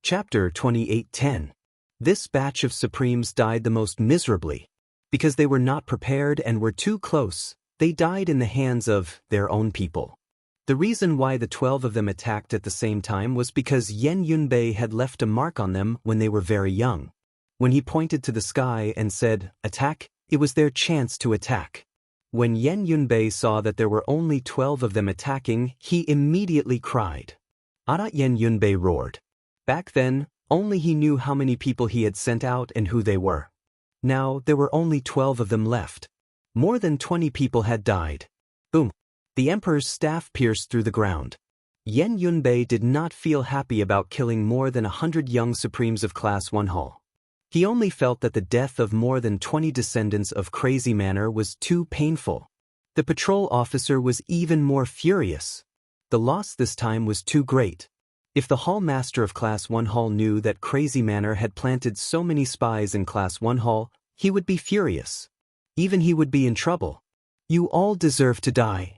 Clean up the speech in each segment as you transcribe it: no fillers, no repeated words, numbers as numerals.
Chapter 28:10. This batch of Supremes died the most miserably. Because they were not prepared and were too close, they died in the hands of their own people. The reason why the 12 of them attacked at the same time was because Yen Yunbei had left a mark on them when they were very young. When he pointed to the sky and said, "Attack," it was their chance to attack. When Yen Yunbei saw that there were only 12 of them attacking, he immediately cried. "Ara!" Yen Yunbei roared. Back then, only he knew how many people he had sent out and who they were. Now, there were only 12 of them left. More than 20 people had died. Boom! The emperor's staff pierced through the ground. Yen Yunbei did not feel happy about killing more than 100 young Supremes of Class 1 Hall. He only felt that the death of more than 20 descendants of Crazy Manor was too painful. The patrol officer was even more furious. The loss this time was too great. If the hall master of Class 1 Hall knew that Crazy Manor had planted so many spies in Class 1 Hall, he would be furious. Even he would be in trouble. "You all deserve to die."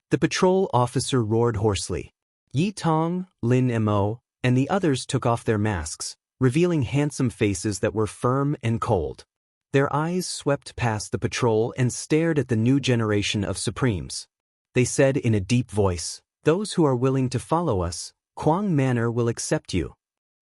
The patrol officer roared hoarsely. Yi Tong, Lin Mo, and the others took off their masks, revealing handsome faces that were firm and cold. Their eyes swept past the patrol and stared at the new generation of Supremes. They said in a deep voice, "Those who are willing to follow us, Quang Manor will accept you."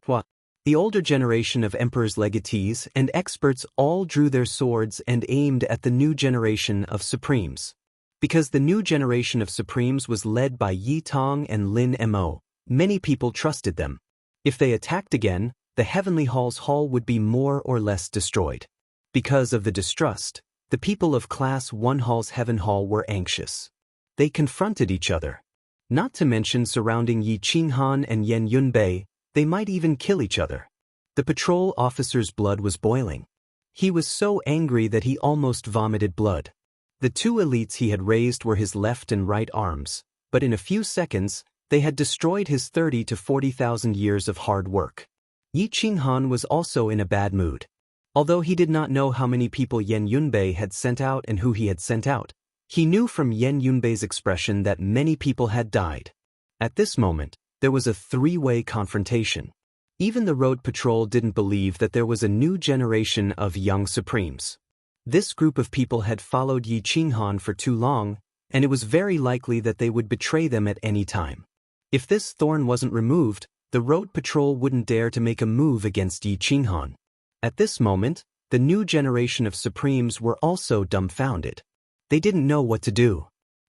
What? The older generation of emperor's legatees and experts all drew their swords and aimed at the new generation of Supremes. Because the new generation of Supremes was led by Yi Tong and Lin Mo, many people trusted them. If they attacked again, the Heavenly Hall's hall would be more or less destroyed. Because of the distrust, the people of Class 1 Hall's Heaven Hall were anxious. They confronted each other. Not to mention surrounding Yi Qinghan and Yen Yunbei, they might even kill each other. The patrol officer's blood was boiling. He was so angry that he almost vomited blood. The two elites he had raised were his left and right arms, but in a few seconds, they had destroyed his 30 to 40,000 years of hard work. Yi Qinghan was also in a bad mood. Although he did not know how many people Yen Yunbei had sent out and who he had sent out, he knew from Yen Yunbei's expression that many people had died. At this moment, there was a three-way confrontation. Even the road patrol didn't believe that there was a new generation of young Supremes. This group of people had followed Yi Qinghan for too long, and it was very likely that they would betray them at any time. If this thorn wasn't removed, the road patrol wouldn't dare to make a move against Yi Qinghan. At this moment, the new generation of Supremes were also dumbfounded. They didn't know what to do.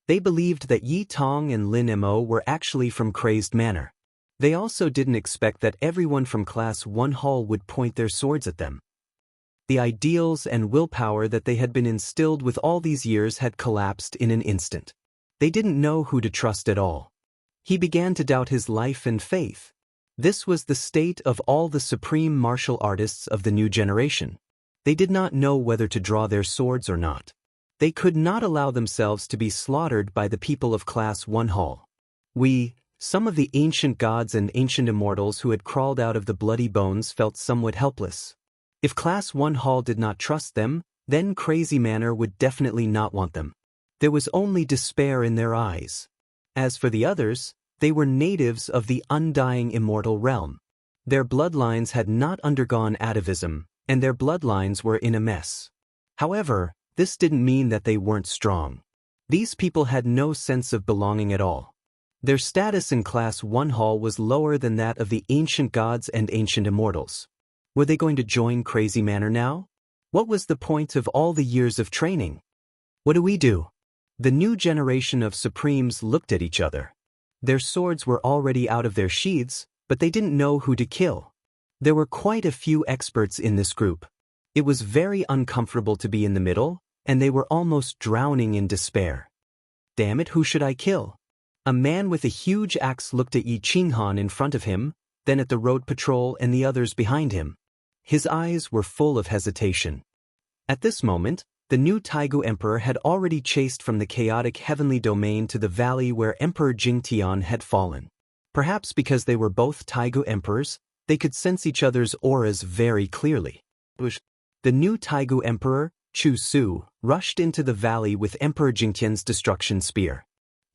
They believed that Yi Tong and Lin Mo were actually from Crazed Manor. They also didn't expect that everyone from Class 1 Hall would point their swords at them. The ideals and willpower that they had been instilled with all these years had collapsed in an instant. They didn't know who to trust at all. He began to doubt his life and faith. This was the state of all the supreme martial artists of the new generation. They did not know whether to draw their swords or not. They could not allow themselves to be slaughtered by the people of Class 1 Hall. Some of the ancient gods and ancient immortals who had crawled out of the bloody bones felt somewhat helpless. If Class 1 Hall did not trust them, then Crazy Manor would definitely not want them. There was only despair in their eyes. As for the others, they were natives of the undying immortal realm. Their bloodlines had not undergone atavism, and their bloodlines were in a mess. However, this didn't mean that they weren't strong. These people had no sense of belonging at all. Their status in Class 1 Hall was lower than that of the ancient gods and ancient immortals. Were they going to join Crazy Manor now? What was the point of all the years of training? What do we do? The new generation of Supremes looked at each other. Their swords were already out of their sheaths, but they didn't know who to kill. There were quite a few experts in this group. It was very uncomfortable to be in the middle, and they were almost drowning in despair. Damn it, who should I kill? A man with a huge axe looked at Yi Qinghan in front of him, then at the road patrol and the others behind him. His eyes were full of hesitation. At this moment, the new Taigu Emperor had already chased from the chaotic heavenly domain to the valley where Emperor Jingtian had fallen. Perhaps because they were both Taigu Emperors, they could sense each other's auras very clearly. The new Taigu Emperor, Chu Su, rushed into the valley with Emperor Jingtian's destruction spear.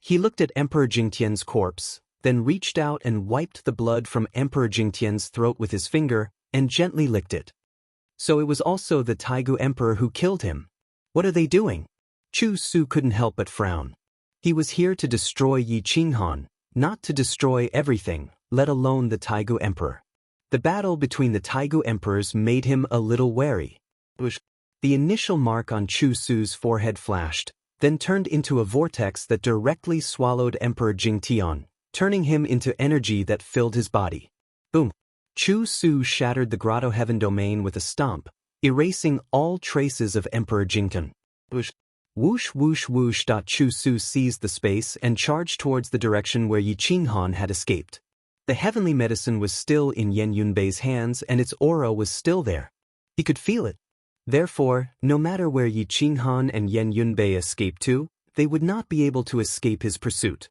He looked at Emperor Jingtian's corpse, then reached out and wiped the blood from Emperor Jingtian's throat with his finger and gently licked it. So it was also the Taigu Emperor who killed him. What are they doing? Chu Su couldn't help but frown. He was here to destroy Yi Qinghan, not to destroy everything, let alone the Taigu Emperor. The battle between the Taigu emperors made him a little wary. The initial mark on Chu Su's forehead flashed, then turned into a vortex that directly swallowed Emperor Jingtian, turning him into energy that filled his body. Boom! Chu Su shattered the Grotto Heaven domain with a stomp, erasing all traces of Emperor Jingtian. Whoosh whoosh whoosh. Chu Su seized the space and charged towards the direction where Yi Qinghan had escaped. The heavenly medicine was still in Yan Yunbei's hands and its aura was still there. He could feel it. Therefore, no matter where Yi Qinghan and Yan Yunbei escaped to, they would not be able to escape his pursuit.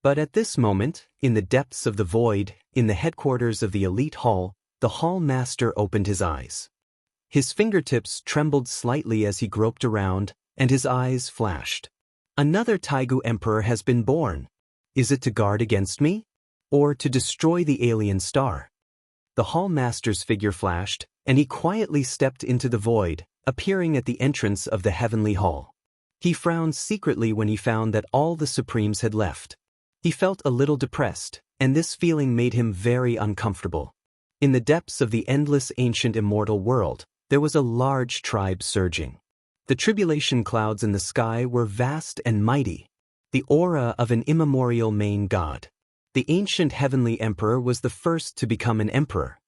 But at this moment, in the depths of the void, in the headquarters of the elite hall, the hall master opened his eyes. His fingertips trembled slightly as he groped around, and his eyes flashed. Another Taigu emperor has been born. Is it to guard against me? Or to destroy the alien star? The hall master's figure flashed, and he quietly stepped into the void, appearing at the entrance of the heavenly hall. He frowned secretly when he found that all the Supremes had left. He felt a little depressed, and this feeling made him very uncomfortable. In the depths of the endless ancient immortal world, there was a large tribe surging. The tribulation clouds in the sky were vast and mighty, the aura of an immemorial main god. The ancient heavenly emperor was the first to become an emperor.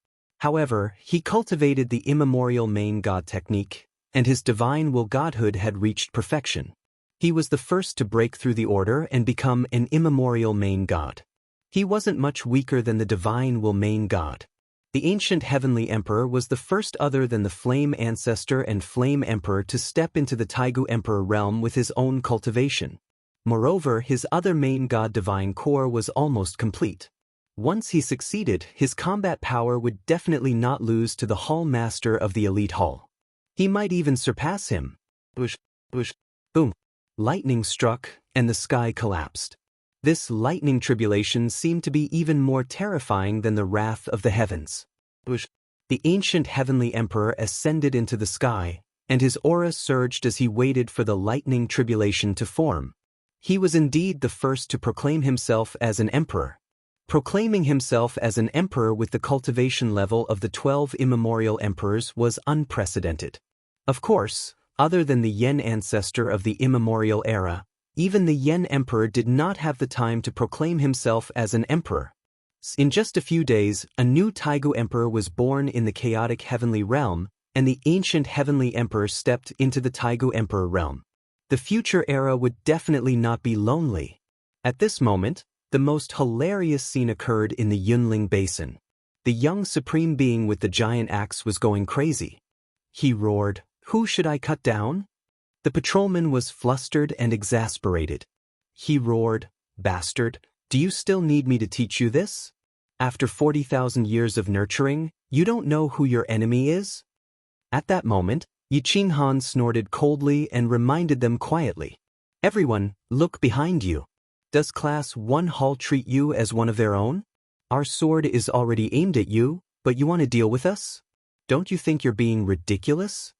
However, he cultivated the immemorial main god technique, and his divine will godhood had reached perfection. He was the first to break through the order and become an immemorial main god. He wasn't much weaker than the divine will main god. The ancient heavenly emperor was the first other than the flame ancestor and flame emperor to step into the Taigu emperor realm with his own cultivation. Moreover, his other main god divine core was almost complete. Once he succeeded, his combat power would definitely not lose to the hall master of the elite hall. He might even surpass him. Whoosh, whoosh, boom. Lightning struck, and the sky collapsed. This lightning tribulation seemed to be even more terrifying than the wrath of the heavens. The ancient heavenly emperor ascended into the sky, and his aura surged as he waited for the lightning tribulation to form. He was indeed the first to proclaim himself as an emperor. Proclaiming himself as an emperor with the cultivation level of the 12 immemorial emperors was unprecedented. Of course, other than the Yen ancestor of the immemorial era, even the Yen emperor did not have the time to proclaim himself as an emperor. In just a few days, a new Taigu emperor was born in the chaotic heavenly realm, and the ancient heavenly emperor stepped into the Taigu emperor realm. The future era would definitely not be lonely. At this moment, the most hilarious scene occurred in the Yunling Basin. The young supreme being with the giant axe was going crazy. He roared, "Who should I cut down?" The patrolman was flustered and exasperated. He roared, "Bastard, do you still need me to teach you this? After 40,000 years of nurturing, you don't know who your enemy is?" At that moment, Yi Qinghan snorted coldly and reminded them quietly, "Everyone, look behind you. Does Class 1 Hall treat you as one of their own? Our sword is already aimed at you, but you want to deal with us? Don't you think you're being ridiculous?"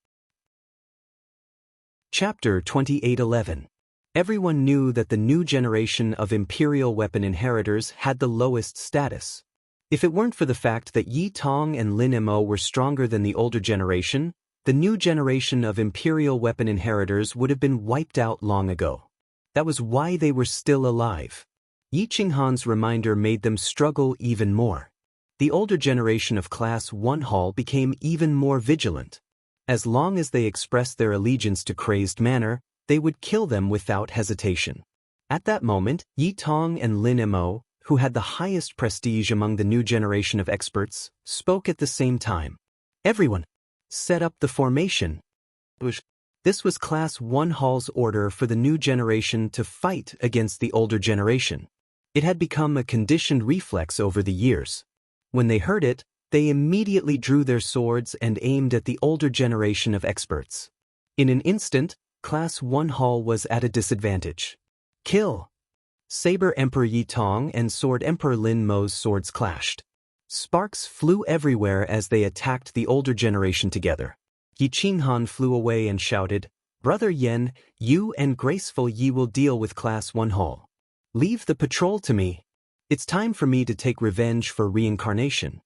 Chapter 28:11. Everyone knew that the new generation of Imperial weapon inheritors had the lowest status. If it weren't for the fact that Yi Tong and Lin Mo were stronger than the older generation, the new generation of Imperial weapon inheritors would have been wiped out long ago. That was why they were still alive. Yi Qinghan's reminder made them struggle even more. The older generation of Class 1 Hall became even more vigilant. As long as they expressed their allegiance to crazed manner, they would kill them without hesitation. At that moment, Yi Tong and Lin Mo, who had the highest prestige among the new generation of experts, spoke at the same time. "Everyone, set up the formation." This was Class 1 Hall's order for the new generation to fight against the older generation. It had become a conditioned reflex over the years. When they heard it, they immediately drew their swords and aimed at the older generation of experts. In an instant, Class 1 Hall was at a disadvantage. Kill! Saber Emperor Yi Tong and Sword Emperor Lin Mo's swords clashed. Sparks flew everywhere as they attacked the older generation together. Yi Qinghan flew away and shouted, "Brother Yen, you and graceful Yi will deal with Class 1 Hall. Leave the patrol to me. It's time for me to take revenge for reincarnation."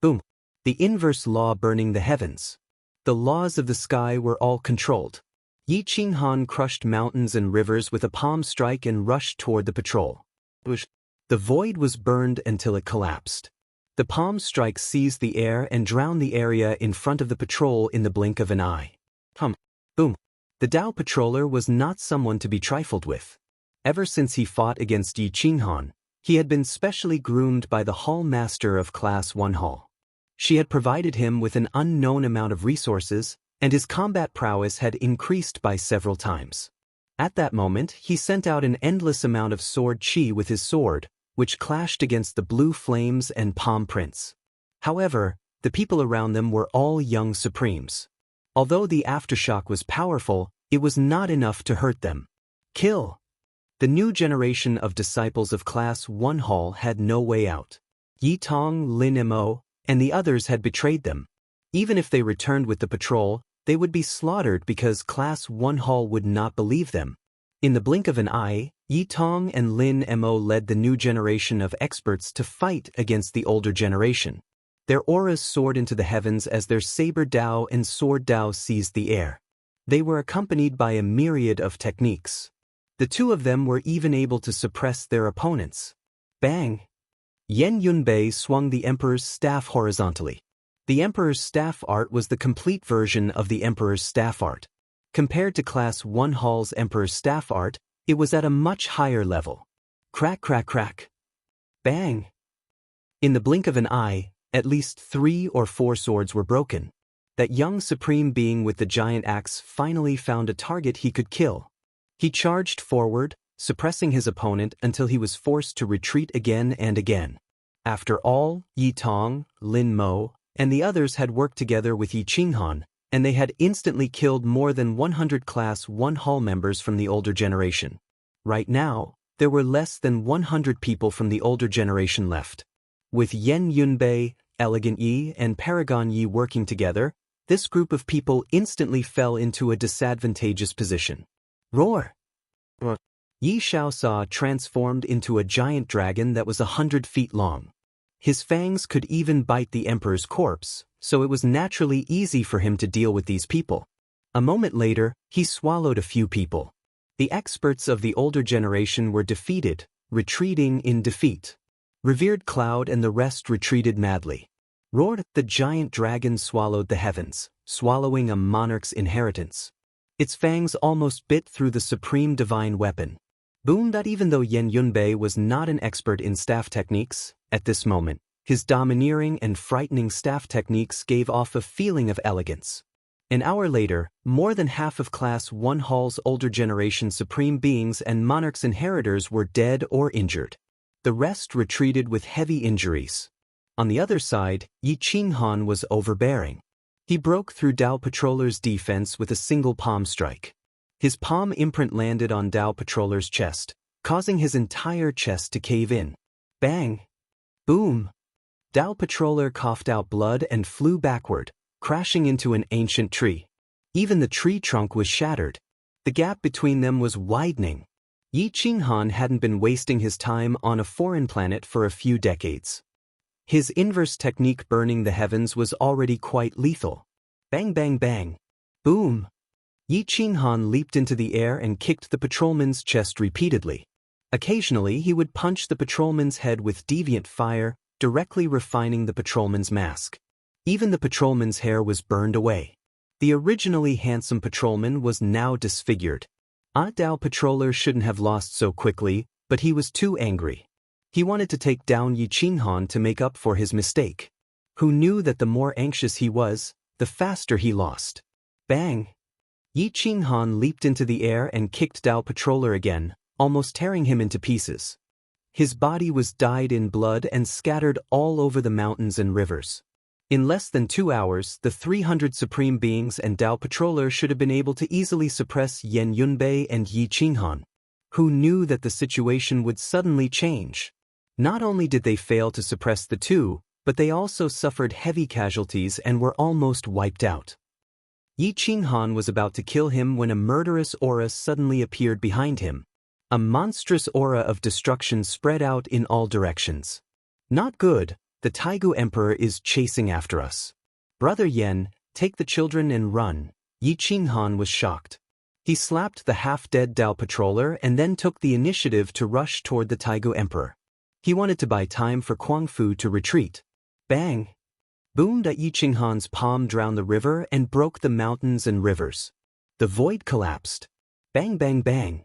Boom. The inverse law burning the heavens. The laws of the sky were all controlled. Yi Qinghan crushed mountains and rivers with a palm strike and rushed toward the patrol. The void was burned until it collapsed. The palm strike seized the air and drowned the area in front of the patrol in the blink of an eye. Boom. The Dao patroller was not someone to be trifled with. Ever since he fought against Yi Qinghan, he had been specially groomed by the Hall Master of Class 1 Hall. She had provided him with an unknown amount of resources, and his combat prowess had increased by several times. At that moment, he sent out an endless amount of sword chi with his sword, which clashed against the blue flames and palm prints. However, the people around them were all young supremes. Although the aftershock was powerful, it was not enough to hurt them. Kill! The new generation of disciples of Class 1 Hall had no way out. Yi Tong, Lin Mo, and the others had betrayed them. Even if they returned with the patrol, they would be slaughtered because Class 1 Hall would not believe them. In the blink of an eye, Yi Tong and Lin Mo led the new generation of experts to fight against the older generation. Their auras soared into the heavens as their saber Dao and sword Dao seized the air. They were accompanied by a myriad of techniques. The two of them were even able to suppress their opponents. Bang! Yen Yunbei swung the Emperor's staff horizontally. The Emperor's staff art was the complete version of the Emperor's staff art. Compared to Class 1 Hall's Emperor's staff art, it was at a much higher level. Crack, crack, crack. Bang! In the blink of an eye, at least 3 or 4 swords were broken. That young supreme being with the giant axe finally found a target he could kill. He charged forward, suppressing his opponent until he was forced to retreat again and again. After all, Yi Tong, Lin Mo, and the others had worked together with Yi Qinghan, and they had instantly killed more than 100 Class 1 Hall members from the older generation. Right now, there were less than 100 people from the older generation left. With Yen Yunbei, Elegant Yi, and Paragon Yi working together, this group of people instantly fell into a disadvantageous position. Roar! Yi Shaosa transformed into a giant dragon that was 100 feet long. His fangs could even bite the Emperor's corpse, so it was naturally easy for him to deal with these people. A moment later, he swallowed a few people. The experts of the older generation were defeated, retreating in defeat. Revered Cloud and the rest retreated madly. Roared, the giant dragon swallowed the heavens, swallowing a monarch's inheritance. Its fangs almost bit through the supreme divine weapon. Boom! That even though Yen Yunbei was not an expert in staff techniques, at this moment, his domineering and frightening staff techniques gave off a feeling of elegance. An hour later, more than half of Class 1 Hall's older generation supreme beings and monarch's inheritors were dead or injured. The rest retreated with heavy injuries. On the other side, Yi Qinghan was overbearing. He broke through Dao Patroller's defense with a single palm strike. His palm imprint landed on Dao Patroller's chest, causing his entire chest to cave in. Bang! Boom! Dao Patroller coughed out blood and flew backward, crashing into an ancient tree. Even the tree trunk was shattered. The gap between them was widening. Yi Qinghan hadn't been wasting his time on a foreign planet for a few decades. His inverse technique burning the heavens was already quite lethal. Bang, bang, bang. Boom! Yi Qinghan leaped into the air and kicked the patrolman's chest repeatedly. Occasionally, he would punch the patrolman's head with deviant fire, directly refining the patrolman's mask. Even the patrolman's hair was burned away. The originally handsome patrolman was now disfigured. Dao Patroller shouldn't have lost so quickly, but he was too angry. He wanted to take down Yi Qinghan to make up for his mistake. Who knew that the more anxious he was, the faster he lost. Bang! Yi Qinghan leaped into the air and kicked Dao Patroller again, almost tearing him into pieces. His body was dyed in blood and scattered all over the mountains and rivers. In less than 2 hours, the 300 Supreme Beings and Dao Patroller should have been able to easily suppress Yen Yunbei and Yi Qinghan. who knew that the situation would suddenly change. Not only did they fail to suppress the two, but they also suffered heavy casualties and were almost wiped out. Yi Qinghan was about to kill him when a murderous aura suddenly appeared behind him. A monstrous aura of destruction spread out in all directions. Not good, the Taigu Emperor is chasing after us. Brother Yen, take the children and run. Yi Qinghan was shocked. He slapped the half-dead Dao patroller and then took the initiative to rush toward the Taigu Emperor. He wanted to buy time for Guangfu to retreat. Bang! Boom! Yi Qinghan's palm drowned the river and broke the mountains and rivers. The void collapsed. Bang bang bang.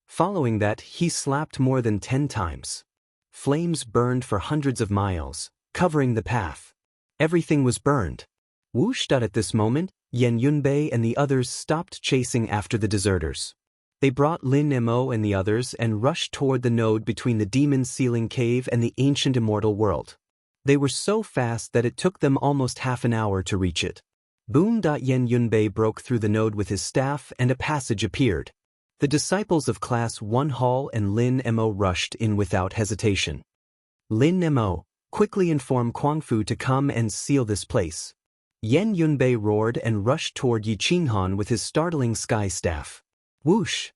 Following that, he slapped more than 10 times. Flames burned for hundreds of miles, covering the path. Everything was burned. Whoosh! At this moment, Yan Yunbei and the others stopped chasing after the deserters. They brought Lin Mo and the others and rushed toward the node between the demon sealing cave and the ancient immortal world. They were so fast that it took them almost half an hour to reach it. Boom! Yan Yunbei broke through the node with his staff and a passage appeared. The disciples of Class 1 Hall and Lin Mo rushed in without hesitation. Lin Mo, quickly inform Guangfu to come and seal this place. Yan Yunbei roared and rushed toward Yi Qinghan with his startling sky staff. Whoosh!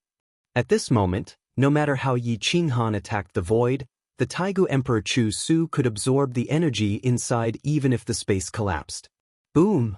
At this moment, no matter how Yi Qinghan attacked the void, the Taigu Emperor Chu Su could absorb the energy inside even if the space collapsed. Boom!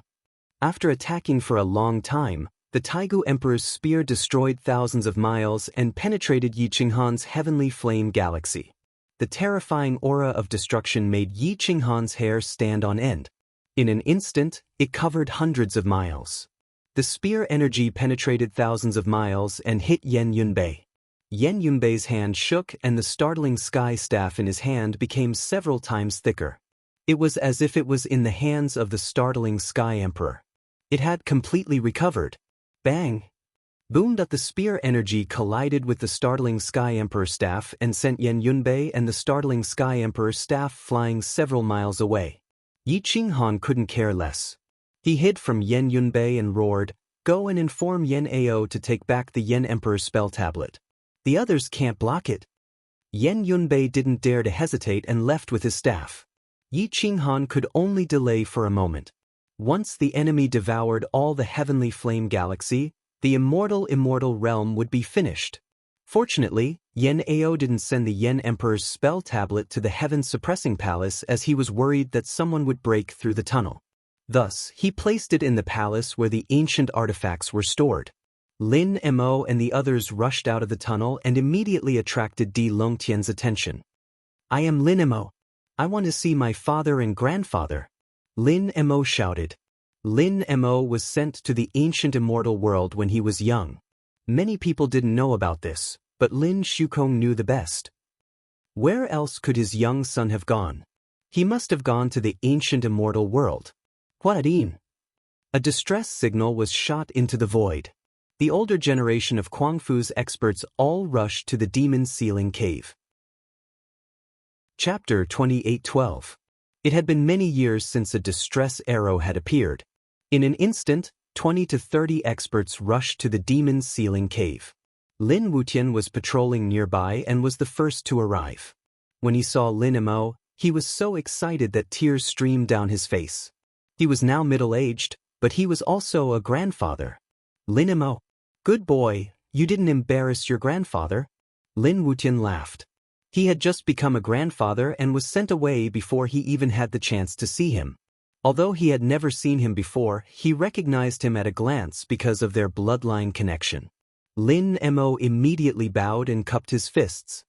After attacking for a long time, the Taigu Emperor's spear destroyed thousands of miles and penetrated Yi Qinghan's heavenly flame galaxy. The terrifying aura of destruction made Yi Qinghan's hair stand on end. In an instant, it covered hundreds of miles. The spear energy penetrated thousands of miles and hit Yan Yunbei. Yan Yunbei's hand shook and the startling sky staff in his hand became several times thicker. It was as if it was in the hands of the startling Sky Emperor. It had completely recovered. Bang! Boom! The spear energy collided with the startling Sky Emperor staff and sent Yan Yunbei and the startling Sky Emperor staff flying several miles away. Yi Qinghan couldn't care less. He hid from Yan Yunbei and roared, "Go and inform Yan Ao to take back the Yan Emperor's spell tablet. The others can't block it." Yan Yunbei didn't dare to hesitate and left with his staff. Yi Qinghan could only delay for a moment. Once the enemy devoured all the heavenly flame galaxy, the immortal realm would be finished. Fortunately, Yan Ao didn't send the Yan Emperor's spell tablet to the heaven-suppressing palace as he was worried that someone would break through the tunnel. Thus, he placed it in the palace where the ancient artifacts were stored. Lin Mo and the others rushed out of the tunnel and immediately attracted Di Longtian's attention. "I am Lin Mo. I want to see my father and grandfather," Lin Mo shouted. Lin Mo was sent to the ancient immortal world when he was young. Many people didn't know about this, but Lin Shukong knew the best. Where else could his young son have gone? He must have gone to the ancient immortal world. Huadin! A distress signal was shot into the void. The older generation of Guangfu's experts all rushed to the demon sealing cave. Chapter 28:12. It had been many years since a distress arrow had appeared. In an instant, 20 to 30 experts rushed to the demon sealing cave. Lin Wutian was patrolling nearby and was the first to arrive. When he saw Lin Mo, he was so excited that tears streamed down his face. He was now middle-aged, but he was also a grandfather. Lin Mo, good boy, you didn't embarrass your grandfather? Lin Wutian laughed. He had just become a grandfather and was sent away before he even had the chance to see him. Although he had never seen him before, he recognized him at a glance because of their bloodline connection. Lin Mo immediately bowed and cupped his fists.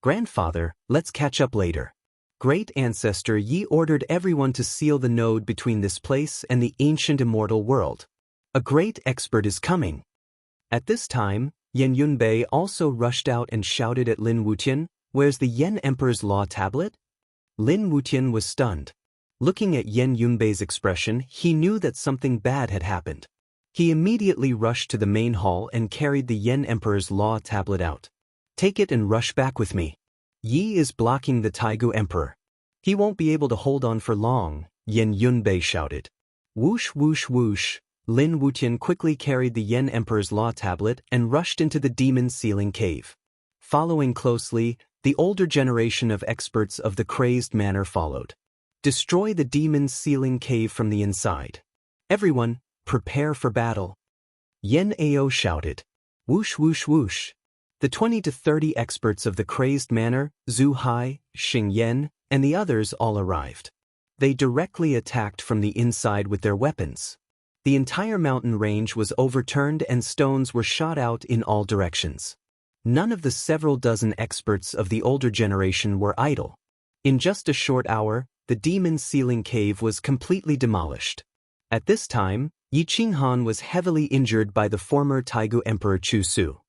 "Grandfather, let's catch up later." Great Ancestor Yi ordered everyone to seal the node between this place and the ancient immortal world. A great expert is coming. At this time, Yan Yunbei also rushed out and shouted at Lin Wutian, "Where's the Yan Emperor's law tablet?" Lin Wutian was stunned. Looking at Yan Yunbei's expression, he knew that something bad had happened. He immediately rushed to the main hall and carried the Yan Emperor's law tablet out. "Take it and rush back with me. Yi is blocking the Taigu Emperor. He won't be able to hold on for long," Yan Yunbei shouted. Whoosh whoosh whoosh, Lin Wutian quickly carried the Yan Emperor's law tablet and rushed into the demon sealing cave. Following closely, the older generation of experts of the crazed manner followed. Destroy the demon's sealing cave from the inside. Everyone, prepare for battle. Yen Ao shouted. Whoosh whoosh whoosh. The 20 to 30 experts of the crazed manner, Zhu Hai, Xing Yan, and the others all arrived. They directly attacked from the inside with their weapons. The entire mountain range was overturned and stones were shot out in all directions. None of the several dozen experts of the older generation were idle. In just a short hour, the demon's sealing cave was completely demolished. At this time, Yi Qinghan was heavily injured by the former Taigu Emperor Chu Su.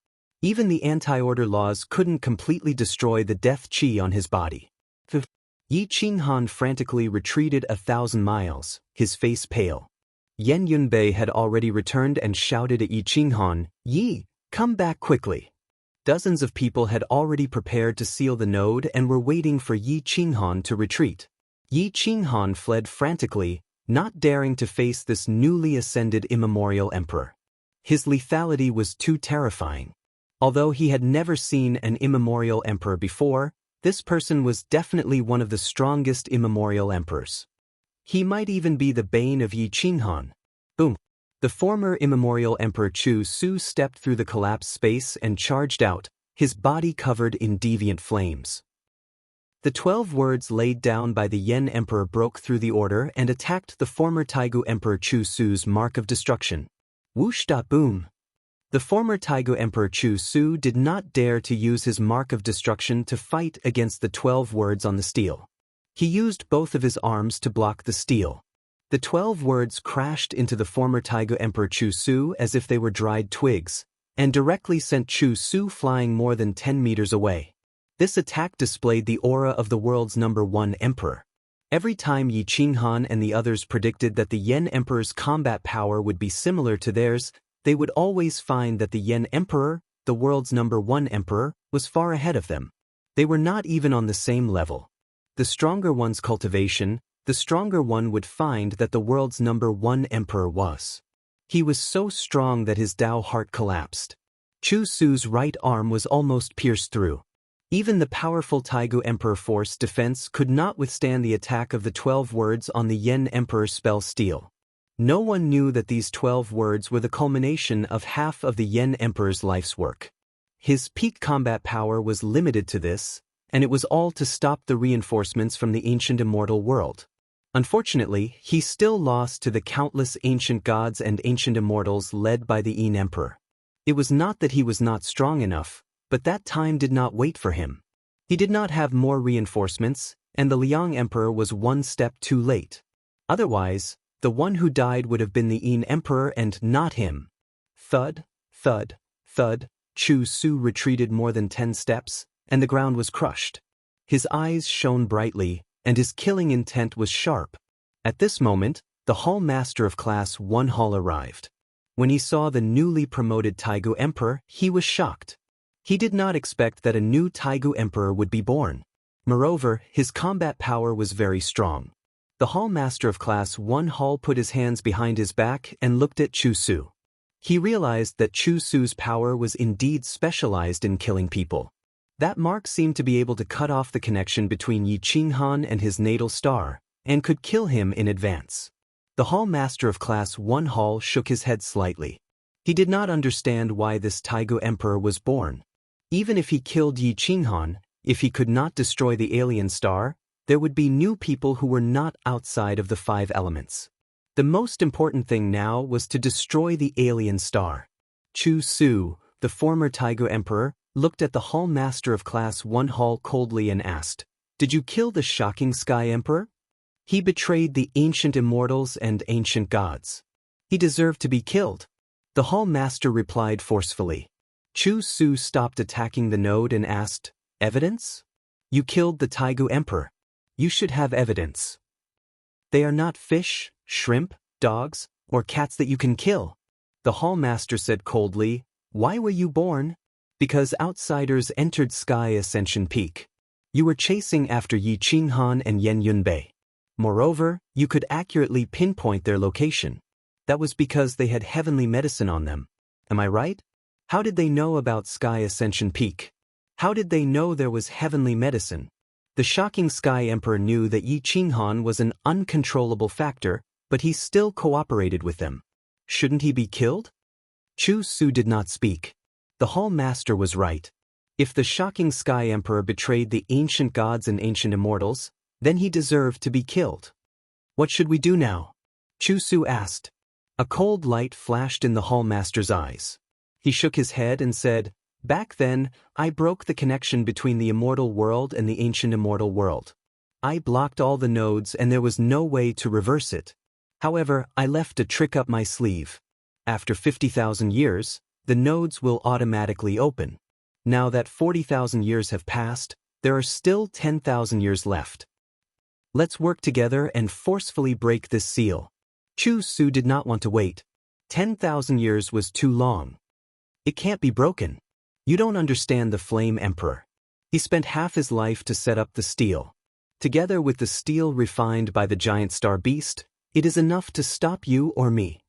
Even the anti-order laws couldn't completely destroy the death qi on his body. Yi Qinghan frantically retreated 1,000 miles, his face pale. Yan Yunbei had already returned and shouted at Yi Qinghan, "Yi, come back quickly." Dozens of people had already prepared to seal the node and were waiting for Yi Qinghan to retreat. Yi Qinghan fled frantically, not daring to face this newly ascended immemorial emperor. His lethality was too terrifying. Although he had never seen an immemorial emperor before, this person was definitely one of the strongest immemorial emperors. He might even be the bane of Yi Qinghan. Boom! The former immemorial emperor Chu Su stepped through the collapsed space and charged out, his body covered in deviant flames. The 12 words laid down by the Yen emperor broke through the order and attacked the former Taigu emperor Chu Su's mark of destruction. Whoosh! Boom! The former Taigu Emperor Chu Su did not dare to use his mark of destruction to fight against the 12 words on the steel. He used both of his arms to block the steel. The 12 words crashed into the former Taigu Emperor Chu Su as if they were dried twigs, and directly sent Chu Su flying more than 10 meters away. This attack displayed the aura of the world's #1 emperor. Every time Yi Qinghan and the others predicted that the Yen Emperor's combat power would be similar to theirs, they would always find that the Yen Emperor, the world's #1 emperor, was far ahead of them. They were not even on the same level. The stronger one's cultivation, the stronger one would find that the world's #1 emperor was. He was so strong that his Tao heart collapsed. Chu Su's right arm was almost pierced through. Even the powerful Taigu Emperor Force defense could not withstand the attack of the 12 words on the Yen Emperor spell steel. No one knew that these 12 words were the culmination of half of the Yen Emperor's life's work. His peak combat power was limited to this, and it was all to stop the reinforcements from the ancient immortal world. Unfortunately, he still lost to the countless ancient gods and ancient immortals led by the Yin Emperor. It was not that he was not strong enough, but that time did not wait for him. He did not have more reinforcements, and the Liang Emperor was one step too late. Otherwise, the one who died would have been the Yin Emperor and not him. Thud, thud, thud, Chu Su retreated more than 10 steps, and the ground was crushed. His eyes shone brightly, and his killing intent was sharp. At this moment, the Hall Master of Class 1 Hall arrived. When he saw the newly promoted Taigu Emperor, he was shocked. He did not expect that a new Taigu Emperor would be born. Moreover, his combat power was very strong. The Hall Master of Class 1 Hall put his hands behind his back and looked at Chu Su. He realized that Chu Su's power was indeed specialized in killing people. That mark seemed to be able to cut off the connection between Yi Qinghan and his natal star, and could kill him in advance. The Hall Master of Class 1 Hall shook his head slightly. He did not understand why this Taigu Emperor was born. Even if he killed Yi Qinghan, if he could not destroy the alien star, there would be new people who were not outside of the 5 elements. The most important thing now was to destroy the alien star. Chu Su, the former Taigu Emperor, looked at the Hall Master of Class 1 Hall coldly and asked, "Did you kill the shocking Sky Emperor? He betrayed the ancient immortals and ancient gods. He deserved to be killed." The Hall Master replied forcefully. Chu Su stopped attacking the node and asked, "Evidence? You killed the Taigu Emperor. You should have evidence." "They are not fish, shrimp, dogs, or cats that you can kill." The Hall Master said coldly, "Why were you born? Because outsiders entered Sky Ascension Peak. You were chasing after Yi Qinghan and Yan Yunbei. Moreover, you could accurately pinpoint their location. That was because they had heavenly medicine on them. Am I right? How did they know about Sky Ascension Peak?" How did they know there was heavenly medicine? The shocking Sky Emperor knew that Yi Qinghan was an uncontrollable factor, but he still cooperated with them. Shouldn't he be killed? Chu Su did not speak. The Hall Master was right. If the shocking Sky Emperor betrayed the ancient gods and ancient immortals, then he deserved to be killed. What should we do now? Chu Su asked. A cold light flashed in the Hall Master's eyes. He shook his head and said, "Back then, I broke the connection between the immortal world and the ancient immortal world. I blocked all the nodes and there was no way to reverse it. However, I left a trick up my sleeve. After 50,000 years, the nodes will automatically open. Now that 40,000 years have passed, there are still 10,000 years left. Let's work together and forcefully break this seal." Chu Su did not want to wait. 10,000 years was too long. It can't be broken. You don't understand the Flame Emperor. He spent half his life to set up the steel. Together with the steel refined by the giant star beast, it is enough to stop you or me.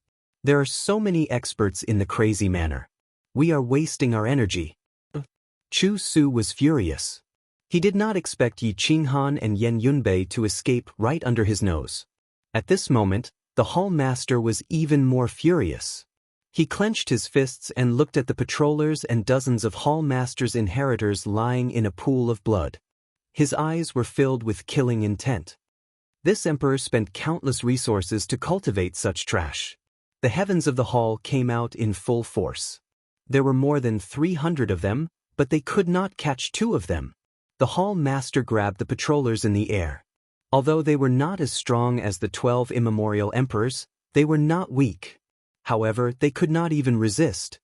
There are so many experts in the crazy manner. We are wasting our energy. Chu Su was furious. He did not expect Yi Qinghan and Yan Yunbei to escape right under his nose. At this moment, the Hall Master was even more furious. He clenched his fists and looked at the patrollers and dozens of Hall Master's inheritors lying in a pool of blood. His eyes were filled with killing intent. This emperor spent countless resources to cultivate such trash. The heavens of the hall came out in full force. There were more than 300 of them, but they could not catch 2 of them. The Hall Master grabbed the patrollers in the air. Although they were not as strong as the 12 immemorial emperors, they were not weak. However, they could not even resist.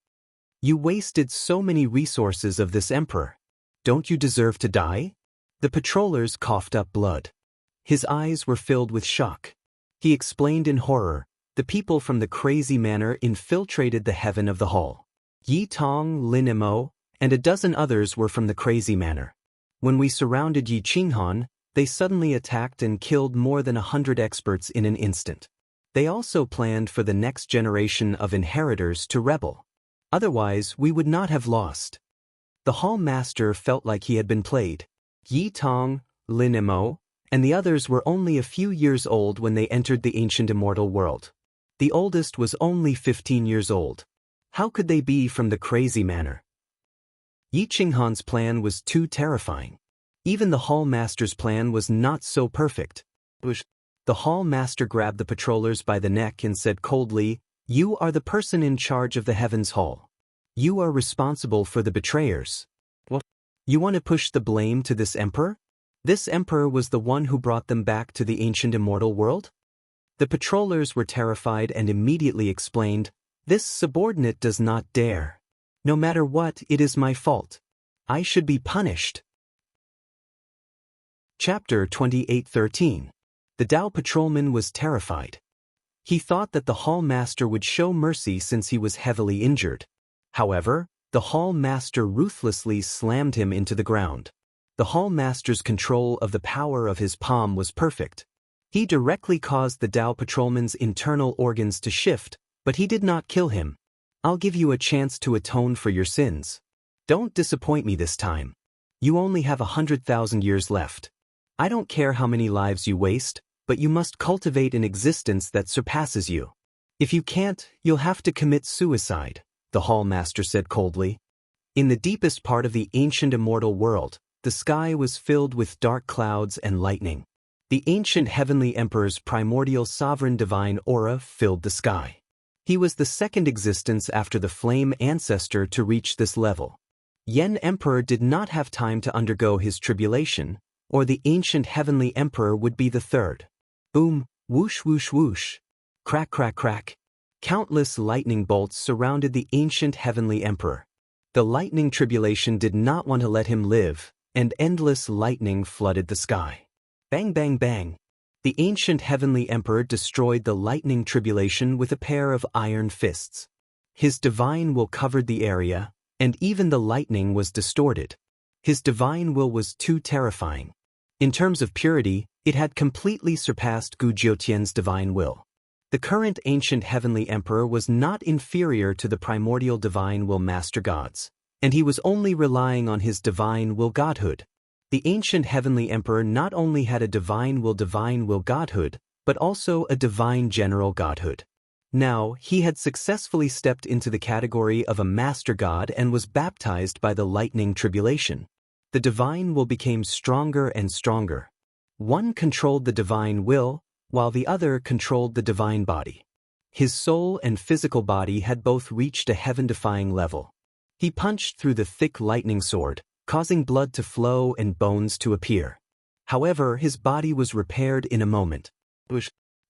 You wasted so many resources of this emperor. Don't you deserve to die? The patrollers coughed up blood. His eyes were filled with shock. He explained in horror, the people from the crazy manor infiltrated the heaven of the hall. Yi Tong, Lin Mo, and a dozen others were from the crazy manor. When we surrounded Yi Qinghan, they suddenly attacked and killed more than 100 experts in an instant. They also planned for the next generation of inheritors to rebel. Otherwise, we would not have lost. The Hall Master felt like he had been played. Yi Tong, Lin Mo, and the others were only a few years old when they entered the ancient immortal world. The oldest was only 15 years old. How could they be from the crazy manor? Yi Qinghan's plan was too terrifying. Even the Hall Master's plan was not so perfect. The Hall Master grabbed the patrollers by the neck and said coldly, "You are the person in charge of the Heavens Hall. You are responsible for the betrayers. What? You want to push the blame to this emperor? This emperor was the one who brought them back to the ancient immortal world?" The patrollers were terrified and immediately explained, "This subordinate does not dare. No matter what, it is my fault. I should be punished." Chapter 28:13. The Dao patrolman was terrified. He thought that the Hall Master would show mercy since he was heavily injured. However, the Hall Master ruthlessly slammed him into the ground. The Hall Master's control of the power of his palm was perfect. He directly caused the Dao patrolman's internal organs to shift, but he did not kill him. "I'll give you a chance to atone for your sins. Don't disappoint me this time. You only have 100,000 years left. I don't care how many lives you waste, but you must cultivate an existence that surpasses you. If you can't, you'll have to commit suicide," the Hall Master said coldly. In the deepest part of the ancient immortal world, the sky was filled with dark clouds and lightning. The ancient heavenly emperor's primordial sovereign divine aura filled the sky. He was the second existence after the flame ancestor to reach this level. Yen Emperor did not have time to undergo his tribulation, or the ancient heavenly emperor would be the third. Boom, whoosh whoosh whoosh. Crack crack crack. Countless lightning bolts surrounded the ancient heavenly emperor. The lightning tribulation did not want to let him live, and endless lightning flooded the sky. Bang bang bang. The ancient heavenly emperor destroyed the lightning tribulation with a pair of iron fists. His divine will covered the area, and even the lightning was distorted. His divine will was too terrifying. In terms of purity, it had completely surpassed Gu Jiutian's divine will. The current ancient heavenly emperor was not inferior to the primordial divine will master gods. and he was only relying on his divine will godhood. The ancient heavenly emperor not only had a divine will godhood, but also a divine general godhood. Now, he had successfully stepped into the category of a master god and was baptized by the lightning tribulation. The divine will became stronger and stronger. One controlled the divine will, while the other controlled the divine body. His soul and physical body had both reached a heaven-defying level. He punched through the thick lightning sword, causing blood to flow and bones to appear. However, his body was repaired in a moment.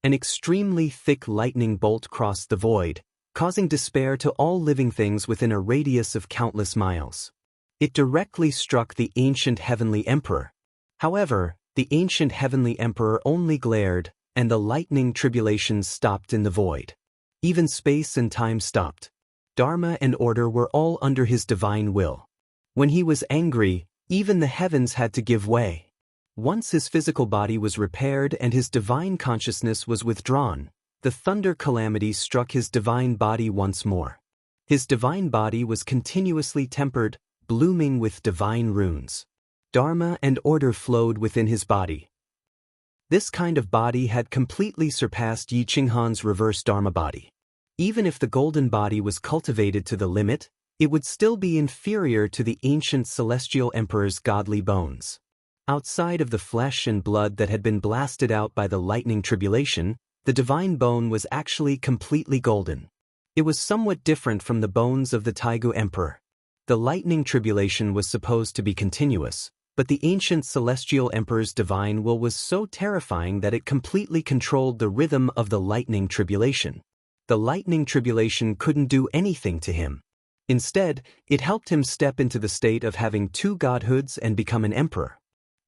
An extremely thick lightning bolt crossed the void, causing despair to all living things within a radius of countless miles. It directly struck the ancient heavenly emperor. However, the ancient heavenly emperor only glared, and the lightning tribulations stopped in the void. Even space and time stopped. Dharma and order were all under his divine will. When he was angry, even the heavens had to give way. Once his physical body was repaired and his divine consciousness was withdrawn, the thunder calamity struck his divine body once more. His divine body was continuously tempered, blooming with divine runes. Dharma and order flowed within his body. This kind of body had completely surpassed Yi Qinghan's reverse Dharma body. Even if the golden body was cultivated to the limit, it would still be inferior to the ancient celestial emperor's godly bones. Outside of the flesh and blood that had been blasted out by the lightning tribulation, the divine bone was actually completely golden. It was somewhat different from the bones of the Taigu emperor. The lightning tribulation was supposed to be continuous, but the ancient celestial emperor's divine will was so terrifying that it completely controlled the rhythm of the lightning tribulation. The lightning tribulation couldn't do anything to him. Instead, it helped him step into the state of having two godhoods and become an emperor.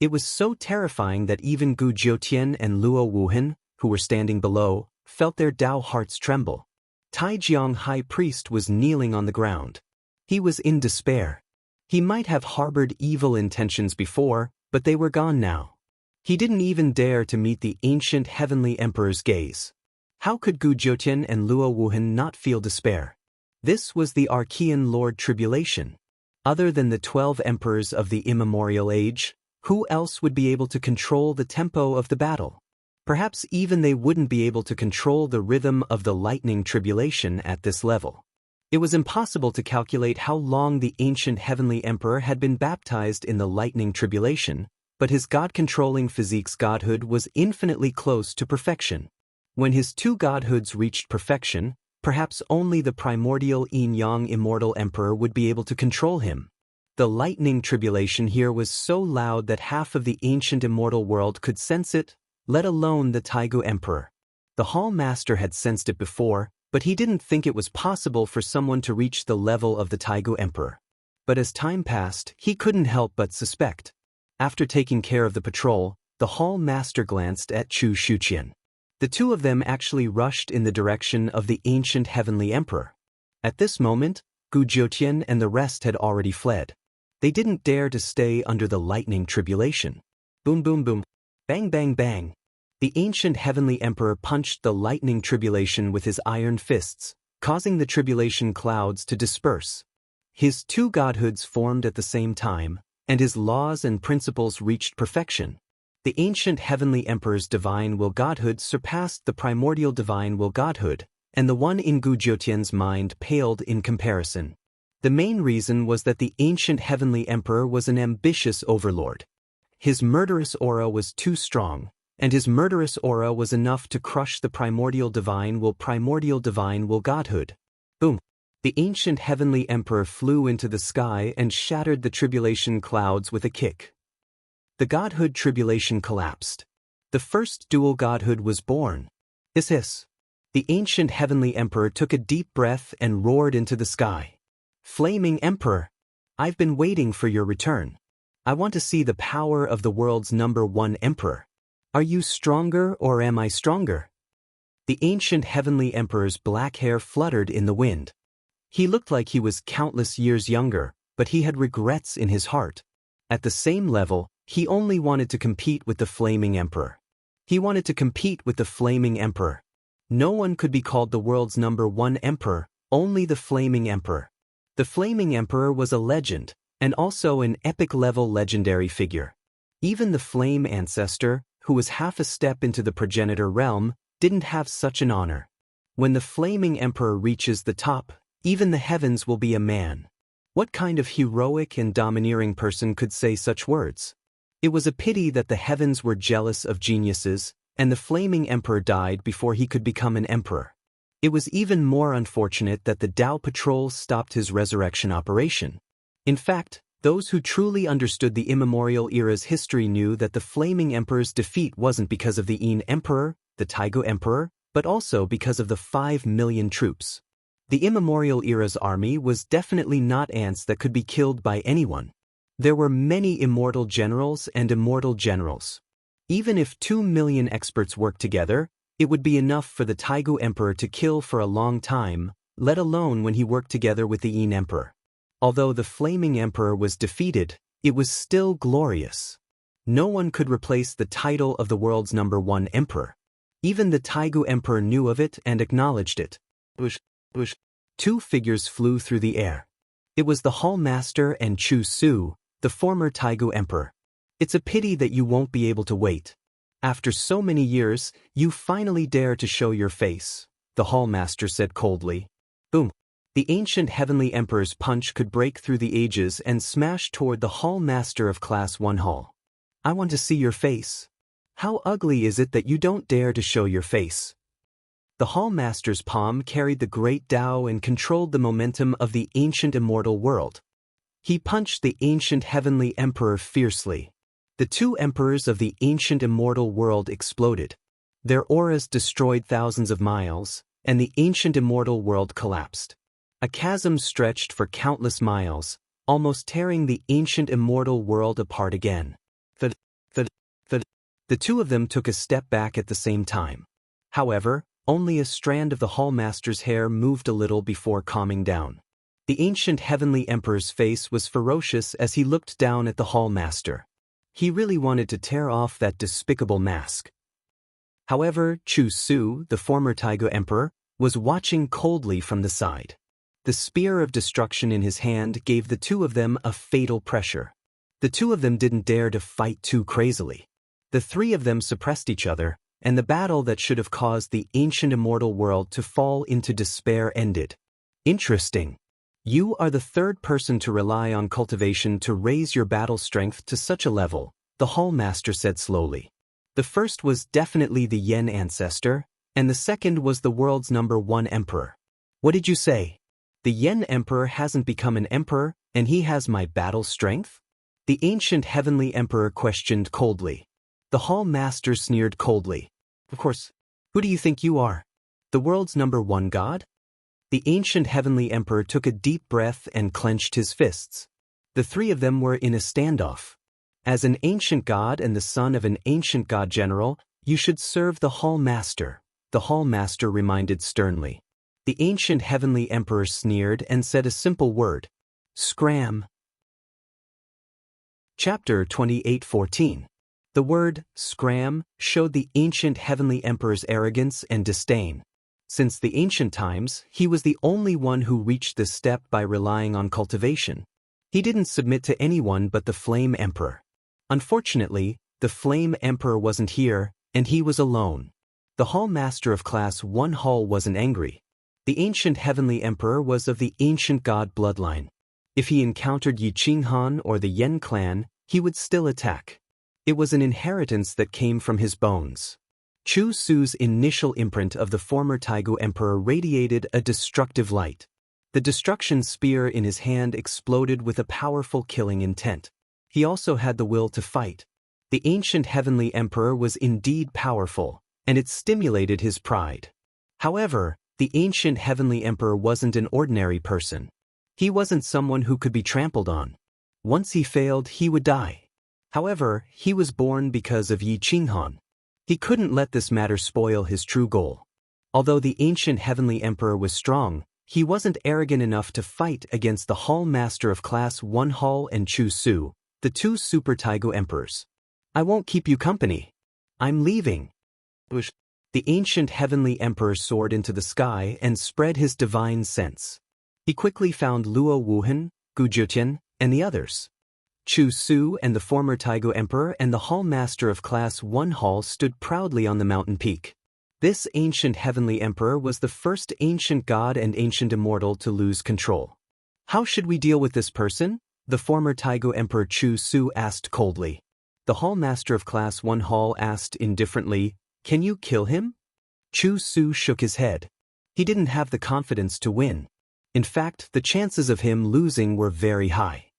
It was so terrifying that even Gu Jiutian and Luo Wuhan, who were standing below, felt their Tao hearts tremble. Taijiang High Priest was kneeling on the ground. He was in despair. He might have harbored evil intentions before, but they were gone now. He didn't even dare to meet the ancient heavenly emperor's gaze. How could Gu Jiutian and Luo Wuhan not feel despair? This was the Archean Lord Tribulation. Other than the 12 emperors of the immemorial age, who else would be able to control the tempo of the battle? Perhaps even they wouldn't be able to control the rhythm of the lightning tribulation at this level. It was impossible to calculate how long the ancient heavenly emperor had been baptized in the lightning tribulation, but his God-controlling physique's godhood was infinitely close to perfection. When his two godhoods reached perfection, perhaps only the primordial yin-yang immortal emperor would be able to control him. The lightning tribulation here was so loud that half of the ancient immortal world could sense it, let alone the Taigu emperor. The Hall Master had sensed it before, but he didn't think it was possible for someone to reach the level of the Taigu emperor. But as time passed, he couldn't help but suspect. After taking care of the patrol, the Hall Master glanced at Chu Shuqian. The two of them actually rushed in the direction of the ancient heavenly emperor. At this moment, Gu Jiutian and the rest had already fled. They didn't dare to stay under the lightning tribulation. Boom boom boom. Bang bang bang. The ancient heavenly emperor punched the lightning tribulation with his iron fists, causing the tribulation clouds to disperse. His two godhoods formed at the same time, and his laws and principles reached perfection. The ancient heavenly emperor's divine will godhood surpassed the primordial divine will godhood, and the one in Gu Jiutian's mind paled in comparison. The main reason was that the ancient heavenly emperor was an ambitious overlord. His murderous aura was too strong, and his murderous aura was enough to crush the primordial divine will godhood. Boom! The ancient heavenly emperor flew into the sky and shattered the tribulation clouds with a kick. The godhood tribulation collapsed. The first dual godhood was born. Hiss. The ancient heavenly emperor took a deep breath and roared into the sky. Flaming Emperor! I've been waiting for your return. I want to see the power of the world's #1 emperor. Are you stronger or am I stronger? The ancient heavenly emperor's black hair fluttered in the wind. He looked like he was countless years younger, but he had regrets in his heart. At the same level, he only wanted to compete with the flaming emperor. He wanted to compete with the flaming emperor. No one could be called the world's #1 emperor, only the flaming emperor. The Flaming Emperor was a legend, and also an epic-level legendary figure. Even the Flame Ancestor, who was half a step into the progenitor realm, didn't have such an honor. When the Flaming Emperor reaches the top, even the heavens will be a man. What kind of heroic and domineering person could say such words? It was a pity that the heavens were jealous of geniuses, and the Flaming Emperor died before he could become an emperor. It was even more unfortunate that the Tao Patrol stopped his resurrection operation. In fact, those who truly understood the immemorial era's history knew that the Flaming Emperor's defeat wasn't because of the Yin Emperor, the Taigu Emperor, but also because of the 5 million troops. The immemorial era's army was definitely not ants that could be killed by anyone. There were many immortal generals and immortal generals. Even if 2 million experts worked together, it would be enough for the Taigu Emperor to kill for a long time, let alone when he worked together with the Yin Emperor. Although the Flaming Emperor was defeated, it was still glorious. No one could replace the title of the world's #1 emperor. Even the Taigu Emperor knew of it and acknowledged it. Two figures flew through the air. It was the Hall Master and Chu Su, the former Taigu Emperor. It's a pity that you won't be able to wait. After so many years, you finally dare to show your face, the Hall Master said coldly. Boom. The ancient Heavenly Emperor's punch could break through the ages and smash toward the Hall Master of Class 1 Hall. I want to see your face. How ugly is it that you don't dare to show your face? The Hall Master's palm carried the great Tao and controlled the momentum of the ancient immortal world. He punched the ancient Heavenly Emperor fiercely. The 2 emperors of the ancient immortal world exploded. Their auras destroyed thousands of miles, and the ancient immortal world collapsed. A chasm stretched for countless miles, almost tearing the ancient immortal world apart again. The 2 of them took a step back at the same time. However, only a strand of the Hall Master's hair moved a little before calming down. The ancient Heavenly Emperor's face was ferocious as he looked down at the Hall Master. He really wanted to tear off that despicable mask. However, Chu Su, the former Taigu Emperor, was watching coldly from the side. The spear of destruction in his hand gave the 2 of them a fatal pressure. The 2 of them didn't dare to fight too crazily. The 3 of them suppressed each other, and the battle that should have caused the ancient immortal world to fall into despair ended. Interesting. You are the 3rd person to rely on cultivation to raise your battle strength to such a level, the Hall Master said slowly. The first was definitely the Yen Ancestor, and the second was the world's #1 emperor. What did you say? The Yen Emperor hasn't become an emperor, and he has my battle strength? The ancient Heavenly Emperor questioned coldly. The Hall Master sneered coldly. Of course. Who do you think you are? The world's #1 god? The ancient Heavenly Emperor took a deep breath and clenched his fists. The 3 of them were in a standoff. As an ancient god and the son of an ancient god general, you should serve the Hall Master, the Hall Master reminded sternly. The ancient Heavenly Emperor sneered and said a simple word. Scram. Chapter 28:14. The word, scram, showed the ancient Heavenly Emperor's arrogance and disdain. Since the ancient times, he was the only one who reached this step by relying on cultivation. He didn't submit to anyone but the Flame Emperor. Unfortunately, the Flame Emperor wasn't here, and he was alone. The Hall Master of Class 1 Hall wasn't angry. The ancient Heavenly Emperor was of the ancient god bloodline. If he encountered Yi Qinghan or the Yen clan, he would still attack. It was an inheritance that came from his bones. Chu Su's initial imprint of the former Taigu Emperor radiated a destructive light. The destruction spear in his hand exploded with a powerful killing intent. He also had the will to fight. The ancient Heavenly Emperor was indeed powerful, and it stimulated his pride. However, the ancient Heavenly Emperor wasn't an ordinary person. He wasn't someone who could be trampled on. Once he failed, he would die. However, he was born because of Yi Qinghan. He couldn't let this matter spoil his true goal. Although the ancient Heavenly Emperor was strong, he wasn't arrogant enough to fight against the Hall Master of Class 1 Hall and Chu Su, the 2 Super Taigu Emperors. I won't keep you company. I'm leaving. The ancient Heavenly Emperor soared into the sky and spread his divine sense. He quickly found Luo Wuhan, Gu Jiutian, and the others. Chu Su and the former Taigu Emperor and the Hall Master of Class 1 Hall stood proudly on the mountain peak. This ancient heavenly emperor was the first ancient god and ancient immortal to lose control. How should we deal with this person? The former Taigu Emperor Chu Su asked coldly. The Hall Master of Class 1 Hall asked indifferently, "Can you kill him?" Chu Su shook his head. He didn't have the confidence to win. In fact, the chances of him losing were very high.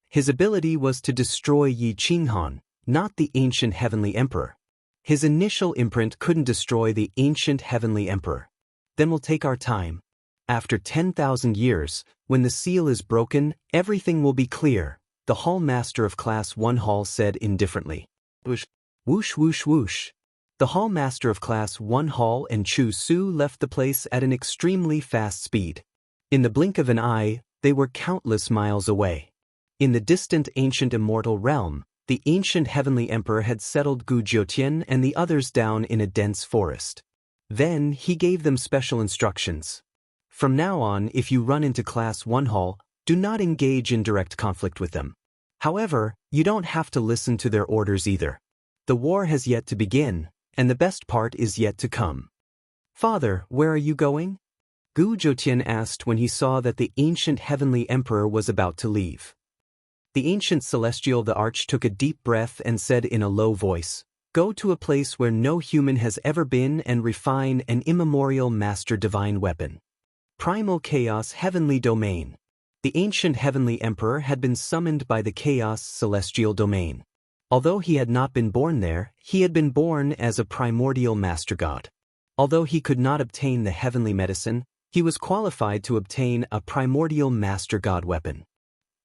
His ability was to destroy Yi Qinghan, not the ancient heavenly emperor. His initial imprint couldn't destroy the ancient heavenly emperor. Then we'll take our time. After 10,000 years, when the seal is broken, everything will be clear, the Hall Master of Class 1 Hall said indifferently. Whoosh, whoosh, whoosh, whoosh. The Hall Master of Class 1 Hall and Chu Su left the place at an extremely fast speed. In the blink of an eye, they were countless miles away. In the distant ancient immortal realm, the ancient heavenly emperor had settled Gu Jiutian and the others down in a dense forest. Then he gave them special instructions. From now on, if you run into Class 1 Hall, do not engage in direct conflict with them. However, you don't have to listen to their orders either. The war has yet to begin, and the best part is yet to come. "Father, where are you going?" Gu Jiutian asked when he saw that the ancient heavenly emperor was about to leave. The ancient celestial the Arch took a deep breath and said in a low voice, "Go to a place where no human has ever been and refine an immemorial master divine weapon. Primal Chaos Heavenly Domain." The ancient heavenly emperor had been summoned by the Chaos Celestial Domain. Although he had not been born there, he had been born as a primordial master god. Although he could not obtain the heavenly medicine, he was qualified to obtain a primordial master god weapon.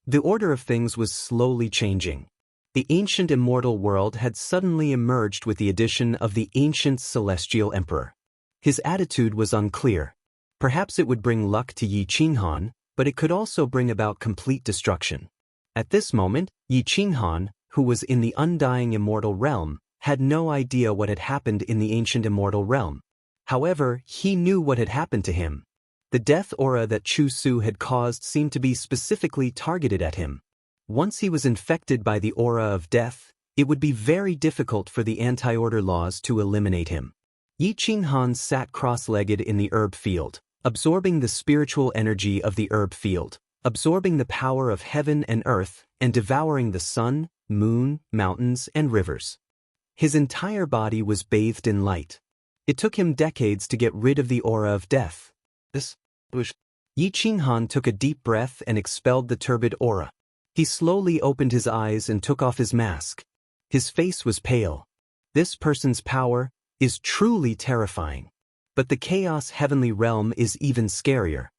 The order of things was slowly changing. The ancient immortal world had suddenly emerged with the addition of the ancient celestial emperor. His attitude was unclear. Perhaps it would bring luck to Yi Qinghan, but it could also bring about complete destruction. At this moment, Yi Qinghan, who was in the undying immortal realm, had no idea what had happened in the ancient immortal realm. However, he knew what had happened to him. The death aura that Chu Su had caused seemed to be specifically targeted at him. Once he was infected by the aura of death, it would be very difficult for the anti-order laws to eliminate him. Yi Qinghan sat cross-legged in the herb field, absorbing the spiritual energy of the herb field, absorbing the power of heaven and earth, and devouring the sun, moon, mountains, and rivers. His entire body was bathed in light. It took him decades to get rid of the aura of death. Yi Qinghan took a deep breath and expelled the turbid aura. He slowly opened his eyes and took off his mask. His face was pale. This person's power is truly terrifying. But the Chaos Heavenly Realm is even scarier.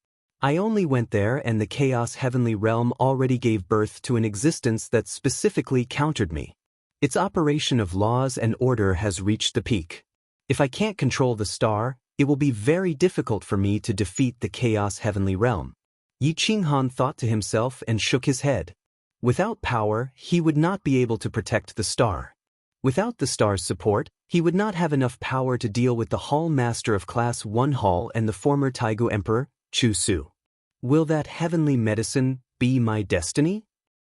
I only went there and the Chaos Heavenly Realm already gave birth to an existence that specifically countered me. Its operation of laws and order has reached the peak. If I can't control the star, it will be very difficult for me to defeat the Chaos Heavenly Realm. Yi Qinghan thought to himself and shook his head. Without power, he would not be able to protect the star. Without the star's support, he would not have enough power to deal with the Hall Master of Class 1 Hall and the former Taigu Emperor, Chu Su. Will that heavenly medicine be my destiny?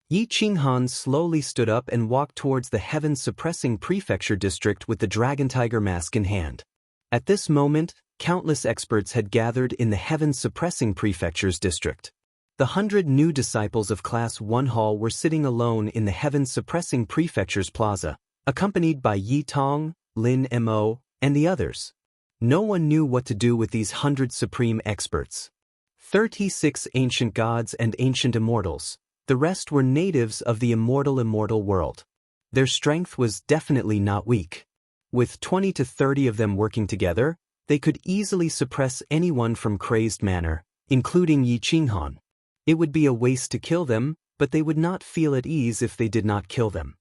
Yi Qinghan slowly stood up and walked towards the heaven-suppressing prefecture district with the dragon tiger mask in hand. At this moment, countless experts had gathered in the heaven-suppressing prefecture's district. The 100 new disciples of Class 1 Hall were sitting alone in the heaven-suppressing prefecture's plaza, accompanied by Yi Tong, Lin Mo, and the others. No one knew what to do with these 100 supreme experts. 36 ancient gods and ancient immortals. The rest were natives of the immortal world. Their strength was definitely not weak. With 20 to 30 of them working together, they could easily suppress anyone from crazed manner, including Yi Qinghan. It would be a waste to kill them, but they would not feel at ease if they did not kill them.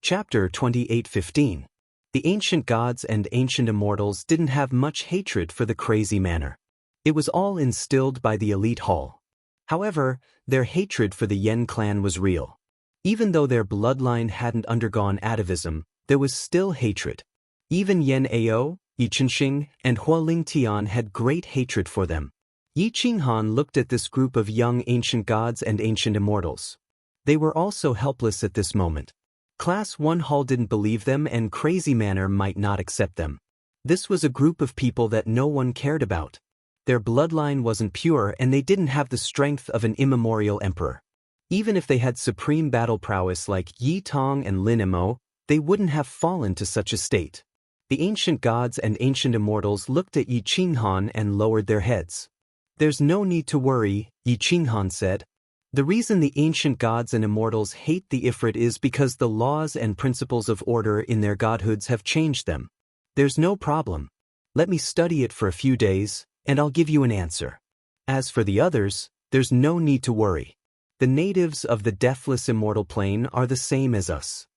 Chapter 28:15. The ancient gods and ancient immortals didn't have much hatred for the crazy manner. It was all instilled by the elite hall. However, their hatred for the Yen clan was real. Even though their bloodline hadn't undergone atavism, there was still hatred. Even Yen Ao, Yi Chenxing, and Hualing Tian had great hatred for them. Yi Qinghan looked at this group of young ancient gods and ancient immortals. They were all so helpless at this moment. Class 1 Hall didn't believe them and Crazy Manor might not accept them. This was a group of people that no one cared about. Their bloodline wasn't pure and they didn't have the strength of an immemorial emperor. Even if they had supreme battle prowess like Yi Tong and Lin Mo, they wouldn't have fallen to such a state. The ancient gods and ancient immortals looked at Yi Qinghan and lowered their heads. "There's no need to worry," Yi Qinghan said. "The reason the ancient gods and immortals hate the Ifrit is because the laws and principles of order in their godhoods have changed them. There's no problem. Let me study it for a few days, and I'll give you an answer. As for the others, there's no need to worry. The natives of the deathless immortal plane are the same as us."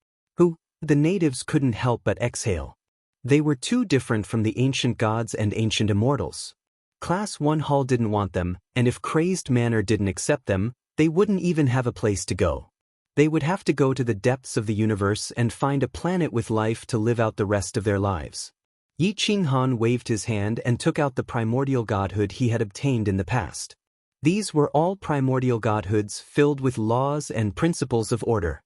The natives couldn't help but exhale. They were too different from the ancient gods and ancient immortals. Class 1 Hall didn't want them, and if Crazed Manor didn't accept them, they wouldn't even have a place to go. They would have to go to the depths of the universe and find a planet with life to live out the rest of their lives. Yi Qinghan waved his hand and took out the primordial godhood he had obtained in the past. These were all primordial godhoods filled with laws and principles of order.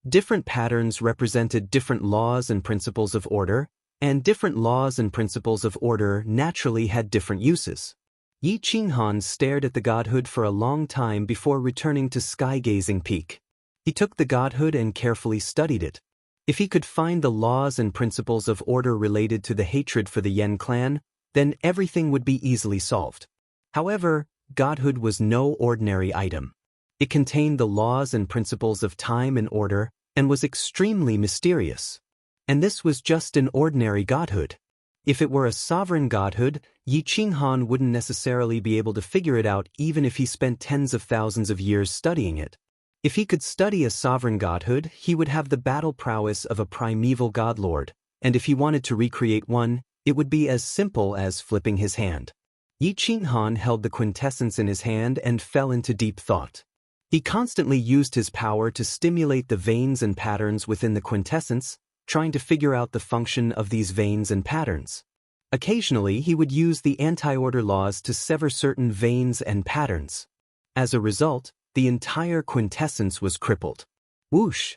Different patterns represented different laws and principles of order, and different laws and principles of order naturally had different uses. Yi Qinghan stared at the godhood for a long time before returning to Sky-Gazing Peak. He took the godhood and carefully studied it. If he could find the laws and principles of order related to the hatred for the Yen clan, then everything would be easily solved. However, godhood was no ordinary item. It contained the laws and principles of time and order, and was extremely mysterious. And this was just an ordinary godhood. If it were a sovereign godhood, Yi Qinghan wouldn't necessarily be able to figure it out even if he spent tens of thousands of years studying it. If he could study a sovereign godhood, he would have the battle prowess of a primeval godlord, and if he wanted to recreate one, it would be as simple as flipping his hand. Yi Qinghan held the quintessence in his hand and fell into deep thought. He constantly used his power to stimulate the veins and patterns within the quintessence, trying to figure out the function of these veins and patterns. Occasionally, he would use the anti-order laws to sever certain veins and patterns. As a result, the entire quintessence was crippled. Whoosh!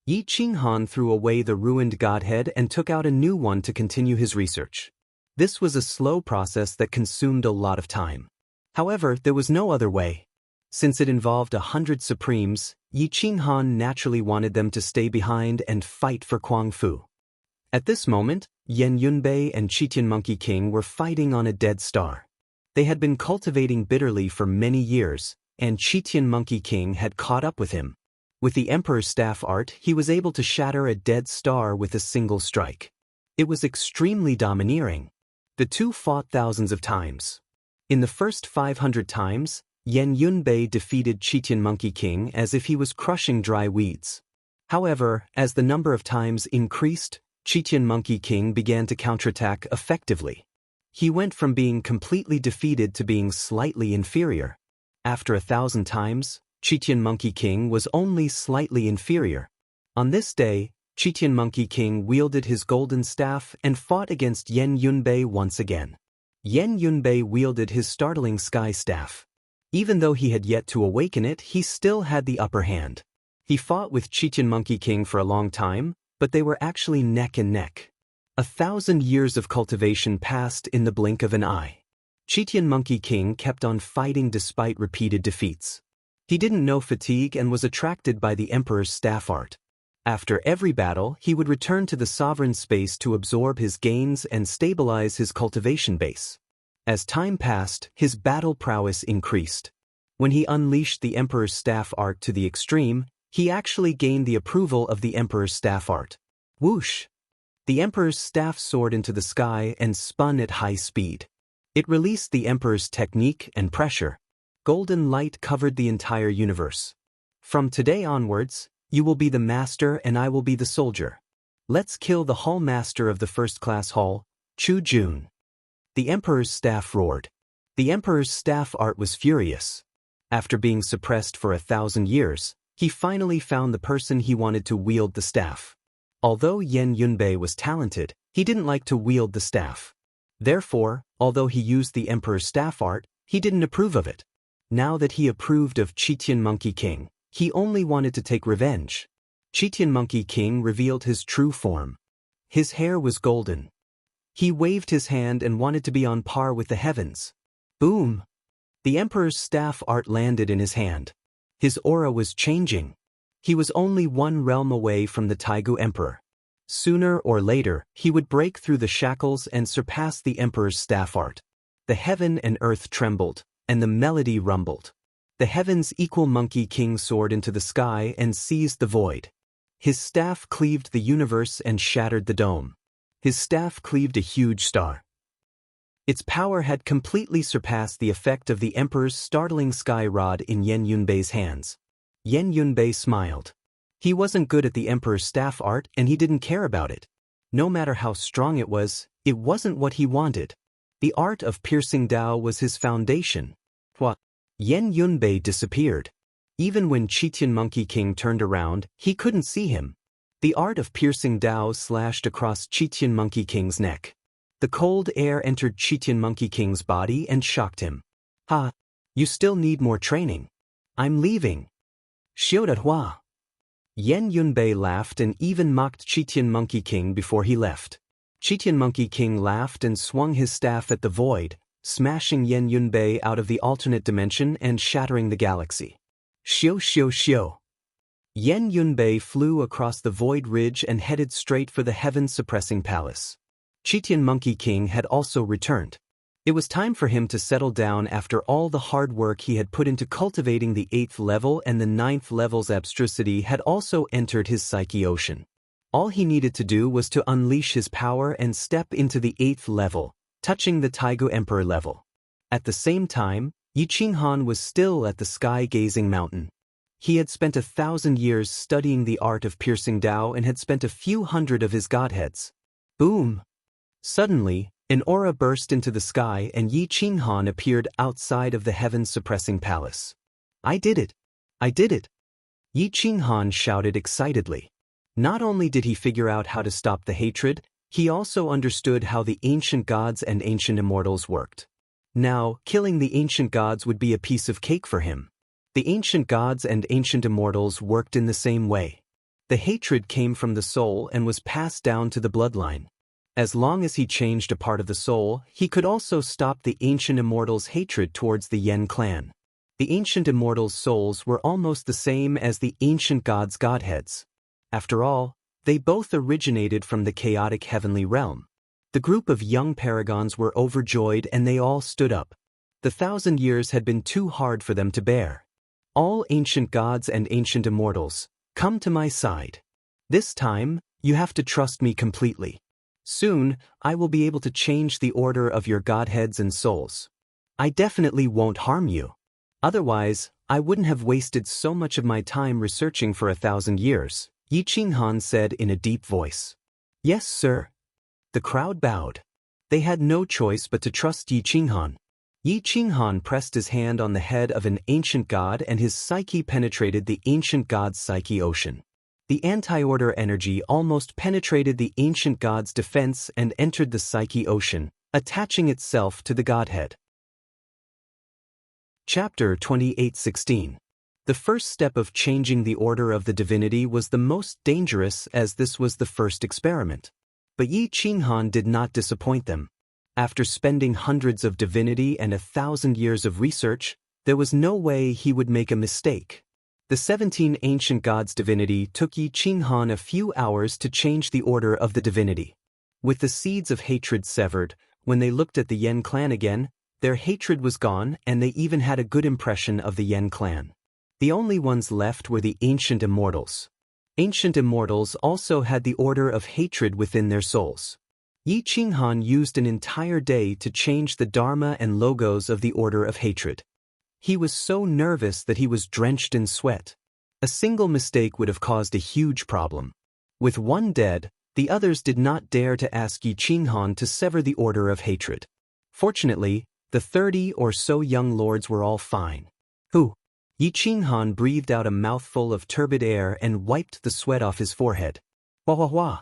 Yi Qinghan threw away the ruined godhead and took out a new one to continue his research. This was a slow process that consumed a lot of time. However, there was no other way. Since it involved 100 Supremes, Yi Qinghan naturally wanted them to stay behind and fight for Kuang Fu. At this moment, Yan Yunbei and Chitian Monkey King were fighting on a dead star. They had been cultivating bitterly for many years, and Chitian Monkey King had caught up with him. With the Emperor's staff art, he was able to shatter a dead star with a single strike. It was extremely domineering. The two fought thousands of times. In the first 500 times, Yan Yunbei defeated Chitian Monkey King as if he was crushing dry weeds. However, as the number of times increased, Chitian Monkey King began to counterattack effectively. He went from being completely defeated to being slightly inferior. After 1,000 times, Chitian Monkey King was only slightly inferior. On this day, Chitian Monkey King wielded his golden staff and fought against Yan Yunbei once again. Yan Yunbei wielded his startling sky staff. Even though he had yet to awaken it, he still had the upper hand. He fought with Chitian Monkey King for a long time, but they were actually neck and neck. 1,000 years of cultivation passed in the blink of an eye. Chitian Monkey King kept on fighting despite repeated defeats. He didn't know fatigue and was attracted by the Emperor's staff art. After every battle, he would return to the sovereign space to absorb his gains and stabilize his cultivation base. As time passed, his battle prowess increased. When he unleashed the Emperor's staff art to the extreme, he actually gained the approval of the Emperor's staff art. Whoosh! The Emperor's staff soared into the sky and spun at high speed. It released the Emperor's technique and pressure. Golden light covered the entire universe. From today onwards, you will be the master and I will be the soldier. Let's kill the Hall Master of the first-class Hall, Chu Jun. The Emperor's staff roared. The Emperor's staff art was furious. After being suppressed for 1,000 years, he finally found the person he wanted to wield the staff. Although Yan Yunbei was talented, he didn't like to wield the staff. Therefore, although he used the Emperor's staff art, He didn't approve of it. Now that he approved of Chitian Monkey King, he only wanted to take revenge. Chitian Monkey King revealed his true form. His hair was golden. He waved his hand and wanted to be on par with the heavens. Boom! The Emperor's staff art landed in his hand. His aura was changing. He was only one realm away from the Taigu Emperor. Sooner or later, he would break through the shackles and surpass the Emperor's staff art. The heaven and earth trembled, and the melody rumbled. The heavens equal Monkey King soared into the sky and seized the void. His staff cleaved the universe and shattered the dome. His staff cleaved a huge star. Its power had completely surpassed the effect of the Emperor's startling sky rod in Yan Yunbei's hands. Yan Yunbei smiled. He wasn't good at the Emperor's staff art and he didn't care about it. No matter how strong it wasn't what he wanted. The art of piercing Dao was his foundation. What? Yan Yunbei disappeared. Even when Chitian Monkey King turned around, he couldn't see him. The art of piercing Dao slashed across Chitian Monkey King's neck. The cold air entered Chitian Monkey King's body and shocked him. Ha! You still need more training. I'm leaving. Xiao. Yan Yunbei laughed and even mocked Chitian Monkey King before he left. Chitian Monkey King laughed and swung his staff at the void, smashing Yan Yunbei out of the alternate dimension and shattering the galaxy. Xiao. Yan Yunbei flew across the void ridge and headed straight for the heaven-suppressing palace. Chitian Monkey King had also returned. It was time for him to settle down after all the hard work he had put into cultivating the 8th level, and the 9th level's abstrusity had also entered his psyche ocean. All he needed to do was to unleash his power and step into the 8th level, touching the Taigu Emperor level. At the same time, Yi Qinghan was still at the sky-gazing mountain. He had spent 1,000 years studying the art of piercing Dao and had spent a few hundred of his godheads. Boom! Suddenly, an aura burst into the sky and Yi Qinghan appeared outside of the heaven-suppressing palace. I did it! I did it! Yi Qinghan shouted excitedly. Not only did he figure out how to stop the hatred, he also understood how the ancient gods and ancient immortals worked. Now, killing the ancient gods would be a piece of cake for him. The ancient gods and ancient immortals worked in the same way. The hatred came from the soul and was passed down to the bloodline. As long as he changed a part of the soul, he could also stop the ancient immortals' hatred towards the Yen clan. The ancient immortals' souls were almost the same as the ancient gods' godheads. After all, they both originated from the chaotic heavenly realm. The group of young paragons were overjoyed and they all stood up. The 1,000 years had been too hard for them to bear. All ancient gods and ancient immortals, come to my side. This time, you have to trust me completely. Soon, I will be able to change the order of your godheads and souls. I definitely won't harm you. Otherwise, I wouldn't have wasted so much of my time researching for 1,000 years, Yi Qinghan said in a deep voice. Yes, sir. The crowd bowed. They had no choice but to trust Yi Qinghan. Yi Qinghan pressed his hand on the head of an ancient god and his psyche penetrated the ancient god's psyche ocean. The anti-order energy almost penetrated the ancient god's defense and entered the psyche ocean, attaching itself to the godhead. Chapter 28:16. The first step of changing the order of the divinity was the most dangerous, as this was the first experiment. But Yi Qinghan did not disappoint them. After spending hundreds of divinity and 1,000 years of research, there was no way he would make a mistake. The 17 ancient gods' divinity took Yi Qinghan a few hours to change the order of the divinity. With the seeds of hatred severed, when they looked at the Yen clan again, their hatred was gone and they even had a good impression of the Yen clan. The only ones left were the ancient immortals. Ancient immortals also had the order of hatred within their souls. Yi Qinghan used an entire day to change the dharma and logos of the order of hatred. He was so nervous that he was drenched in sweat. A single mistake would have caused a huge problem. With one dead, the others did not dare to ask Yi Qinghan to sever the order of hatred. Fortunately, the 30 or so young lords were all fine. Who? Yi Qinghan breathed out a mouthful of turbid air and wiped the sweat off his forehead. Wah wah wah.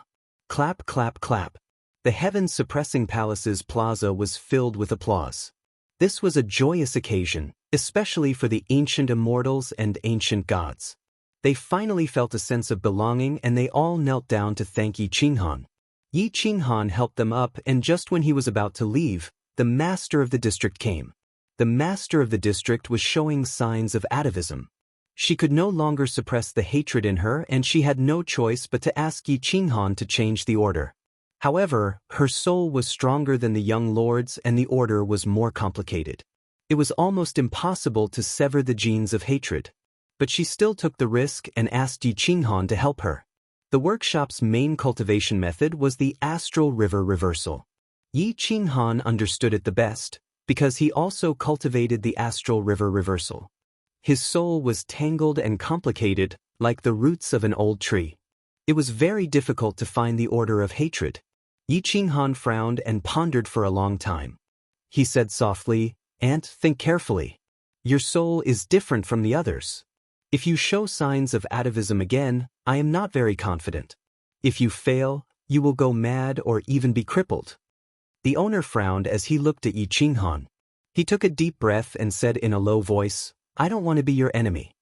Clap clap clap. The heaven-suppressing palace's plaza was filled with applause. This was a joyous occasion, especially for the ancient immortals and ancient gods. They finally felt a sense of belonging and they all knelt down to thank Yi Qinghan. Yi Qinghan helped them up, and just when he was about to leave, the master of the district came. The master of the district was showing signs of atavism. She could no longer suppress the hatred in her, and she had no choice but to ask Yi Qinghan to change the order. However, her soul was stronger than the young lord's and the order was more complicated. It was almost impossible to sever the genes of hatred. But she still took the risk and asked Yi Qinghan to help her. The workshop's main cultivation method was the astral river reversal. Yi Qinghan understood it the best, because he also cultivated the astral river reversal. His soul was tangled and complicated, like the roots of an old tree. It was very difficult to find the order of hatred. Yi Qinghan frowned and pondered for a long time. He said softly, "Aunt, think carefully. Your soul is different from the others. If you show signs of atavism again, I am not very confident. If you fail, you will go mad or even be crippled." The owner frowned as he looked at Yi Qinghan. He took a deep breath and said in a low voice, "I don't want to be your enemy.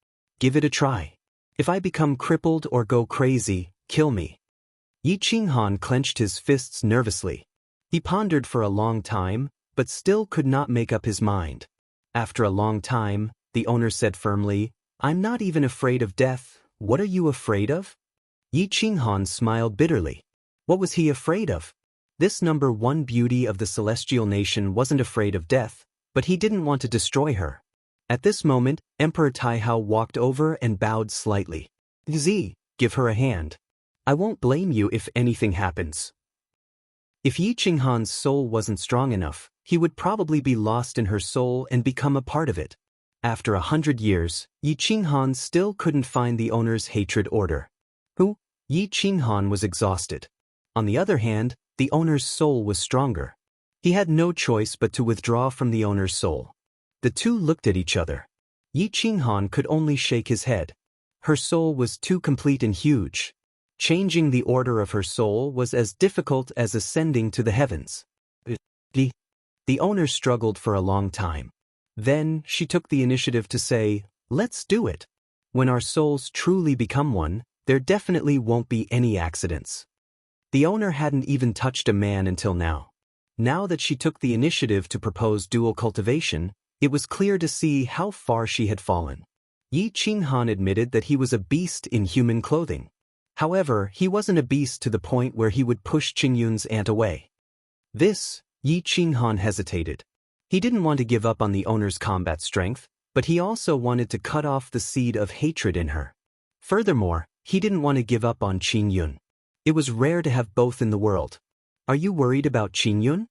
Give it a try. If I become crippled or go crazy, kill me." Yi Qinghan clenched his fists nervously. He pondered for a long time, but still could not make up his mind. After a long time, the owner said firmly, "I'm not even afraid of death. What are you afraid of?" Yi Qinghan smiled bitterly. What was he afraid of? This number one beauty of the celestial nation wasn't afraid of death, but he didn't want to destroy her. At this moment, Emperor Taihao walked over and bowed slightly. "Zi, give her a hand. I won't blame you if anything happens." If Yi Qinghan's soul wasn't strong enough, he would probably be lost in her soul and become a part of it. After 100 years, Yi Qinghan still couldn't find the owner's hatred order. Yi Qinghan was exhausted. On the other hand, the owner's soul was stronger. He had no choice but to withdraw from the owner's soul. The two looked at each other. Yi Qinghan could only shake his head. Her soul was too complete and huge. Changing the order of her soul was as difficult as ascending to the heavens. The owner struggled for a long time. Then she took the initiative to say, "Let's do it. When our souls truly become one, there definitely won't be any accidents." The owner hadn't even touched a man until now. Now that she took the initiative to propose dual cultivation, it was clear to see how far she had fallen. Yi Qinghan admitted that he was a beast in human clothing. However, he wasn't a beast to the point where he would push Qingyun's aunt away. Yi Qinghan hesitated. He didn't want to give up on the owner's combat strength, but he also wanted to cut off the seed of hatred in her. Furthermore, he didn't want to give up on Qingyun. It was rare to have both in the world. "Are you worried about Qingyun?"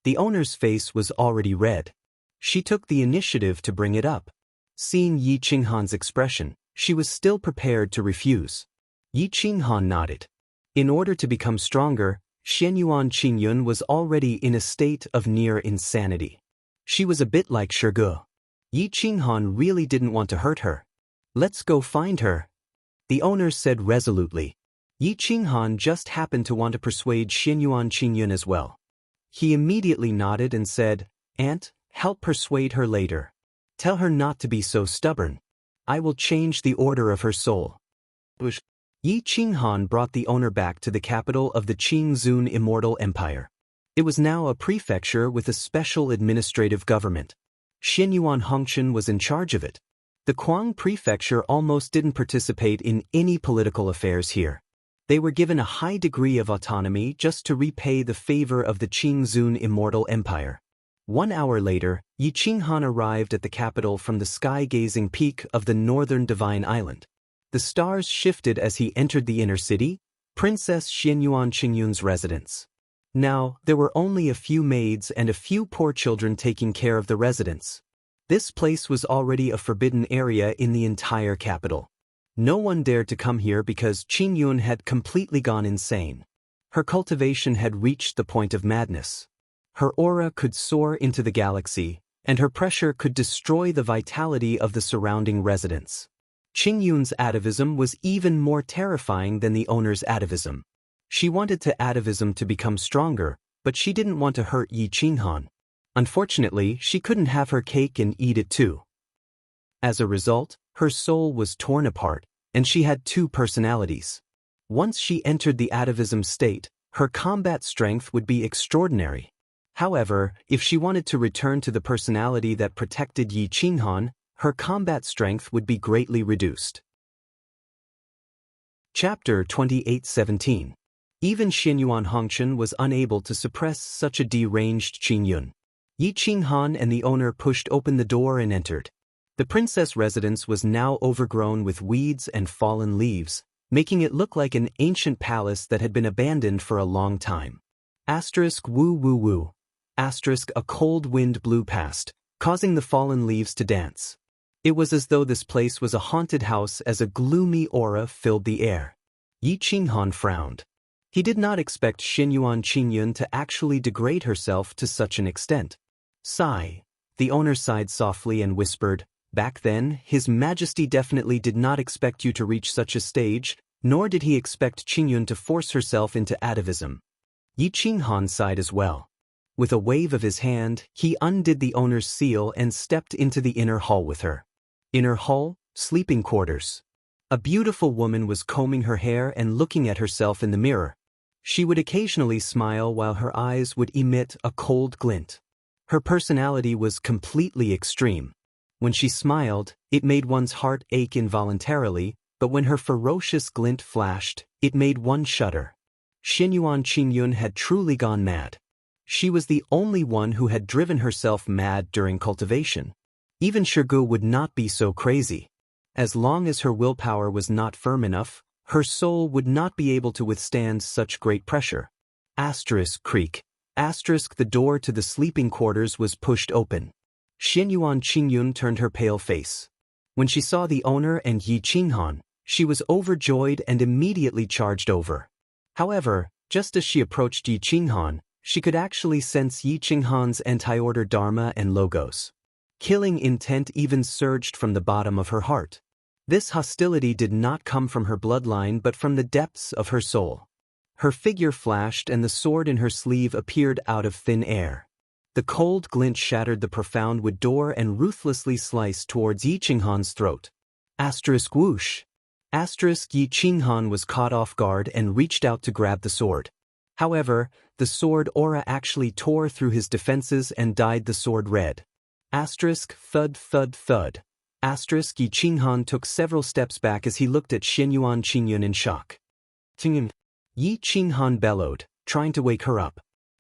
The owner's face was already red. She took the initiative to bring it up. Seeing Yi Qinghan's expression, she was still prepared to refuse. Yi Qinghan nodded. In order to become stronger, Xianyuan Qingyun was already in a state of near insanity. She was a bit like Shige. Yi Qinghan really didn't want to hurt her. "Let's go find her," the owner said resolutely. Yi Qinghan just happened to want to persuade Xianyuan Qingyun as well. He immediately nodded and said, "Aunt, help persuade her later. Tell her not to be so stubborn. I will change the order of her soul." Yi Qinghan brought the owner back to the capital of the Qingzun Immortal Empire. It was now a prefecture with a special administrative government. Xianyuan Hongchen was in charge of it. The Kuang prefecture almost didn't participate in any political affairs here. They were given a high degree of autonomy just to repay the favor of the Qingzun Immortal Empire. 1 hour later, Yi Qinghan arrived at the capital from the sky-gazing peak of the northern Divine Island. The stars shifted as he entered the inner city, Princess Xianyuan Qingyun's residence. Now, there were only a few maids and a few poor children taking care of the residence. This place was already a forbidden area in the entire capital. No one dared to come here because Qingyun had completely gone insane. Her cultivation had reached the point of madness. Her aura could soar into the galaxy, and her pressure could destroy the vitality of the surrounding residents. Qingyun's atavism was even more terrifying than the owner's atavism. She wanted atavism to become stronger, but she didn't want to hurt Yi Qinghan. Unfortunately, she couldn't have her cake and eat it too. As a result, her soul was torn apart, and she had two personalities. Once she entered the atavism state, her combat strength would be extraordinary. However, if she wanted to return to the personality that protected Yi Qinghan, her combat strength would be greatly reduced. Chapter 28:17. Even Xianyuan Hongchen was unable to suppress such a deranged Qingyun. Yi Qinghan and the owner pushed open the door and entered. The princess residence was now overgrown with weeds and fallen leaves, making it look like an ancient palace that had been abandoned for a long time. Woo woo woo. A cold wind blew past, causing the fallen leaves to dance. It was as though this place was a haunted house as a gloomy aura filled the air. Yi Qinghan frowned. He did not expect Xianyuan Qingyun to actually degrade herself to such an extent. Sigh. The owner sighed softly and whispered, "Back then, His Majesty definitely did not expect you to reach such a stage, nor did he expect Qingyun to force herself into atavism." Yi Qinghan sighed as well. With a wave of his hand, he undid the owner's seal and stepped into the inner hall with her. Inner hall, sleeping quarters. A beautiful woman was combing her hair and looking at herself in the mirror. She would occasionally smile while her eyes would emit a cold glint. Her personality was completely extreme. When she smiled, it made one's heart ache involuntarily, but when her ferocious glint flashed, it made one shudder. Xianyuan Qingyun had truly gone mad. She was the only one who had driven herself mad during cultivation. Even Shirgu would not be so crazy. As long as her willpower was not firm enough, her soul would not be able to withstand such great pressure. Creak. The door to the sleeping quarters was pushed open. Xianyuan Qingyun turned her pale face. When she saw the owner and Yi Qinghan, she was overjoyed and immediately charged over. However, just as she approached Yi Qinghan, she could actually sense Yi Qinghan's anti-order dharma and logos. Killing intent even surged from the bottom of her heart. This hostility did not come from her bloodline but from the depths of her soul. Her figure flashed and the sword in her sleeve appeared out of thin air. The cold glint shattered the profound wood door and ruthlessly sliced towards Yi Qinghan's throat. Whoosh. Yi Qinghan was caught off guard and reached out to grab the sword. However, the sword aura actually tore through his defenses and dyed the sword red. Thud. Yi Qinghan took several steps back as he looked at Xianyuan Qingyun in shock. Yi Qinghan bellowed, trying to wake her up.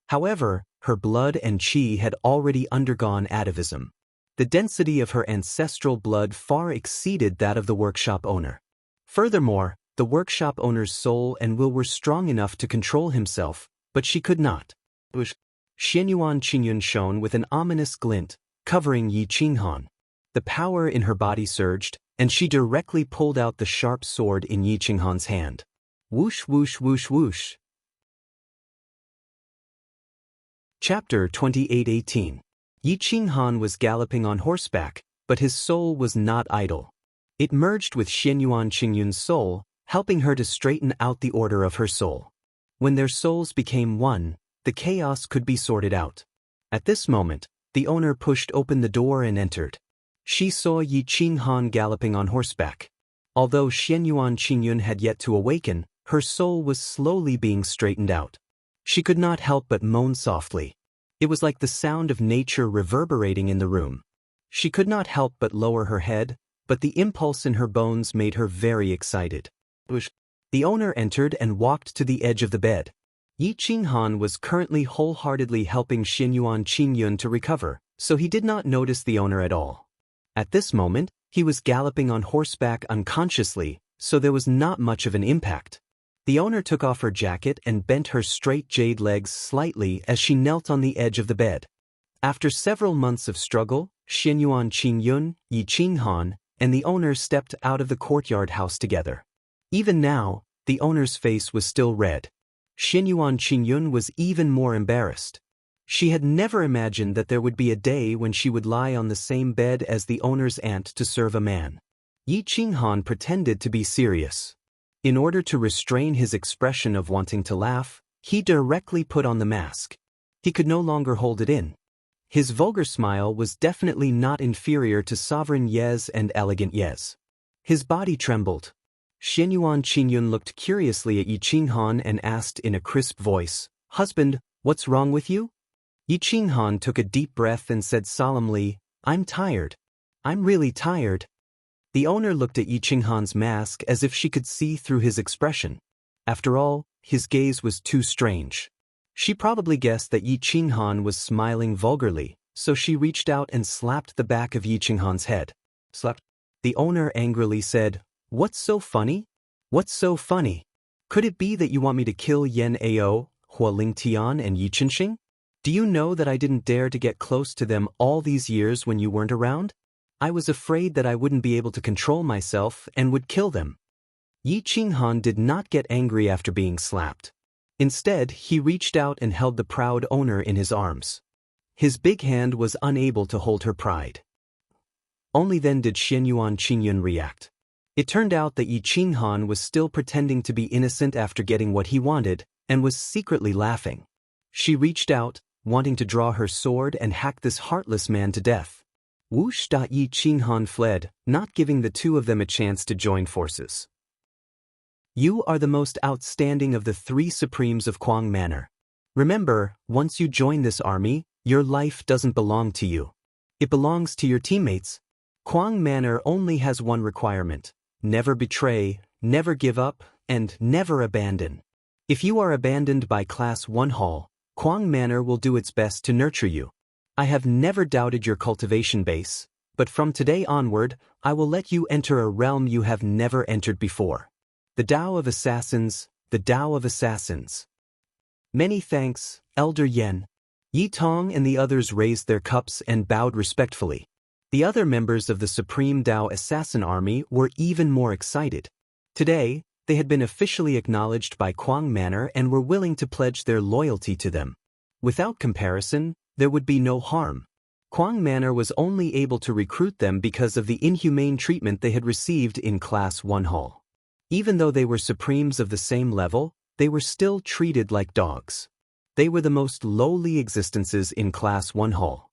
However, her blood and qi had already undergone atavism. The density of her ancestral blood far exceeded that of the workshop owner. Furthermore, the workshop owner's soul and will were strong enough to control himself, but she could not. Xianyuan Qingyun shone with an ominous glint, covering Yi Qinghan. The power in her body surged, and she directly pulled out the sharp sword in Yi Qinghan's hand. Whoosh whoosh whoosh whoosh. Chapter 28:18. Yi Qinghan was galloping on horseback, but his soul was not idle. It merged with Xianyuan Qingyun's soul, helping her to straighten out the order of her soul. When their souls became one, the chaos could be sorted out. At this moment, the owner pushed open the door and entered. She saw Yi Qinghan galloping on horseback. Although Xianyuan Qingyun had yet to awaken, her soul was slowly being straightened out. She could not help but moan softly. It was like the sound of nature reverberating in the room. She could not help but lower her head, but the impulse in her bones made her very excited. The owner entered and walked to the edge of the bed. Yi Qinghan was currently wholeheartedly helping Xianyuan Qingyun to recover, so he did not notice the owner at all. At this moment, he was galloping on horseback unconsciously, so there was not much of an impact. The owner took off her jacket and bent her straight jade legs slightly as she knelt on the edge of the bed. After several months of struggle, Xianyuan Qingyun, Yi Qinghan, and the owner stepped out of the courtyard house together. Even now, the owner's face was still red. Xianyuan Qingyun was even more embarrassed. She had never imagined that there would be a day when she would lie on the same bed as the owner's aunt to serve a man. Yi Qinghan pretended to be serious. In order to restrain his expression of wanting to laugh, he directly put on the mask. He could no longer hold it in. His vulgar smile was definitely not inferior to sovereign Yes and elegant Yes. His body trembled. Xianyuan Qingyun looked curiously at Yi Qinghan and asked in a crisp voice, "Husband, what's wrong with you?" Yi Qinghan took a deep breath and said solemnly, "I'm tired. I'm really tired." The owner looked at Yi Qinghan's mask as if she could see through his expression. After all, his gaze was too strange. She probably guessed that Yi Qinghan was smiling vulgarly, so she reached out and slapped the back of Yi Qinghan's head. Slap. The owner angrily said, "What's so funny? What's so funny? Could it be that you want me to kill Yan Ao, Hualing Tian and Yi Qinxing? Do you know that I didn't dare to get close to them all these years when you weren't around? I was afraid that I wouldn't be able to control myself and would kill them." Yi Qinghan did not get angry after being slapped. Instead, he reached out and held the proud owner in his arms. His big hand was unable to hold her pride. Only then did Xianyuan Qingyun react. It turned out that Yi Qinghan was still pretending to be innocent after getting what he wanted, and was secretly laughing. She reached out, wanting to draw her sword and hack this heartless man to death. Whoosh! Yi Qinghan fled, not giving the two of them a chance to join forces. You are the most outstanding of the 3 Supremes of Kuang Manor. Remember, once you join this army, your life doesn't belong to you. It belongs to your teammates. Kuang Manor only has one requirement: never betray, never give up, and never abandon. If you are abandoned by Class 1 Hall, Kuang Manor will do its best to nurture you. I have never doubted your cultivation base, but from today onward, I will let you enter a realm you have never entered before. The Tao of Assassins, the Tao of Assassins. Many thanks, Elder Yen. Yi Tong and the others raised their cups and bowed respectfully. The other members of the Supreme Tao Assassin Army were even more excited. Today, they had been officially acknowledged by Kuang Manor and were willing to pledge their loyalty to them. Without comparison, there would be no harm. Kuang Manor was only able to recruit them because of the inhumane treatment they had received in Class 1 Hall. Even though they were Supremes of the same level, they were still treated like dogs. They were the most lowly existences in Class 1 Hall.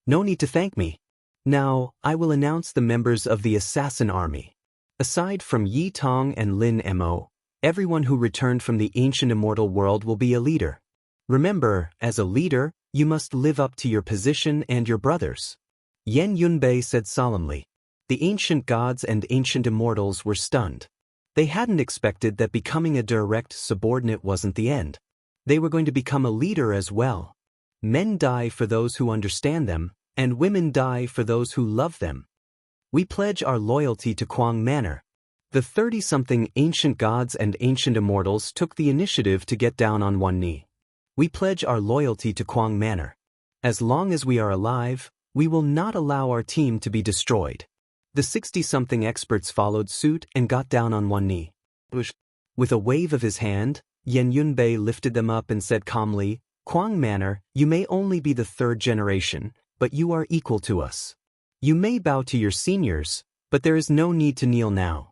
No need to thank me. Now, I will announce the members of the Assassin Army. Aside from Yi Tong and Lin Mo, everyone who returned from the ancient immortal world will be a leader. Remember, as a leader, you must live up to your position and your brothers. Yan Yunbei said solemnly. The ancient gods and ancient immortals were stunned. They hadn't expected that becoming a direct subordinate wasn't the end. They were going to become a leader as well. Men die for those who understand them, and women die for those who love them. We pledge our loyalty to Kuang Manor. The 30-something ancient gods and ancient immortals took the initiative to get down on one knee. We pledge our loyalty to Kuang Manor. As long as we are alive, we will not allow our team to be destroyed. The 60-something experts followed suit and got down on one knee. With a wave of his hand, Yan Yunbei lifted them up and said calmly, "Kuang Manor, you may only be the 3rd generation, but you are equal to us. You may bow to your seniors, but there is no need to kneel now."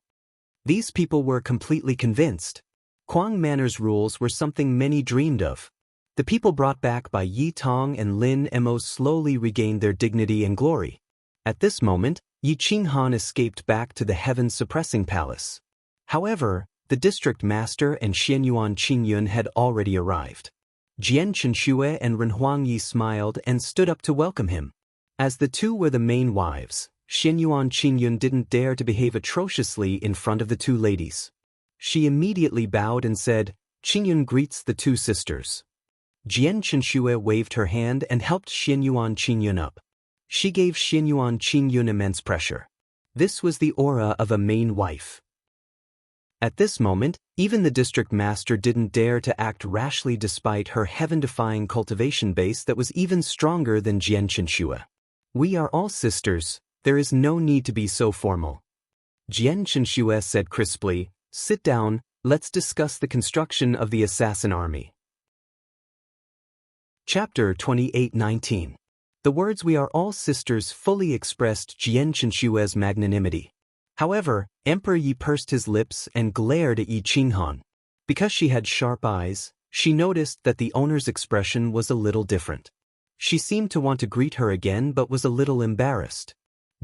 These people were completely convinced. Kuang Manor's rules were something many dreamed of. The people brought back by Yi Tong and Lin Mo slowly regained their dignity and glory. At this moment, Yi Qinghan escaped back to the heaven-suppressing palace. However, the district master and Xianyuan Qingyun had already arrived. Jian Chenxue and Ren Huangyi smiled and stood up to welcome him. As the two were the main wives, Xianyuan Qingyun didn't dare to behave atrociously in front of the two ladies. She immediately bowed and said, "Qingyun greets the two sisters." Jian Chenxue waved her hand and helped Xianyuan Qingyun up. She gave Xianyuan Qingyun immense pressure. This was the aura of a main wife. At this moment, even the district master didn't dare to act rashly despite her heaven-defying cultivation base that was even stronger than Jian Chenxue. "We are all sisters, there is no need to be so formal." Jian Chenxue said crisply, "Sit down, let's discuss the construction of the assassin army." Chapter 28:19. The words "we are all sisters" fully expressed Jian Chenxue's magnanimity. However, Emperor Yi pursed his lips and glared at Yi Qinghan. Because she had sharp eyes, she noticed that the owner's expression was a little different. She seemed to want to greet her again but was a little embarrassed.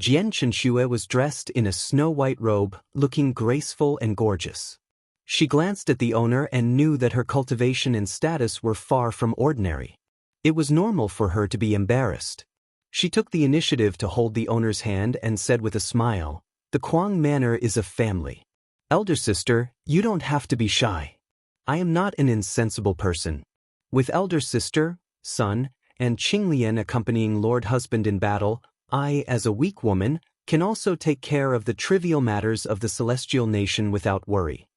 Jian Chenxue was dressed in a snow-white robe, looking graceful and gorgeous. She glanced at the owner and knew that her cultivation and status were far from ordinary. It was normal for her to be embarrassed. She took the initiative to hold the owner's hand and said with a smile, "The Kuang Manor is a family. Elder sister, you don't have to be shy. I am not an insensible person." With elder sister, son, and Qinglian accompanying Lord Husband in battle, I, as a weak woman, can also take care of the trivial matters of the celestial nation without worry.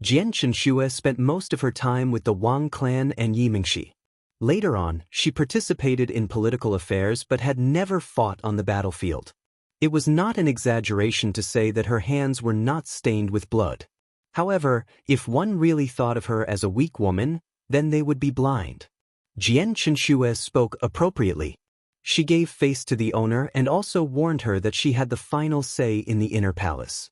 Jian Chenxue spent most of her time with the Wang clan and Yi Mingxi. Later on, she participated in political affairs but had never fought on the battlefield. It was not an exaggeration to say that her hands were not stained with blood. However, if one really thought of her as a weak woman, then they would be blind. Jian Chenxue spoke appropriately. She gave face to the owner and also warned her that she had the final say in the inner palace.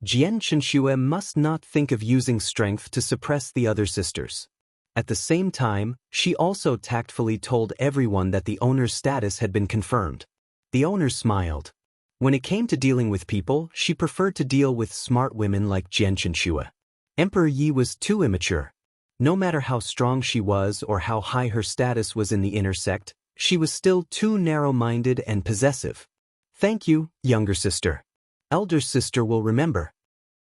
Jian Chenxue must not think of using strength to suppress the other sisters. At the same time, she also tactfully told everyone that the owner's status had been confirmed. The owner smiled. When it came to dealing with people, she preferred to deal with smart women like Jian Chenxue. Emperor Yi was too immature. No matter how strong she was or how high her status was in the inner sect, she was still too narrow-minded and possessive. "Thank you, younger sister. Elder sister will remember."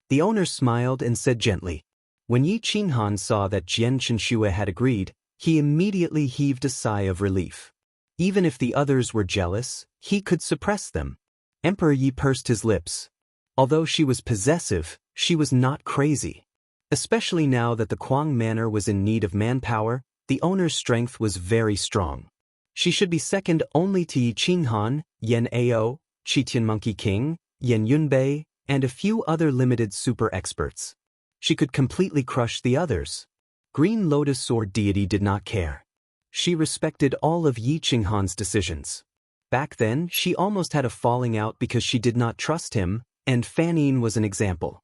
The owner smiled and said gently. When Yi Qinghan saw that Jian Chenxue had agreed, he immediately heaved a sigh of relief. Even if the others were jealous, he could suppress them. Emperor Yi pursed his lips. Although she was possessive, she was not crazy. Especially now that the Kuang Manor was in need of manpower, the owner's strength was very strong. She should be second only to Yi Qinghan, Yan Ao, Qitian Monkey King, Yan Yunbei, and a few other limited super experts. She could completely crush the others. Green Lotus Sword Deity did not care. She respected all of Yi Qinghan's decisions. Back then, she almost had a falling out because she did not trust him, and Fan Yin was an example.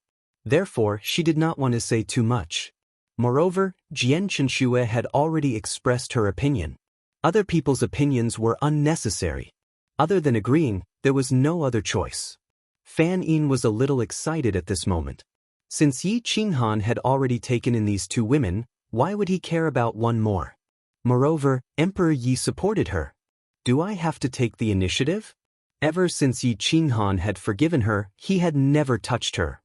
Therefore, she did not want to say too much. Moreover, Jian Chenxue had already expressed her opinion. Other people's opinions were unnecessary. Other than agreeing, there was no other choice. Fan Yin was a little excited at this moment. Since Yi Qinghan had already taken in these two women, why would he care about one more? Moreover, Emperor Yi supported her. Do I have to take the initiative? Ever since Yi Qinghan had forgiven her, he had never touched her.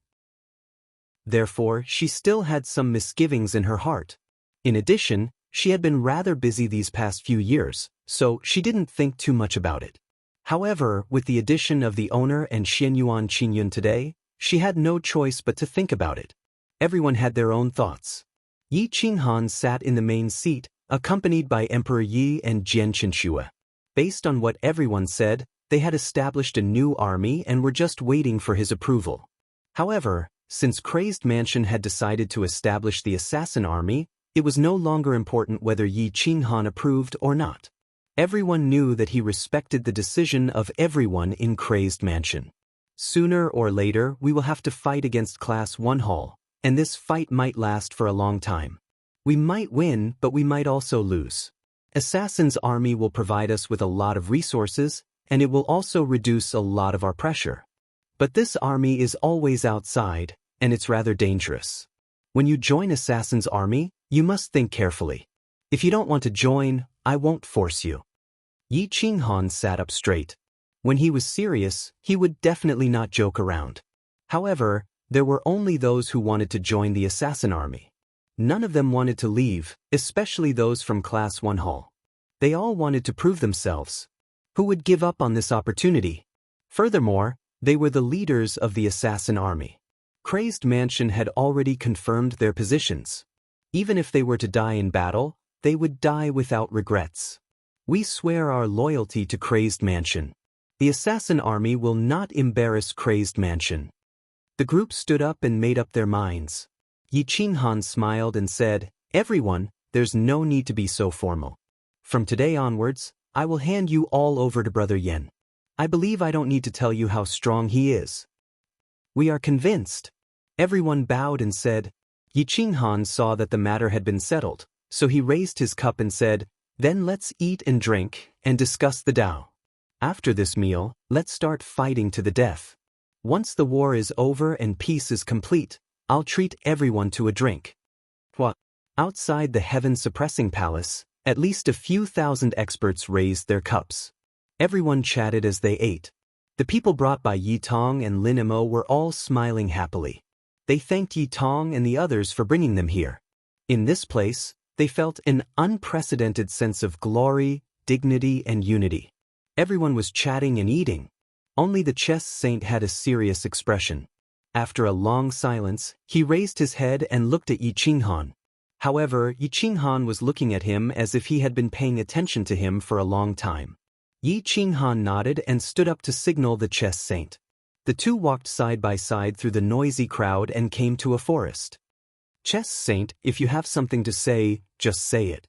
Therefore, she still had some misgivings in her heart. In addition, she had been rather busy these past few years, so she didn't think too much about it. However, with the addition of the owner and Xianyuan Qingyun today, she had no choice but to think about it. Everyone had their own thoughts. Yi Qinghan sat in the main seat, accompanied by Emperor Yi and Jian Chenxue. Based on what everyone said, they had established a new army and were just waiting for his approval. However, since Crazed Mansion had decided to establish the assassin army, it was no longer important whether Yi Qinghan approved or not. Everyone knew that he respected the decision of everyone in Crazed Mansion. Sooner or later, we will have to fight against Class 1 Hall, and this fight might last for a long time. We might win, but we might also lose. Assassin's army will provide us with a lot of resources, and it will also reduce a lot of our pressure. But this army is always outside, and it's rather dangerous. When you join Assassin's army, you must think carefully. If you don't want to join, I won't force you. Yi Qinghan sat up straight. When he was serious, he would definitely not joke around. However, there were only those who wanted to join the assassin army. None of them wanted to leave, especially those from Class 1 Hall. They all wanted to prove themselves. Who would give up on this opportunity? Furthermore, they were the leaders of the assassin army. Crazed Mansion had already confirmed their positions. Even if they were to die in battle, they would die without regrets. We swear our loyalty to Crazed Mansion. The assassin army will not embarrass Crazed Mansion. The group stood up and made up their minds. Yi Qinghan smiled and said, "Everyone, there's no need to be so formal. From today onwards, I will hand you all over to Brother Yan. I believe I don't need to tell you how strong he is." "We are convinced." Everyone bowed and said. Yi Qinghan saw that the matter had been settled, so he raised his cup and said, Then let's eat and drink and discuss the Tao. After this meal, let's start fighting to the death. Once the war is over and peace is complete, I'll treat everyone to a drink. What? Outside the heaven-suppressing palace, at least a few thousand experts raised their cups. Everyone chatted as they ate. The people brought by Yi Tong and Lin Mo were all smiling happily. They thanked Yi Tong and the others for bringing them here. In this place, they felt an unprecedented sense of glory, dignity, and unity. Everyone was chatting and eating. Only the chess saint had a serious expression. After a long silence, he raised his head and looked at Yi Qinghan. However, Yi Qinghan was looking at him as if he had been paying attention to him for a long time. Yi Qinghan nodded and stood up to signal the chess saint. The two walked side by side through the noisy crowd and came to a forest. Chess saint, if you have something to say, just say it.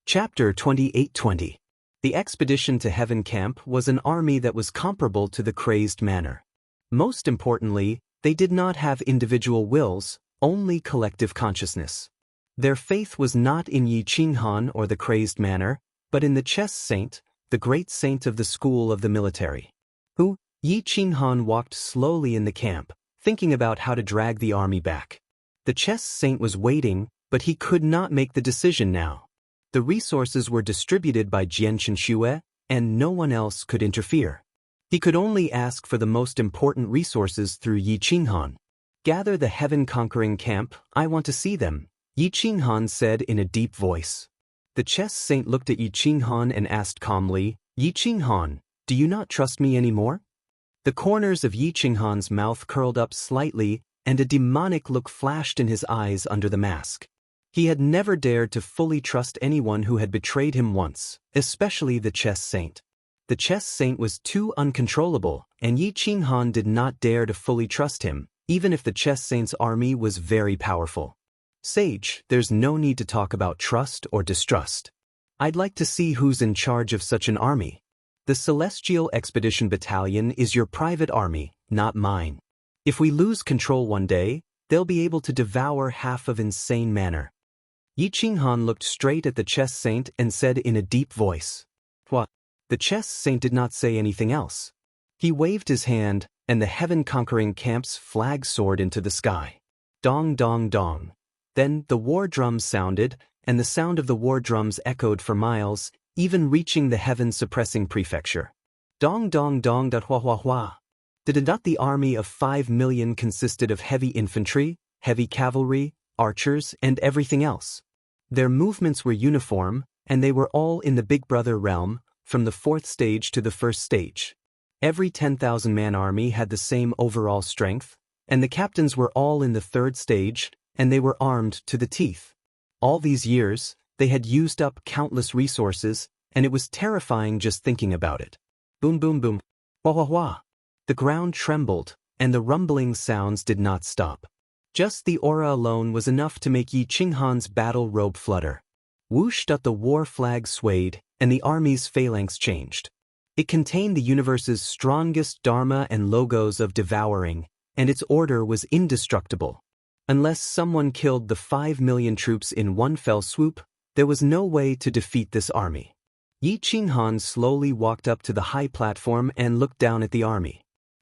Chapter 28:20. The expedition to Heaven Camp was an army that was comparable to the crazed manor. Most importantly, they did not have individual wills, only collective consciousness. Their faith was not in Yi Qinghan or the crazed manor, but in the chess saint, the great saint of the school of the military. Yi Qinghan walked slowly in the camp, thinking about how to drag the army back. The chess saint was waiting, but he could not make the decision now. The resources were distributed by Jian Chenxue, and no one else could interfere. He could only ask for the most important resources through Yi Qinghan. Gather the heaven-conquering camp, I want to see them, Yi Qinghan said in a deep voice. The chess saint looked at Yi Qinghan and asked calmly, Yi Qinghan, do you not trust me anymore? The corners of Yi Qinghan's mouth curled up slightly, and a demonic look flashed in his eyes under the mask. He had never dared to fully trust anyone who had betrayed him once, especially the chess saint. The chess saint was too uncontrollable, and Yi Qinghan did not dare to fully trust him, even if the chess saint's army was very powerful. Sage, there's no need to talk about trust or distrust. I'd like to see who's in charge of such an army. The Celestial Expedition Battalion is your private army, not mine. If we lose control one day, they'll be able to devour half of Insane Manor. Yi Qinghan looked straight at the chess saint and said in a deep voice. What? The chess saint did not say anything else. He waved his hand, and the heaven-conquering camp's flag soared into the sky. Dong dong dong. Then the war drums sounded, and the sound of the war drums echoed for miles, even reaching the heaven-suppressing prefecture. Dong dong dong da hua hua hua. Did not the army of 5 million consisted of heavy infantry, heavy cavalry, archers, and everything else? Their movements were uniform, and they were all in the Big Brother realm, from the 4th stage to the 1st stage. Every 10,000-man army had the same overall strength, and the captains were all in the 3rd stage, and they were armed to the teeth. All these years, they had used up countless resources, and it was terrifying just thinking about it. Boom boom boom. Wah wah wah. The ground trembled, and the rumbling sounds did not stop. Just the aura alone was enough to make Yi Qinghan's battle robe flutter. Whooshed up, the war flag swayed, and the army's phalanx changed. It contained the universe's strongest dharma and logos of devouring, and its order was indestructible. Unless someone killed the 5 million troops in one fell swoop, there was no way to defeat this army. Yi Qinghan slowly walked up to the high platform and looked down at the army.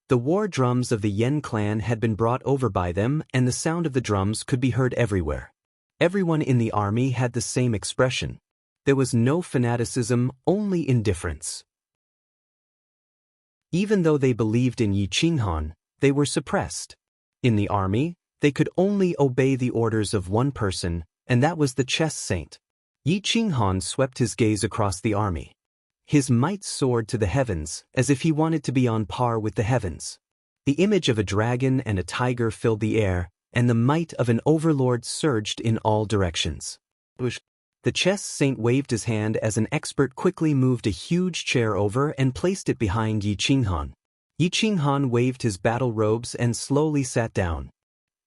The war drums of the Yen clan had been brought over by them, and the sound of the drums could be heard everywhere. Everyone in the army had the same expression. There was no fanaticism, only indifference. Even though they believed in Yi Qinghan, they were suppressed. In the army, they could only obey the orders of one person, and that was the chess saint. Yi Qinghan swept his gaze across the army. His might soared to the heavens, as if he wanted to be on par with the heavens. The image of a dragon and a tiger filled the air, and the might of an overlord surged in all directions. The chess saint waved his hand as an expert quickly moved a huge chair over and placed it behind Yi Qinghan. Yi Qinghan waved his battle robes and slowly sat down.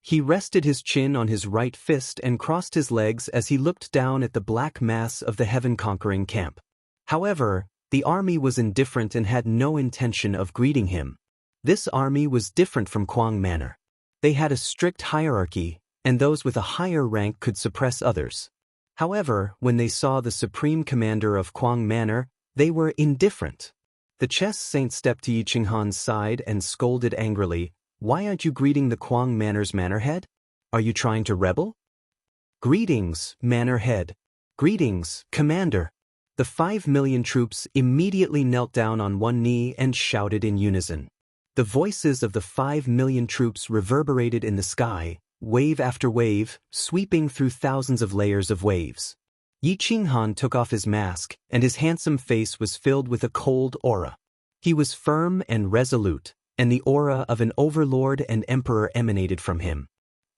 He rested his chin on his right fist and crossed his legs as he looked down at the black mass of the heaven-conquering camp. However, the army was indifferent and had no intention of greeting him. This army was different from Quang Manor. They had a strict hierarchy, and those with a higher rank could suppress others. However, when they saw the supreme commander of Kwang Manor, they were indifferent. The chess saint stepped to Yi Qinghan's side and scolded angrily, "Why aren't you greeting the Kwang Manor's manor head? Are you trying to rebel?" "Greetings, manor head. Greetings, commander." The 5 million troops immediately knelt down on one knee and shouted in unison. The voices of the 5 million troops reverberated in the sky, wave after wave, sweeping through thousands of layers of waves. Yi Qinghan took off his mask, and his handsome face was filled with a cold aura. He was firm and resolute, and the aura of an overlord and emperor emanated from him.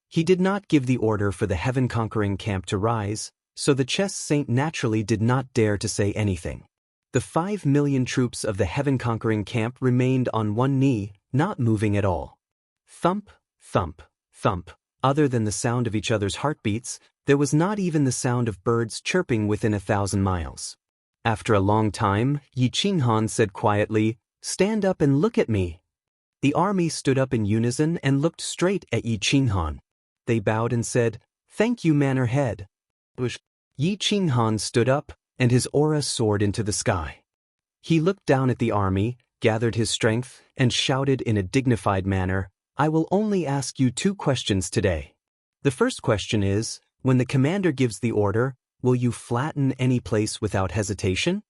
He did not give the order for the heaven-conquering camp to rise, so the chess saint naturally did not dare to say anything. The 5 million troops of the heaven-conquering camp remained on one knee, not moving at all. Thump, thump, thump. Other than the sound of each other's heartbeats, there was not even the sound of birds chirping within 1,000 miles. After a long time, Yi Qinghan said quietly, "Stand up and look at me." The army stood up in unison and looked straight at Yi Qinghan. They bowed and said, "Thank you, manor head." Yi Qinghan stood up, and his aura soared into the sky. He looked down at the army, gathered his strength, and shouted in a dignified manner, "I will only ask you 2 questions today. The first question is, when the commander gives the order, will you flatten any place without hesitation?"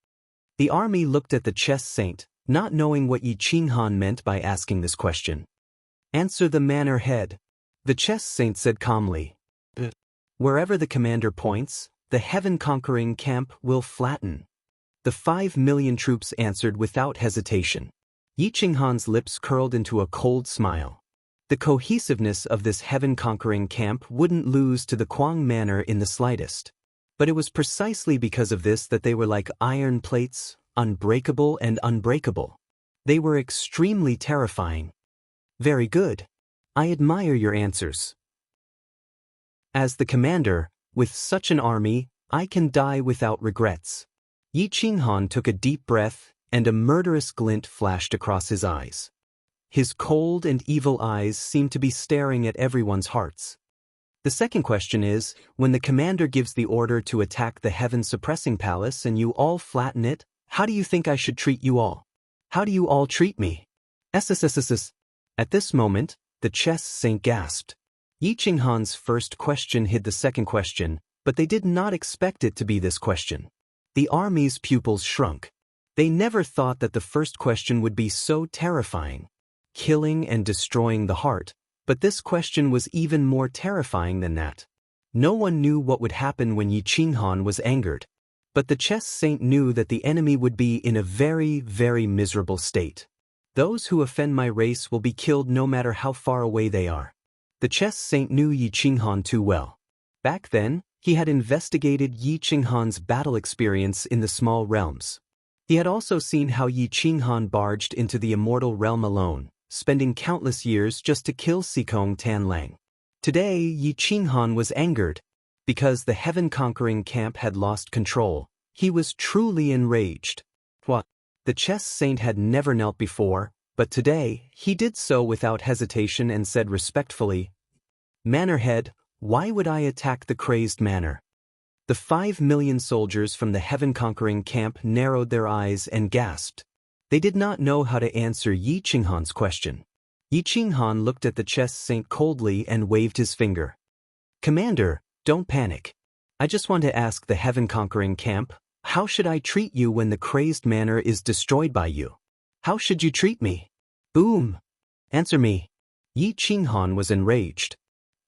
The army looked at the chess saint, not knowing what Yi Qinghan meant by asking this question. "Answer the manor head." The chess saint said calmly, "Wherever the commander points, the heaven-conquering camp will flatten." The 5 million troops answered without hesitation. Yi Qinghan's lips curled into a cold smile. The cohesiveness of this heaven-conquering camp wouldn't lose to the Kwang Manor in the slightest. But it was precisely because of this that they were like iron plates, unbreakable and unbreakable. They were extremely terrifying. "Very good. I admire your answers. As the commander, with such an army, I can die without regrets." Yi Qinghan took a deep breath, and a murderous glint flashed across his eyes. His cold and evil eyes seemed to be staring at everyone's hearts. The second question is, when the commander gives the order to attack the heaven-suppressing palace and you all flatten it, how do you think I should treat you all? How do you all treat me? SSSSS. At this moment, the chess saint gasped. Yi Qinghan's first question hid the second question, but they did not expect it to be this question. The army's pupils shrunk. They never thought that the first question would be so terrifying, killing and destroying the heart, but this question was even more terrifying than that. No one knew what would happen when Yi Qinghan was angered, but the chess saint knew that the enemy would be in a very, very miserable state. "Those who offend my race will be killed no matter how far away they are." The chess saint knew Yi Qinghan too well. Back then, he had investigated Yi Qinghan's battle experience in the small realms. He had also seen how Yi Qinghan barged into the immortal realm alone, spending countless years just to kill Sikong Tanlang. Today, Yi Qinghan was angered. Because the heaven-conquering camp had lost control, he was truly enraged. What? The chess saint had never knelt before, but today, he did so without hesitation and said respectfully, "Manor head, why would I attack the crazed manor?" The 5 million soldiers from the heaven-conquering camp narrowed their eyes and gasped. They did not know how to answer Yi Qinghan's question. Yi Qinghan looked at the chess saint coldly and waved his finger. "Commander, don't panic. I just want to ask the heaven-conquering camp, how should I treat you when the crazed manor is destroyed by you? How should you treat me? Boom! Answer me." Yi Qinghan was enraged.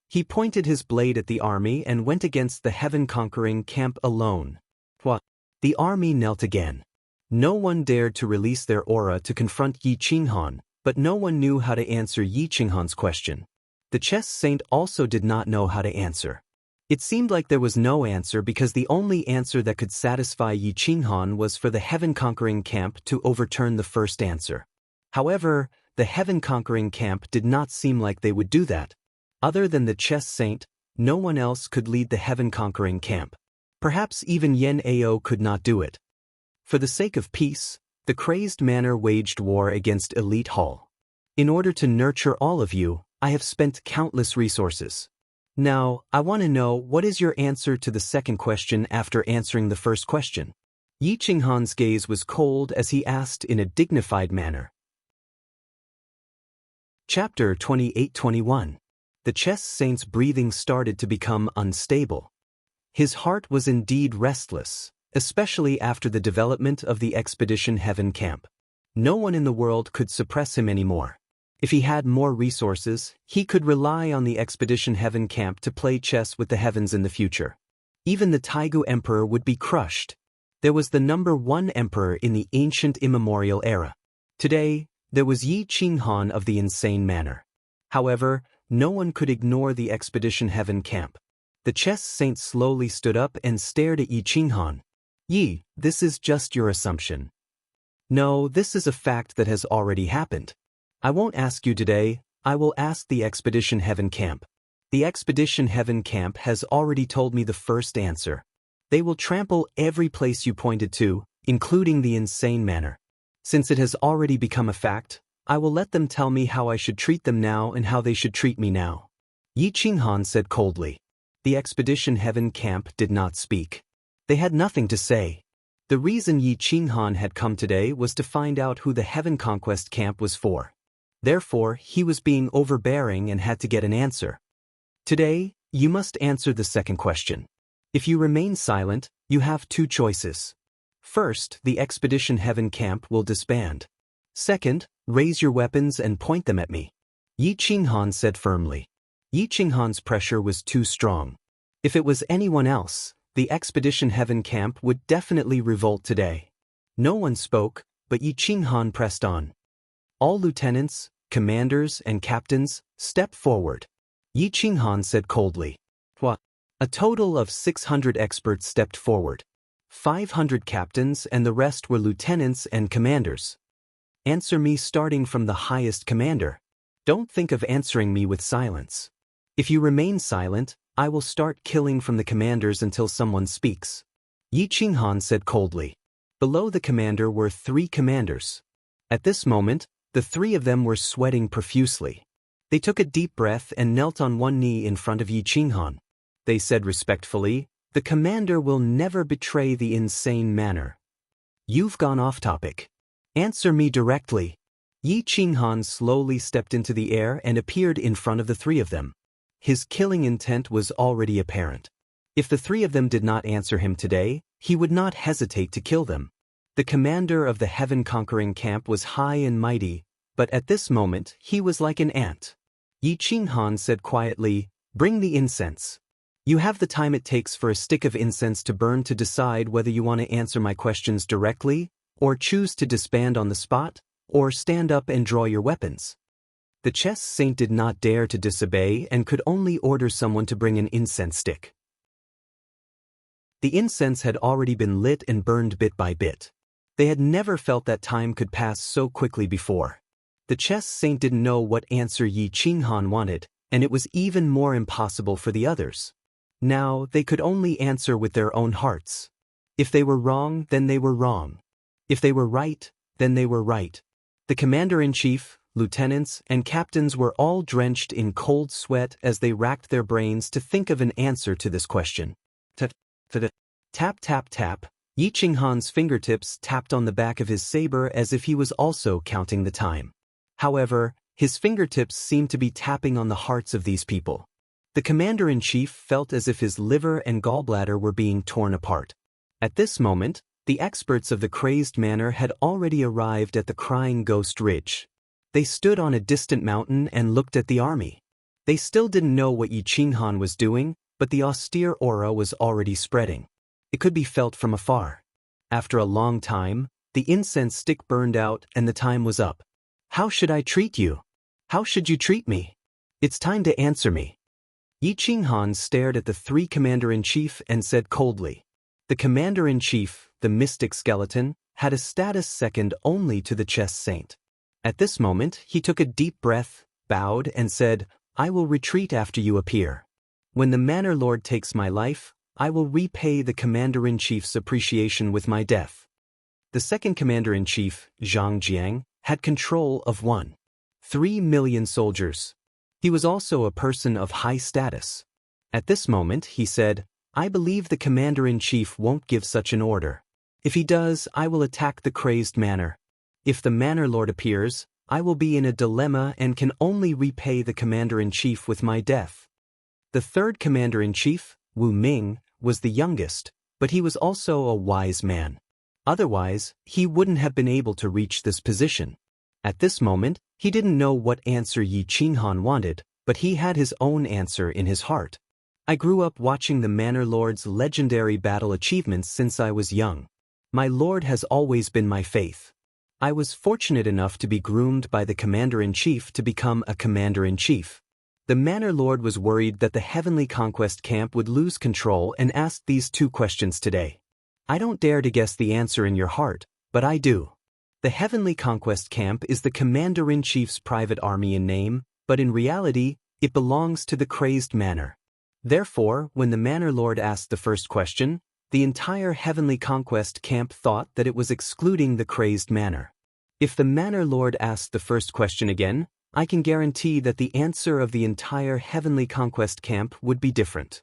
He pointed his blade at the army and went against the heaven-conquering camp alone. What? The army knelt again. No one dared to release their aura to confront Yi Qinghan, but no one knew how to answer Yi Qinghan's question. The chess saint also did not know how to answer. It seemed like there was no answer because the only answer that could satisfy Yi Qinghan was for the heaven-conquering camp to overturn the first answer. However, the heaven-conquering camp did not seem like they would do that. Other than the chess saint, no one else could lead the heaven-conquering camp. Perhaps even Yen Ao could not do it. For the sake of peace, the crazed manor waged war against Elite Hall. In order to nurture all of you, I have spent countless resources. Now, I want to know what is your answer to the second question after answering the first question. Yi Qinghan's gaze was cold as he asked in a dignified manner. Chapter 28-21. The chess saint's breathing started to become unstable. His heart was indeed restless, especially after the development of the Expedition Heaven camp. No one in the world could suppress him anymore. If he had more resources, he could rely on the Expedition Heaven camp to play chess with the heavens in the future. Even the Taigu Emperor would be crushed. There was the #1 emperor in the ancient immemorial era. Today, there was Yi Qinghan of the insane manner. However, no one could ignore the Expedition Heaven camp. The chess saint slowly stood up and stared at Yi Qinghan. Yi, this is just your assumption. No, this is a fact that has already happened. I won't ask you today, I will ask the Expedition Heaven camp. The Expedition Heaven camp has already told me the first answer. They will trample every place you pointed to, including the insane manor. Since it has already become a fact, I will let them tell me how I should treat them now and how they should treat me now. Yi Qinghan said coldly. The Expedition Heaven camp did not speak. They had nothing to say. The reason Yi Qinghan had come today was to find out who the Heaven Conquest camp was for. Therefore, he was being overbearing and had to get an answer. Today, you must answer the second question. If you remain silent, you have two choices. First, the Expedition Heaven camp will disband. Second, raise your weapons and point them at me. Yi Qinghan said firmly. Yi Qinghan's pressure was too strong. If it was anyone else, the Expedition Heaven camp would definitely revolt today. No one spoke, but Yi Qinghan pressed on. All lieutenants, commanders, and captains, step forward. Yi Qinghan said coldly. What? A total of 600 experts stepped forward. 500 captains and the rest were lieutenants and commanders. Answer me starting from the highest commander. Don't think of answering me with silence. If you remain silent, I will start killing from the commanders until someone speaks. Yi Qinghan said coldly. Below the commander were 3 commanders. At this moment, the 3 of them were sweating profusely. They took a deep breath and knelt on one knee in front of Yi Qinghan. They said respectfully, "The commander will never betray the insane manor." You've gone off topic. Answer me directly. Yi Qinghan slowly stepped into the air and appeared in front of the 3 of them. His killing intent was already apparent. If the 3 of them did not answer him today, he would not hesitate to kill them. The commander of the heaven-conquering camp was high and mighty, but at this moment he was like an ant. Yi Qinghan said quietly, "Bring the incense." You have the time it takes for a stick of incense to burn to decide whether you want to answer my questions directly, or choose to disband on the spot, or stand up and draw your weapons. The chess saint did not dare to disobey and could only order someone to bring an incense stick. The incense had already been lit and burned bit by bit. They had never felt that time could pass so quickly before. The chess saint didn't know what answer Yi Qinghan wanted, and it was even more impossible for the others. Now, they could only answer with their own hearts. If they were wrong, then they were wrong. If they were right, then they were right. The commander-in-chief, lieutenants, and captains were all drenched in cold sweat as they racked their brains to think of an answer to this question. Tap, tap, tap. Yi Qinghan's fingertips tapped on the back of his saber as if he was also counting the time. However, his fingertips seemed to be tapping on the hearts of these people. The commander-in-chief felt as if his liver and gallbladder were being torn apart. At this moment, the experts of the crazed manor had already arrived at the Crying Ghost Ridge. They stood on a distant mountain and looked at the army. They still didn't know what Yi Qinghan was doing, but the austere aura was already spreading. It could be felt from afar. After a long time, the incense stick burned out and the time was up. How should I treat you? How should you treat me? It's time to answer me. Yi Qinghan stared at the 3 commander-in-chief and said coldly. The commander-in-chief, the mystic skeleton, had a status second only to the chess saint. At this moment, he took a deep breath, bowed, and said, "I will retreat after you appear. When the Manor Lord takes my life, I will repay the commander-in-chief's appreciation with my death." The second commander-in-chief, Zhang Jiang, had control of 1.3 million soldiers. He was also a person of high status. At this moment, he said, I believe the commander-in-chief won't give such an order. If he does, I will attack the crazed manor. If the manor lord appears, I will be in a dilemma and can only repay the commander-in-chief with my death. The third commander-in-chief, Wu Ming, was the youngest, but he was also a wise man. Otherwise, he wouldn't have been able to reach this position. At this moment, he didn't know what answer Yi Qinghan wanted, but he had his own answer in his heart. I grew up watching the Manor Lord's legendary battle achievements since I was young. My lord has always been my faith. I was fortunate enough to be groomed by the commander-in-chief to become a commander-in-chief. The Manor Lord was worried that the Heavenly Conquest camp would lose control and asked these two questions today. I don't dare to guess the answer in your heart, but I do. The Heavenly Conquest camp is the commander-in-chief's private army in name, but in reality, it belongs to the crazed manor. Therefore, when the Manor Lord asked the first question, the entire Heavenly Conquest camp thought that it was excluding the crazed manor. If the Manor Lord asked the first question again, I can guarantee that the answer of the entire Heavenly Conquest camp would be different.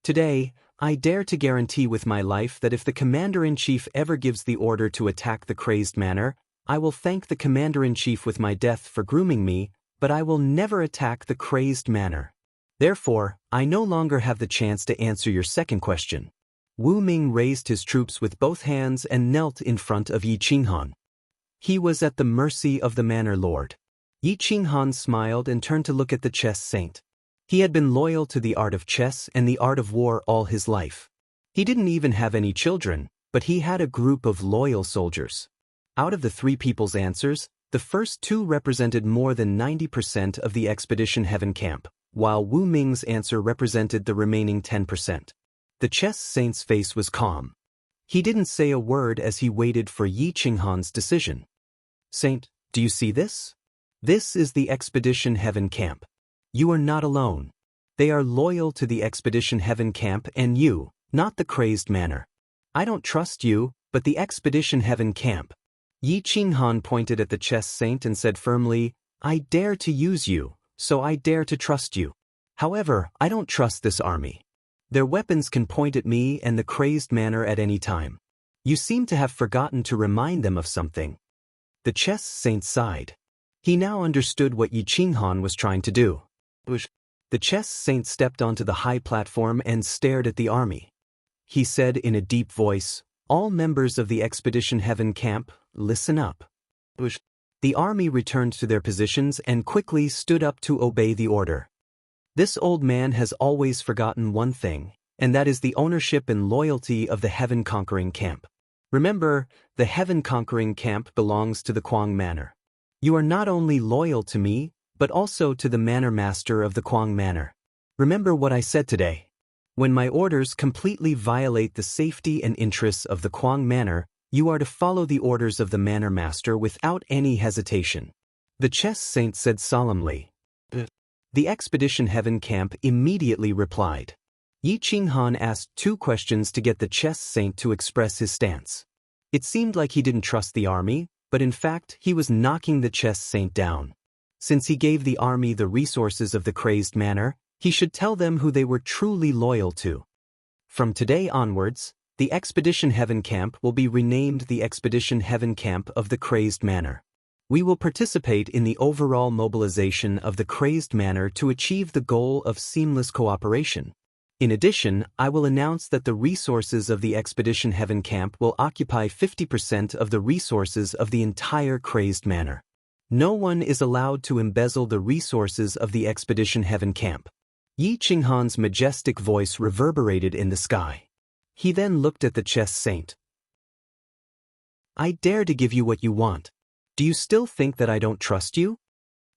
Today, I dare to guarantee with my life that if the commander-in-chief ever gives the order to attack the crazed manor, I will thank the commander-in-chief with my death for grooming me, but I will never attack the crazed manor. Therefore, I no longer have the chance to answer your second question. Wu Ming raised his troops with both hands and knelt in front of Yi Qinghan. He was at the mercy of the Manor Lord. Yi Qinghan smiled and turned to look at the chess saint. He had been loyal to the art of chess and the art of war all his life. He didn't even have any children, but he had a group of loyal soldiers. Out of the three people's answers, the first two represented more than 90% of the Expedition Heaven camp, while Wu Ming's answer represented the remaining 10%. The chess saint's face was calm. He didn't say a word as he waited for Yi Qinghan's decision. Saint, do you see this? This is the Expedition Heaven camp. You are not alone. They are loyal to the Expedition Heaven camp and you, not the crazed manor. I don't trust you, but the Expedition Heaven camp. Yi Qinghan pointed at the chess saint and said firmly, I dare to use you, so I dare to trust you. However, I don't trust this army. Their weapons can point at me and the crazed manor at any time. You seem to have forgotten to remind them of something. The chess saint sighed. He now understood what Yi Qinghan was trying to do. The chess saint stepped onto the high platform and stared at the army. He said in a deep voice, all members of the Expedition Heaven camp, listen up. The army returned to their positions and quickly stood up to obey the order. This old man has always forgotten one thing, and that is the ownership and loyalty of the Heaven-conquering camp. Remember, the Heaven-conquering camp belongs to the Kuang Manor. You are not only loyal to me, but also to the Manor Master of the Kuang Manor. Remember what I said today. When my orders completely violate the safety and interests of the Kuang Manor, you are to follow the orders of the Manor Master without any hesitation. The chess saint said solemnly. The Expedition Heaven camp immediately replied. Yi Qinghan asked two questions to get the chess saint to express his stance. It seemed like he didn't trust the army, but in fact he was knocking the chess saint down. Since he gave the army the resources of the crazed manor, he should tell them who they were truly loyal to. From today onwards, the Expedition Heaven camp will be renamed the Expedition Heaven camp of the crazed manor. We will participate in the overall mobilization of the crazed manor to achieve the goal of seamless cooperation. In addition, I will announce that the resources of the Expedition Heaven camp will occupy 50% of the resources of the entire crazed manor. No one is allowed to embezzle the resources of the Expedition Heaven camp. Yi Qinghan's majestic voice reverberated in the sky. He then looked at the chess saint. I dare to give you what you want. Do you still think that I don't trust you?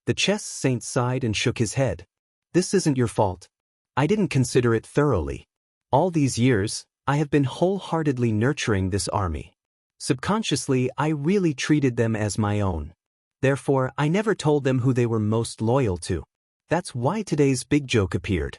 The chess saint sighed and shook his head. This isn't your fault. I didn't consider it thoroughly. All these years, I have been wholeheartedly nurturing this army. Subconsciously, I really treated them as my own. Therefore, I never told them who they were most loyal to. That's why today's big joke appeared.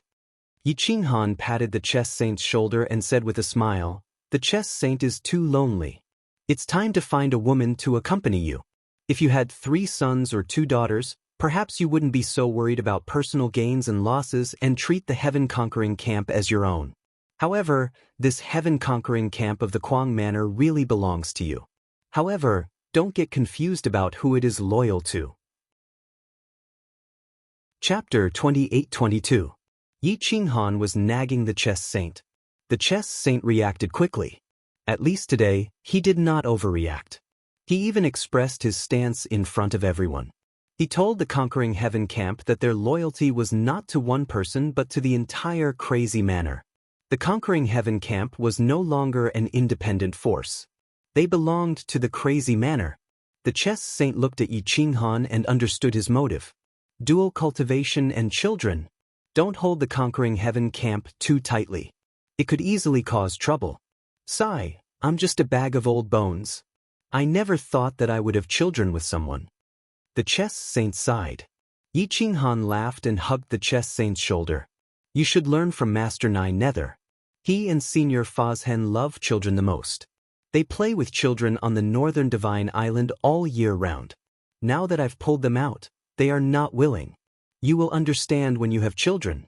Yi Qinghan patted the chess saint's shoulder and said with a smile, the chess saint is too lonely. It's time to find a woman to accompany you. If you had 3 sons or 2 daughters, perhaps you wouldn't be so worried about personal gains and losses and treat the heaven-conquering camp as your own. However, this heaven-conquering camp of the Kwang Manor really belongs to you. However, don't get confused about who it is loyal to. Chapter 28-22. Yi Qinghan was nagging the chess saint. The chess saint reacted quickly. At least today, he did not overreact. He even expressed his stance in front of everyone. He told the conquering heaven camp that their loyalty was not to one person but to the entire crazy manor. The conquering heaven camp was no longer an independent force. They belonged to the crazy manor. The chess saint looked at Yi Qinghan and understood his motive. Dual cultivation and children. Don't hold the conquering heaven camp too tightly. It could easily cause trouble. Sigh, I'm just a bag of old bones. I never thought that I would have children with someone. The chess saint sighed. Yi Qinghan laughed and hugged the chess saint's shoulder. You should learn from Master Nine Nether. He and Senior Fozhen love children the most. They play with children on the northern Divine Island all year round. Now that I've pulled them out, they are not willing. You will understand when you have children.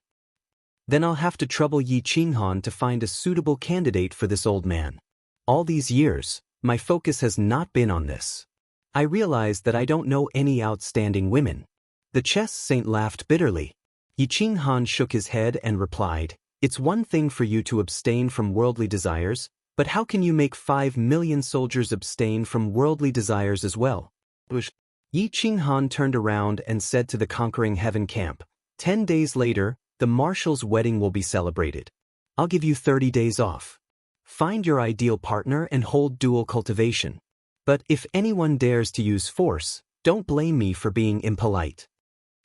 Then I'll have to trouble Yi Qinghan to find a suitable candidate for this old man. All these years, my focus has not been on this. I realized that I don't know any outstanding women. The chess saint laughed bitterly. Yi Qinghan shook his head and replied, It's one thing for you to abstain from worldly desires, but how can you make 5 million soldiers abstain from worldly desires as well? Yi Qinghan turned around and said to the conquering heaven camp, 10 days later, the marshal's wedding will be celebrated. I'll give you 30 days off. Find your ideal partner and hold dual cultivation. But if anyone dares to use force, don't blame me for being impolite.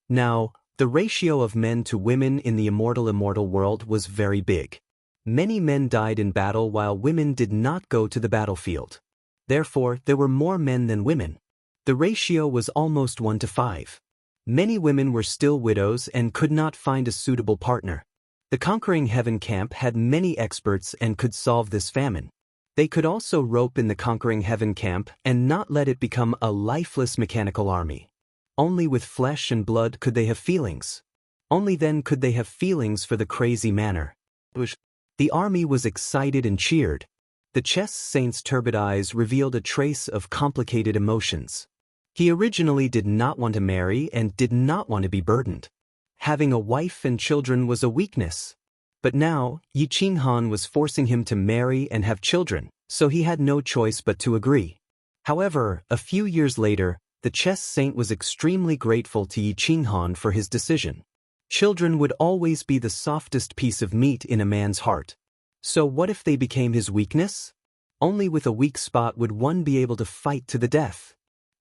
Now, the ratio of men to women in the immortal world was very big. Many men died in battle while women did not go to the battlefield. Therefore, there were more men than women. The ratio was almost 1 to 5. Many women were still widows and could not find a suitable partner. The conquering heaven camp had many experts and could solve this famine. They could also rope in the conquering heaven camp and not let it become a lifeless mechanical army. Only with flesh and blood could they have feelings. Only then could they have feelings for the crazy manor. The army was excited and cheered. The chess saint's turbid eyes revealed a trace of complicated emotions. He originally did not want to marry and did not want to be burdened. Having a wife and children was a weakness. But now, Yi Qinghan was forcing him to marry and have children, so he had no choice but to agree. However, a few years later, the chess saint was extremely grateful to Yi Qinghan for his decision. Children would always be the softest piece of meat in a man's heart. So what if they became his weakness? Only with a weak spot would one be able to fight to the death.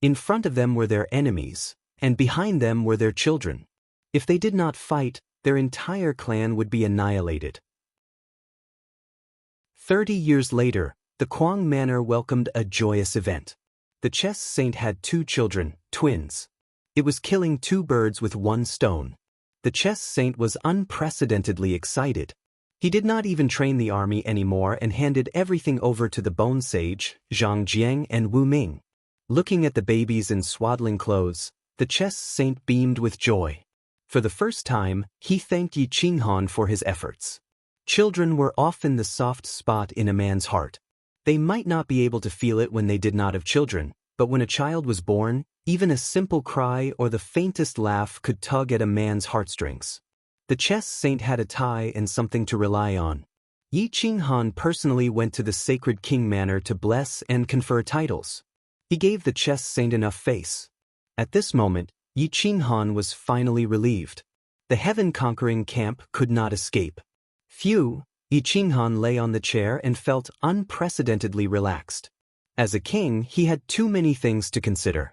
In front of them were their enemies, and behind them were their children. If they did not fight, their entire clan would be annihilated. 30 years later, the Kwang Manor welcomed a joyous event. The chess saint had 2 children, twins. It was killing 2 birds with 1 stone. The chess saint was unprecedentedly excited. He did not even train the army anymore and handed everything over to the bone sage, Zhang Jiang and Wu Ming. Looking at the babies in swaddling clothes, the chess saint beamed with joy. For the first time, he thanked Yi Qinghan for his efforts. Children were often the soft spot in a man's heart. They might not be able to feel it when they did not have children, but when a child was born, even a simple cry or the faintest laugh could tug at a man's heartstrings. The chess saint had a tie and something to rely on. Yi Qinghan personally went to the sacred king manor to bless and confer titles. He gave the chess saint enough face. At this moment, Yi Qinghan was finally relieved. The heaven-conquering camp could not escape. Phew, Yi Qinghan lay on the chair and felt unprecedentedly relaxed. As a king, he had too many things to consider.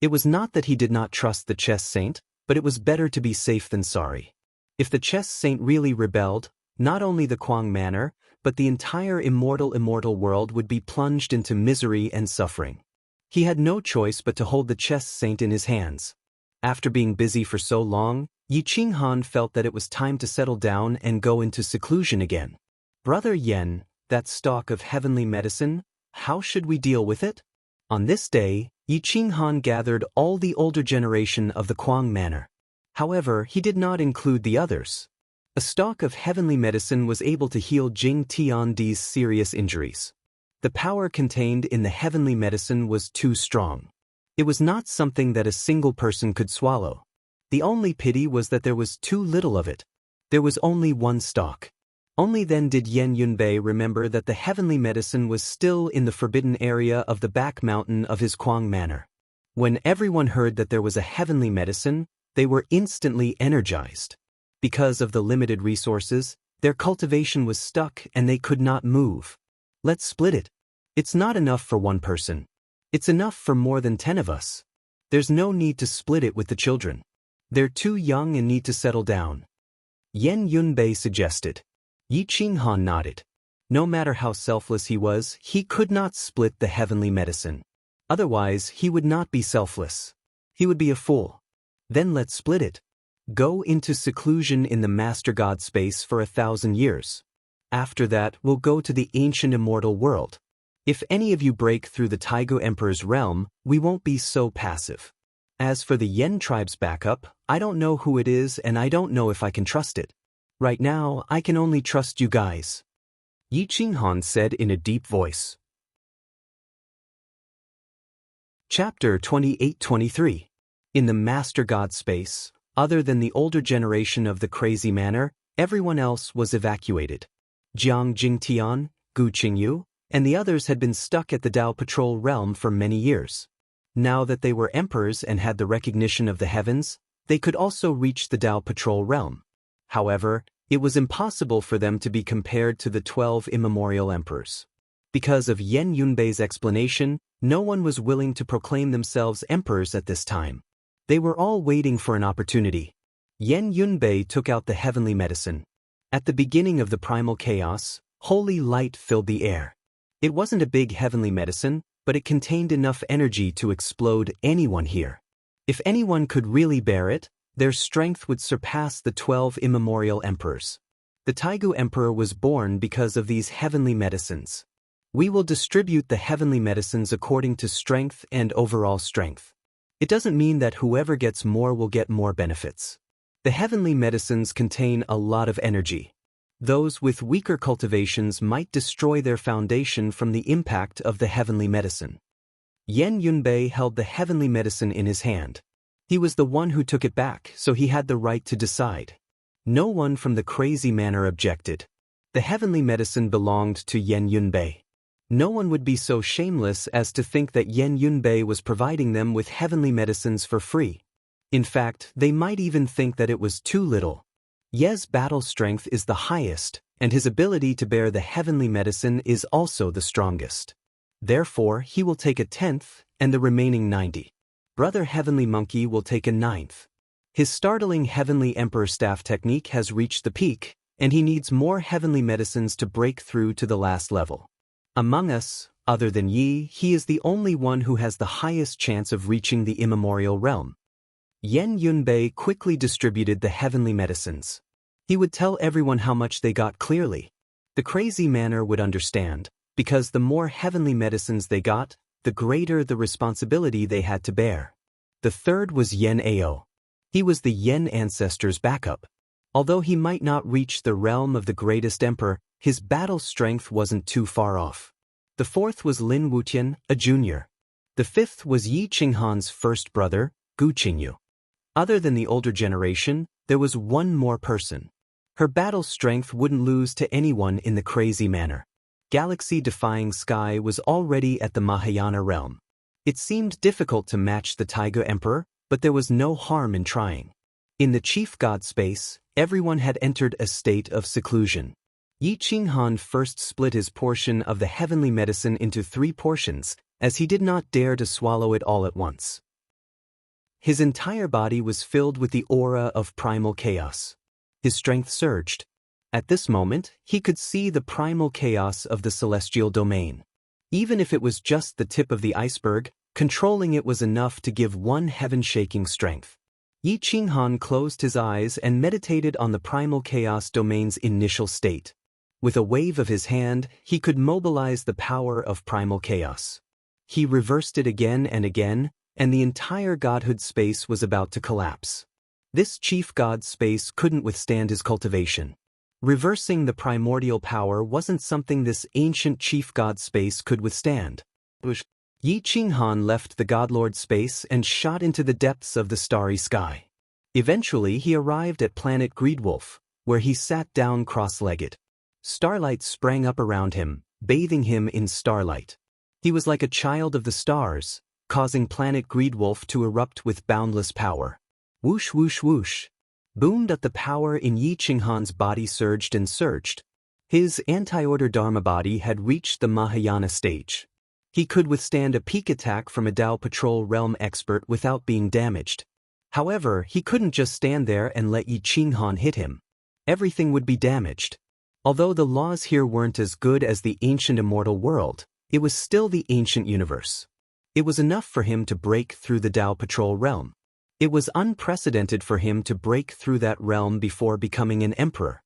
It was not that he did not trust the chess saint, but it was better to be safe than sorry. If the chess saint really rebelled, not only the Kwang Manor, but the entire immortal world would be plunged into misery and suffering. He had no choice but to hold the chess saint in his hands. After being busy for so long, Yi Qinghan felt that it was time to settle down and go into seclusion again. Brother Yen, that stalk of heavenly medicine, how should we deal with it? On this day, Yi Qinghan gathered all the older generation of the Kuang manor. However, he did not include the others. A stock of heavenly medicine was able to heal Jing Tiandi's serious injuries. The power contained in the heavenly medicine was too strong. It was not something that a single person could swallow. The only pity was that there was too little of it. There was only one stock. Only then did Yan Yunbei remember that the heavenly medicine was still in the forbidden area of the back mountain of his Kuang manor. When everyone heard that there was a heavenly medicine, they were instantly energized. Because of the limited resources, their cultivation was stuck and they could not move. Let's split it. It's not enough for one person. It's enough for more than 10 of us. There's no need to split it with the children. They're too young and need to settle down. Yan Yunbei suggested. Yi Qinghan nodded. No matter how selfless he was, he could not split the heavenly medicine. Otherwise, he would not be selfless. He would be a fool. Then let's split it. Go into seclusion in the Master God space for 1,000 years. After that, we'll go to the ancient immortal world. If any of you break through the Taigu Emperor's realm, we won't be so passive. As for the Yen tribe's backup, I don't know who it is and I don't know if I can trust it. Right now, I can only trust you guys. Yi Qinghan said in a deep voice. Chapter 28-23. In the Master God space, other than the older generation of the crazy manor, everyone else was evacuated. Jiang Jingtian, Gu Qingyu, and the others had been stuck at the Dao Patrol realm for many years. Now that they were emperors and had the recognition of the heavens, they could also reach the Dao Patrol realm. However, it was impossible for them to be compared to the 12 immemorial emperors. Because of Yan Yunbei's explanation, no one was willing to proclaim themselves emperors at this time. They were all waiting for an opportunity. Yan Yunbei took out the heavenly medicine. At the beginning of the primal chaos, holy light filled the air. It wasn't a big heavenly medicine, but it contained enough energy to explode anyone here. If anyone could really bear it, their strength would surpass the 12 immemorial emperors. The Taigu Emperor was born because of these heavenly medicines. We will distribute the heavenly medicines according to strength and overall strength. It doesn't mean that whoever gets more will get more benefits. The heavenly medicines contain a lot of energy. Those with weaker cultivations might destroy their foundation from the impact of the heavenly medicine. Yan Yunbei held the heavenly medicine in his hand. He was the one who took it back, so he had the right to decide. No one from the crazy manor objected. The heavenly medicine belonged to Yan Yunbei. No one would be so shameless as to think that Yan Yunbei was providing them with heavenly medicines for free. In fact, they might even think that it was too little. Ye's battle strength is the highest, and his ability to bear the heavenly medicine is also the strongest. Therefore, he will take 1/10, and the remaining 90. Brother Heavenly Monkey will take 1/9. His startling Heavenly Emperor staff technique has reached the peak, and he needs more heavenly medicines to break through to the last level. Among us, other than Yi, he is the only one who has the highest chance of reaching the immemorial realm. Yan Yunbei quickly distributed the heavenly medicines. He would tell everyone how much they got clearly. The crazy manor would understand, because the more heavenly medicines they got, the greater the responsibility they had to bear. The third was Yen Ao. He was the Yen ancestors' backup. Although he might not reach the realm of the greatest emperor, his battle strength wasn't too far off. The fourth was Lin Wutian, a junior. The fifth was Yi Qinghan's first brother, Gu Qingyu. Other than the older generation, there was one more person. Her battle strength wouldn't lose to anyone in the crazy manor. Galaxy-defying Sky was already at the Mahayana realm. It seemed difficult to match the Taiga Emperor, but there was no harm in trying. In the chief god space, everyone had entered a state of seclusion. Yi Qinghan first split his portion of the heavenly medicine into 3 portions, as he did not dare to swallow it all at once. His entire body was filled with the aura of primal chaos. His strength surged. At this moment, he could see the primal chaos of the celestial domain. Even if it was just the tip of the iceberg, controlling it was enough to give one heaven-shaking strength. Yi Qinghan closed his eyes and meditated on the primal chaos domain's initial state. With a wave of his hand, he could mobilize the power of primal chaos. He reversed it again and again, and the entire godhood space was about to collapse. This chief god space couldn't withstand his cultivation. Reversing the primordial power wasn't something this ancient chief god space could withstand. Yi Qinghan left the godlord space and shot into the depths of the starry sky. Eventually he arrived at planet Greedwolf, where he sat down cross-legged. Starlight sprang up around him, bathing him in starlight. He was like a child of the stars, causing planet Greedwolf to erupt with boundless power. Whoosh whoosh whoosh. Boomed at the power in Yi Qinghan's body surged and surged. His anti-order Dharma body had reached the Mahayana stage. He could withstand a peak attack from a Dao Patrol realm expert without being damaged. However, he couldn't just stand there and let Yi Qinghan hit him. Everything would be damaged. Although the laws here weren't as good as the ancient immortal world, it was still the ancient universe. It was enough for him to break through the Dao Patrol realm. It was unprecedented for him to break through that realm before becoming an emperor.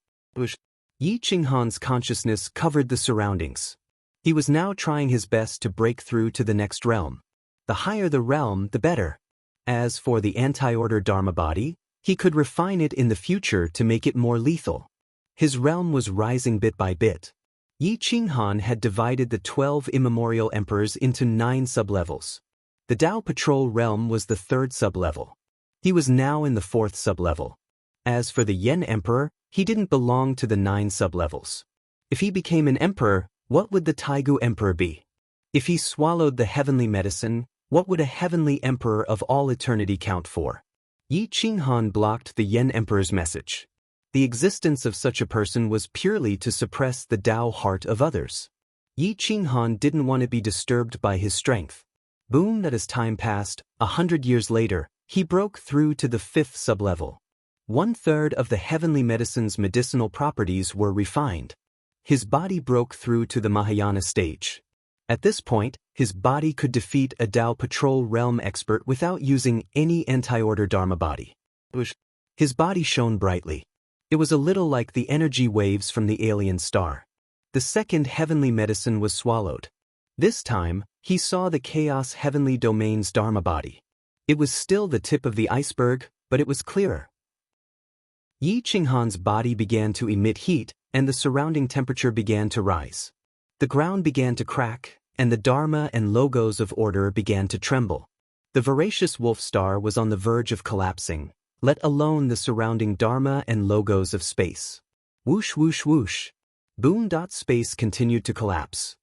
Yi Qinghan's consciousness covered the surroundings. He was now trying his best to break through to the next realm. The higher the realm, the better. As for the anti-order Dharma body, he could refine it in the future to make it more lethal. His realm was rising bit by bit. Yi Qinghan had divided the 12 immemorial emperors into 9 sublevels. The Dao Patrol realm was the 3rd sublevel. He was now in the 4th sublevel. As for the Yen Emperor, he didn't belong to the 9 sublevels. If he became an emperor, what would the Taigu Emperor be? If he swallowed the heavenly medicine, what would a heavenly emperor of all eternity count for? Yi Qinghan blocked the Yen Emperor's message. The existence of such a person was purely to suppress the Dao heart of others. Yi Qinghan didn't want to be disturbed by his strength. Boom, that as time passed, 100 years later, he broke through to the 5th sublevel. 1/3 of the heavenly medicine's medicinal properties were refined. His body broke through to the Mahayana stage. At this point, his body could defeat a Dao Patrol realm expert without using any anti-order Dharma body. His body shone brightly. It was a little like the energy waves from the alien star. The 2nd heavenly medicine was swallowed. This time, he saw the Chaos Heavenly Domain's Dharma body. It was still the tip of the iceberg, but it was clearer. Yi Qinghan's body began to emit heat, and the surrounding temperature began to rise. The ground began to crack, and the Dharma and logos of order began to tremble. The voracious wolf star was on the verge of collapsing, let alone the surrounding Dharma and logos of space. Whoosh whoosh whoosh. Boom. Space continued to collapse.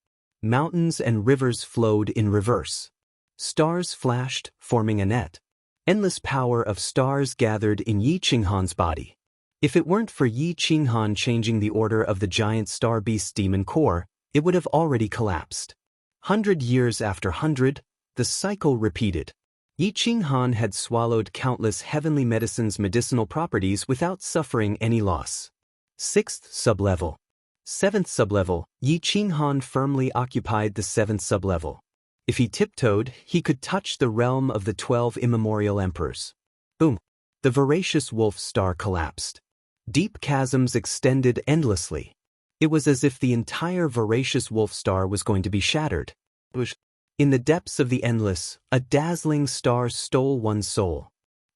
Mountains and rivers flowed in reverse. Stars flashed, forming a net. Endless power of stars gathered in Yi Qinghan's body. If it weren't for Yi Qinghan changing the order of the giant star beast's demon core, it would have already collapsed. 100 years after 100, the cycle repeated. Yi Qinghan had swallowed countless heavenly medicine's medicinal properties without suffering any loss. 6th sublevel. 7th sublevel, Yi Qinghan firmly occupied the 7th sublevel. If he tiptoed, he could touch the realm of the 12 immemorial emperors. Boom! The voracious wolf star collapsed. Deep chasms extended endlessly. It was as if the entire voracious wolf star was going to be shattered. In the depths of the endless, a dazzling star stole one's soul.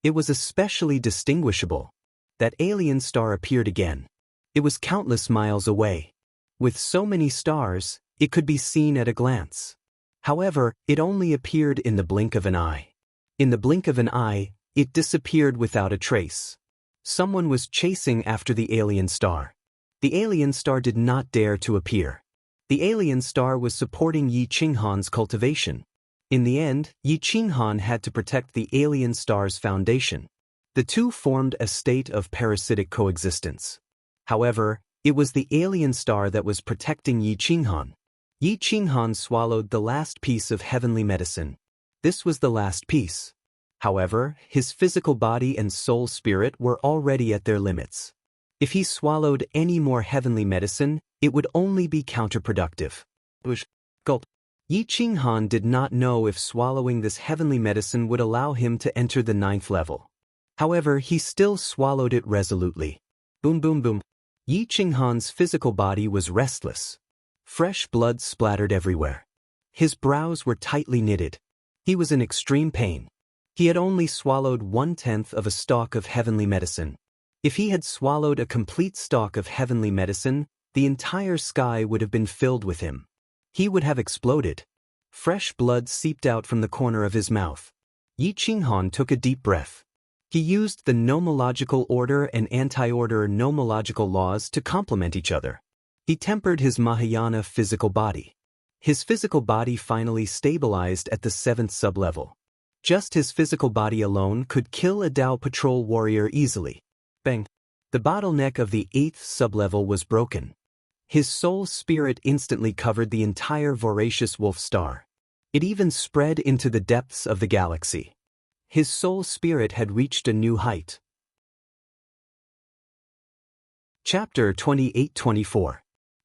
It was especially distinguishable. That alien star appeared again. It was countless miles away. With so many stars, it could be seen at a glance. However, it only appeared in the blink of an eye. In the blink of an eye, it disappeared without a trace. Someone was chasing after the alien star. The alien star did not dare to appear. The alien star was supporting Yi Qinghan's cultivation. In the end, Yi Qinghan had to protect the alien star's foundation. The two formed a state of parasitic coexistence. However, it was the alien star that was protecting Yi Qinghan. Yi Qinghan swallowed the last piece of heavenly medicine. This was the last piece. However, his physical body and soul spirit were already at their limits. If he swallowed any more heavenly medicine, it would only be counterproductive. Gulp. Yi Qinghan did not know if swallowing this heavenly medicine would allow him to enter the 9th level. However, he still swallowed it resolutely. Boom boom boom. Yi Qinghan's physical body was restless. Fresh blood splattered everywhere. His brows were tightly knitted. He was in extreme pain. He had only swallowed 1/10 of a stalk of heavenly medicine. If he had swallowed a complete stalk of heavenly medicine, the entire sky would have been filled with him. He would have exploded. Fresh blood seeped out from the corner of his mouth. Yi Qinghan took a deep breath. He used the nomological order and anti-order nomological laws to complement each other. He tempered his Mahayana physical body. His physical body finally stabilized at the 7th sublevel. Just his physical body alone could kill a Dao patrol warrior easily. Bang! The bottleneck of the 8th sublevel was broken. His soul spirit instantly covered the entire voracious wolf star. It even spread into the depths of the galaxy. His soul spirit had reached a new height. Chapter 28-24.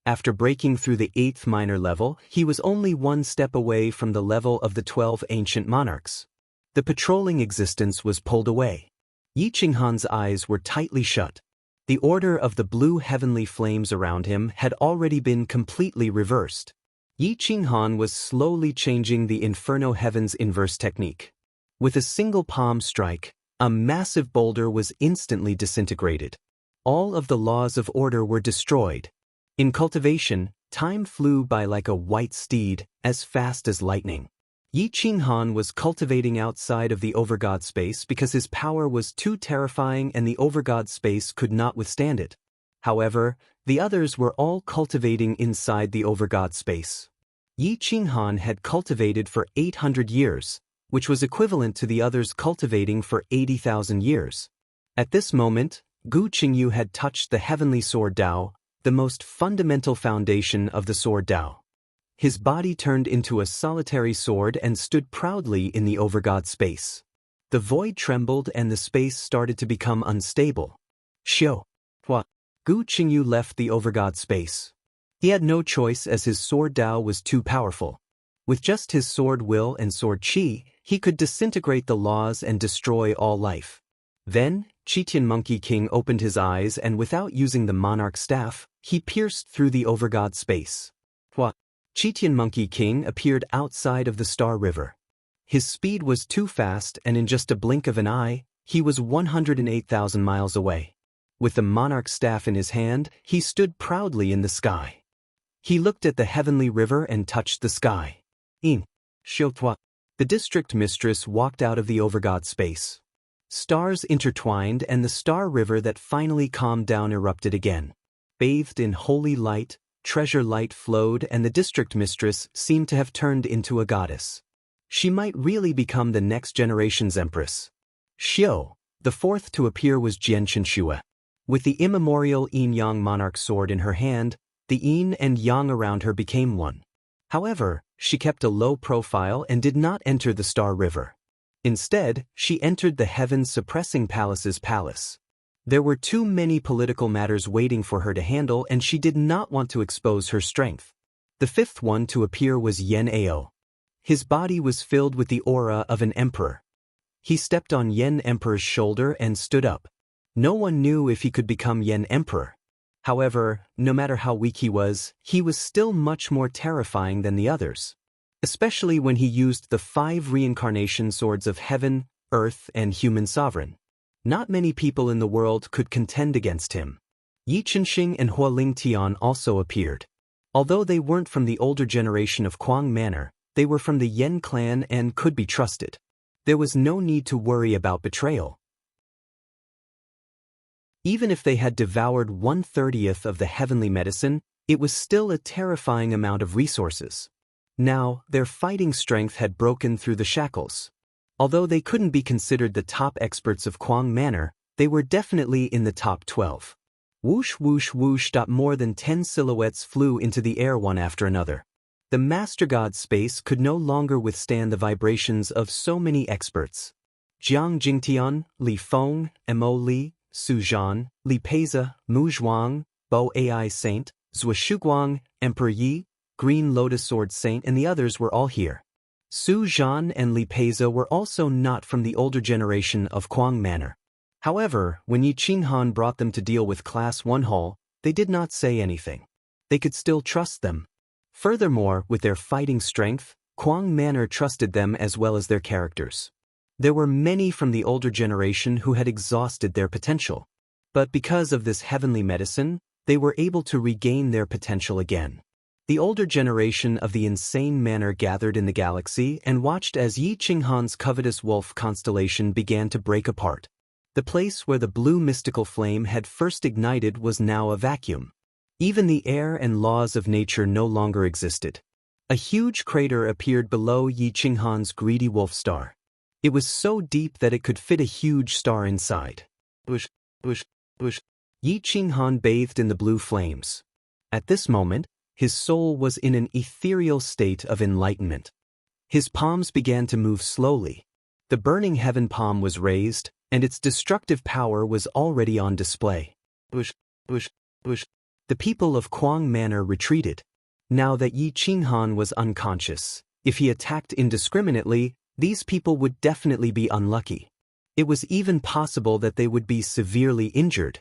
After breaking through the 8th minor level, he was only one step away from the level of the 12 ancient monarchs. The patrolling existence was pulled away. Yi Qinghan's eyes were tightly shut. The order of the blue heavenly flames around him had already been completely reversed. Yi Qinghan was slowly changing the Inferno Heaven's inverse technique. With a single palm strike, a massive boulder was instantly disintegrated. All of the laws of order were destroyed. In cultivation, time flew by like a white steed, as fast as lightning. Yi Qinghan was cultivating outside of the overgod space because his power was too terrifying and the overgod space could not withstand it. However, the others were all cultivating inside the overgod space. Yi Qinghan had cultivated for 800 years, which was equivalent to the others cultivating for 80,000 years. At this moment, Gu Qingyu had touched the heavenly sword Dao, the most fundamental foundation of the sword Dao. His body turned into a solitary sword and stood proudly in the overgod space. The void trembled and the space started to become unstable. Xiu. Hua. Gu Qingyu left the overgod space. He had no choice as his sword Dao was too powerful. With just his sword will and sword qi, he could disintegrate the laws and destroy all life. Then, Qitian Monkey King opened his eyes and without using the monarch staff, he pierced through the overgod space. Hua. Qitian Monkey King appeared outside of the Star River. His speed was too fast and in just a blink of an eye, he was 108,000 miles away. With the monarch staff in his hand, he stood proudly in the sky. He looked at the heavenly river and touched the sky. In Xiutua. The district mistress walked out of the overgod space. Stars intertwined and the star river that finally calmed down erupted again. Bathed in holy light, treasure light flowed and the district mistress seemed to have turned into a goddess. She might really become the next generation's empress. Xiu, the fourth to appear was Jian Chenxue. With the immemorial yin-yang monarch sword in her hand, the yin and yang around her became one. However, she kept a low profile and did not enter the Star River. Instead, she entered the heaven-suppressing palace's palace. There were too many political matters waiting for her to handle and she did not want to expose her strength. The fifth one to appear was Yen Ao. His body was filled with the aura of an emperor. He stepped on Yen Emperor's shoulder and stood up. No one knew if he could become Yen Emperor. However, no matter how weak he was still much more terrifying than the others. Especially when he used the 5 reincarnation swords of heaven, earth, and human sovereign. Not many people in the world could contend against him. Yi Chenxing and Hualing Tian also appeared. Although they weren't from the older generation of Kuang Manor, they were from the Yen clan and could be trusted. There was no need to worry about betrayal. Even if they had devoured 1/30th of the heavenly medicine, it was still a terrifying amount of resources. Now, their fighting strength had broken through the shackles. Although they couldn't be considered the top experts of Kuang Manor, they were definitely in the top 12. Whoosh whoosh whoosh. More than 10 silhouettes flew into the air one after another. The Master God space could no longer withstand the vibrations of so many experts. Jiang Jingtian, Li Feng, Mo Li, Su Zhan, Li Peiza, Mu Zhuang, Bo Ai Saint, Zhua Shuguang, Emperor Yi, Green Lotus Sword Saint and the others were all here. Su Zhan and Li Peiza were also not from the older generation of Kuang Manor. However, when Yi Qinghan brought them to deal with Class 1 Hall, they did not say anything. They could still trust them. Furthermore, with their fighting strength, Kuang Manor trusted them as well as their characters. There were many from the older generation who had exhausted their potential. But because of this heavenly medicine, they were able to regain their potential again. The older generation of the insane manor gathered in the galaxy and watched as Yi Qinghan's covetous wolf constellation began to break apart. The place where the blue mystical flame had first ignited was now a vacuum. Even the air and laws of nature no longer existed. A huge crater appeared below Yi Qinghan's greedy wolf star. It was so deep that it could fit a huge star inside. Bush. Yi Qinghan bathed in the blue flames. At this moment, his soul was in an ethereal state of enlightenment. His palms began to move slowly. The burning heaven palm was raised, and its destructive power was already on display. Bush. The people of Kuang Manor retreated. Now that Yi Qinghan was unconscious, if he attacked indiscriminately, these people would definitely be unlucky. It was even possible that they would be severely injured.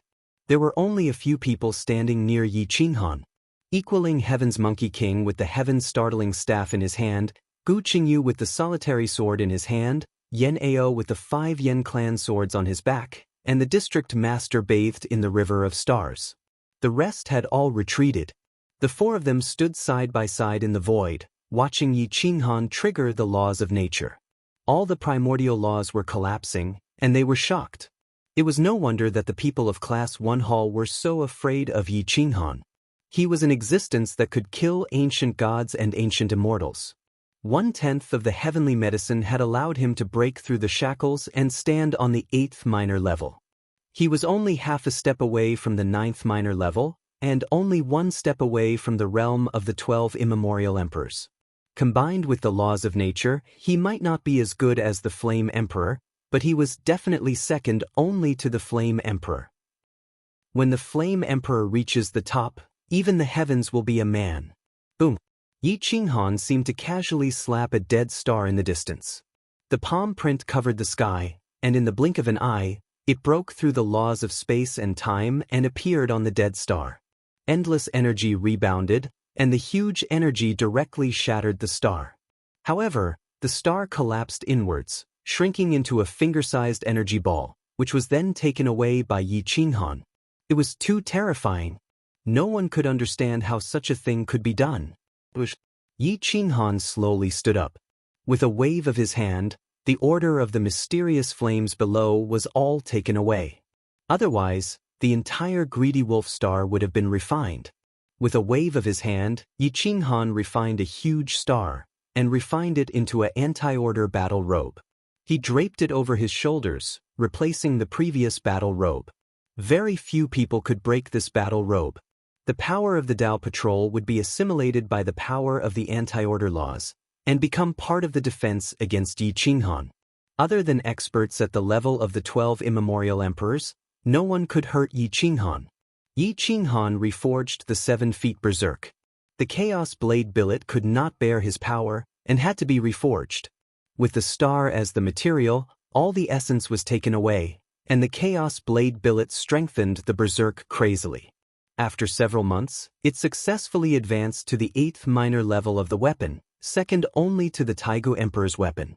There were only a few people standing near Yi Qinghan. Equaling Heaven's Monkey King with the Heaven's Startling Staff in his hand, Gu Qingyu with the Solitary Sword in his hand, Yen Ao with the 5 Yen clan swords on his back, and the District Master bathed in the River of Stars. The rest had all retreated. The 4 of them stood side by side in the void, watching Yi Qinghan trigger the laws of nature. All the primordial laws were collapsing, and they were shocked. It was no wonder that the people of Class 1 Hall were so afraid of Yi Qinghan. He was an existence that could kill ancient gods and ancient immortals. 1/10 of the heavenly medicine had allowed him to break through the shackles and stand on the 8th minor level. He was only half a step away from the 9th minor level, and only 1 step away from the realm of the 12 immemorial emperors. Combined with the laws of nature, he might not be as good as the Flame Emperor, but he was definitely second only to the Flame Emperor. When the Flame Emperor reaches the top, even the heavens will be a man. Boom! Yi Qinghan seemed to casually slap a dead star in the distance. The palm print covered the sky, and in the blink of an eye, it broke through the laws of space and time and appeared on the dead star. Endless energy rebounded, and the huge energy directly shattered the star. However, the star collapsed inwards, shrinking into a finger-sized energy ball, which was then taken away by Yi Qinghan. It was too terrifying. No one could understand how such a thing could be done. Yi Qinghan slowly stood up. With a wave of his hand, the order of the mysterious flames below was all taken away. Otherwise, the entire greedy wolf star would have been refined. With a wave of his hand, Yi Qinghan refined a huge star, and refined it into an anti-order battle robe. He draped it over his shoulders, replacing the previous battle robe. Very few people could break this battle robe. The power of the Dao Patrol would be assimilated by the power of the anti-order laws, and become part of the defense against Yi Qinghan. Other than experts at the level of the 12 immemorial emperors, no one could hurt Yi Qinghan. Yi Qinghan reforged the 7 feet berserk. The Chaos Blade billet could not bear his power, and had to be reforged. With the star as the material, all the essence was taken away, and the Chaos Blade billet strengthened the berserk crazily. After several months, it successfully advanced to the 8th minor level of the weapon, second only to the Taigu Emperor's weapon.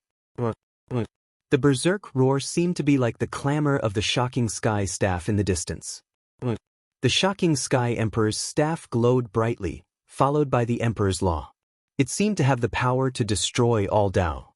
The berserk roar seemed to be like the clamor of the Shocking Sky staff in the distance. The Shocking Sky Emperor's staff glowed brightly, followed by the Emperor's Law. It seemed to have the power to destroy all Dao.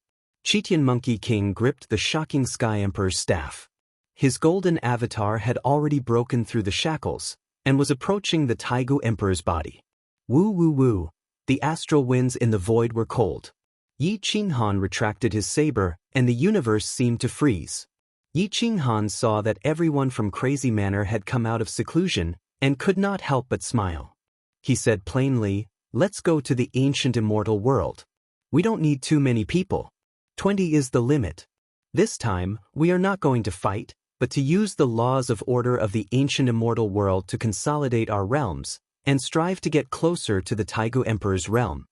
Chitian Monkey King gripped the Shocking Sky Emperor's staff. His golden avatar had already broken through the shackles, and was approaching the Taigu Emperor's body. Woo woo woo, the astral winds in the void were cold. Yi Qinghan retracted his saber, and the universe seemed to freeze. Yi Qinghan saw that everyone from Crazy Manor had come out of seclusion, and could not help but smile. He said plainly, "Let's go to the ancient immortal world. We don't need too many people. 20 is the limit. This time, we are not going to fight, but to use the laws of order of the ancient immortal world to consolidate our realms, and strive to get closer to the Taigu Emperor's realm."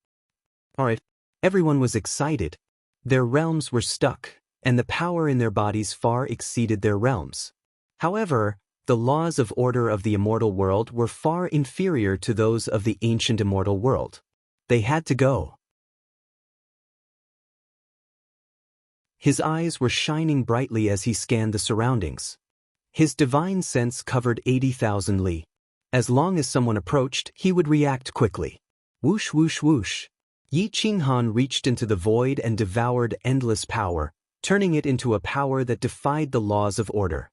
Alright. Everyone was excited. Their realms were stuck, and the power in their bodies far exceeded their realms. However, the laws of order of the immortal world were far inferior to those of the ancient immortal world. They had to go. His eyes were shining brightly as he scanned the surroundings. His divine sense covered 80,000 li. As long as someone approached, he would react quickly. Whoosh whoosh whoosh. Yi Qinghan reached into the void and devoured endless power, turning it into a power that defied the laws of order.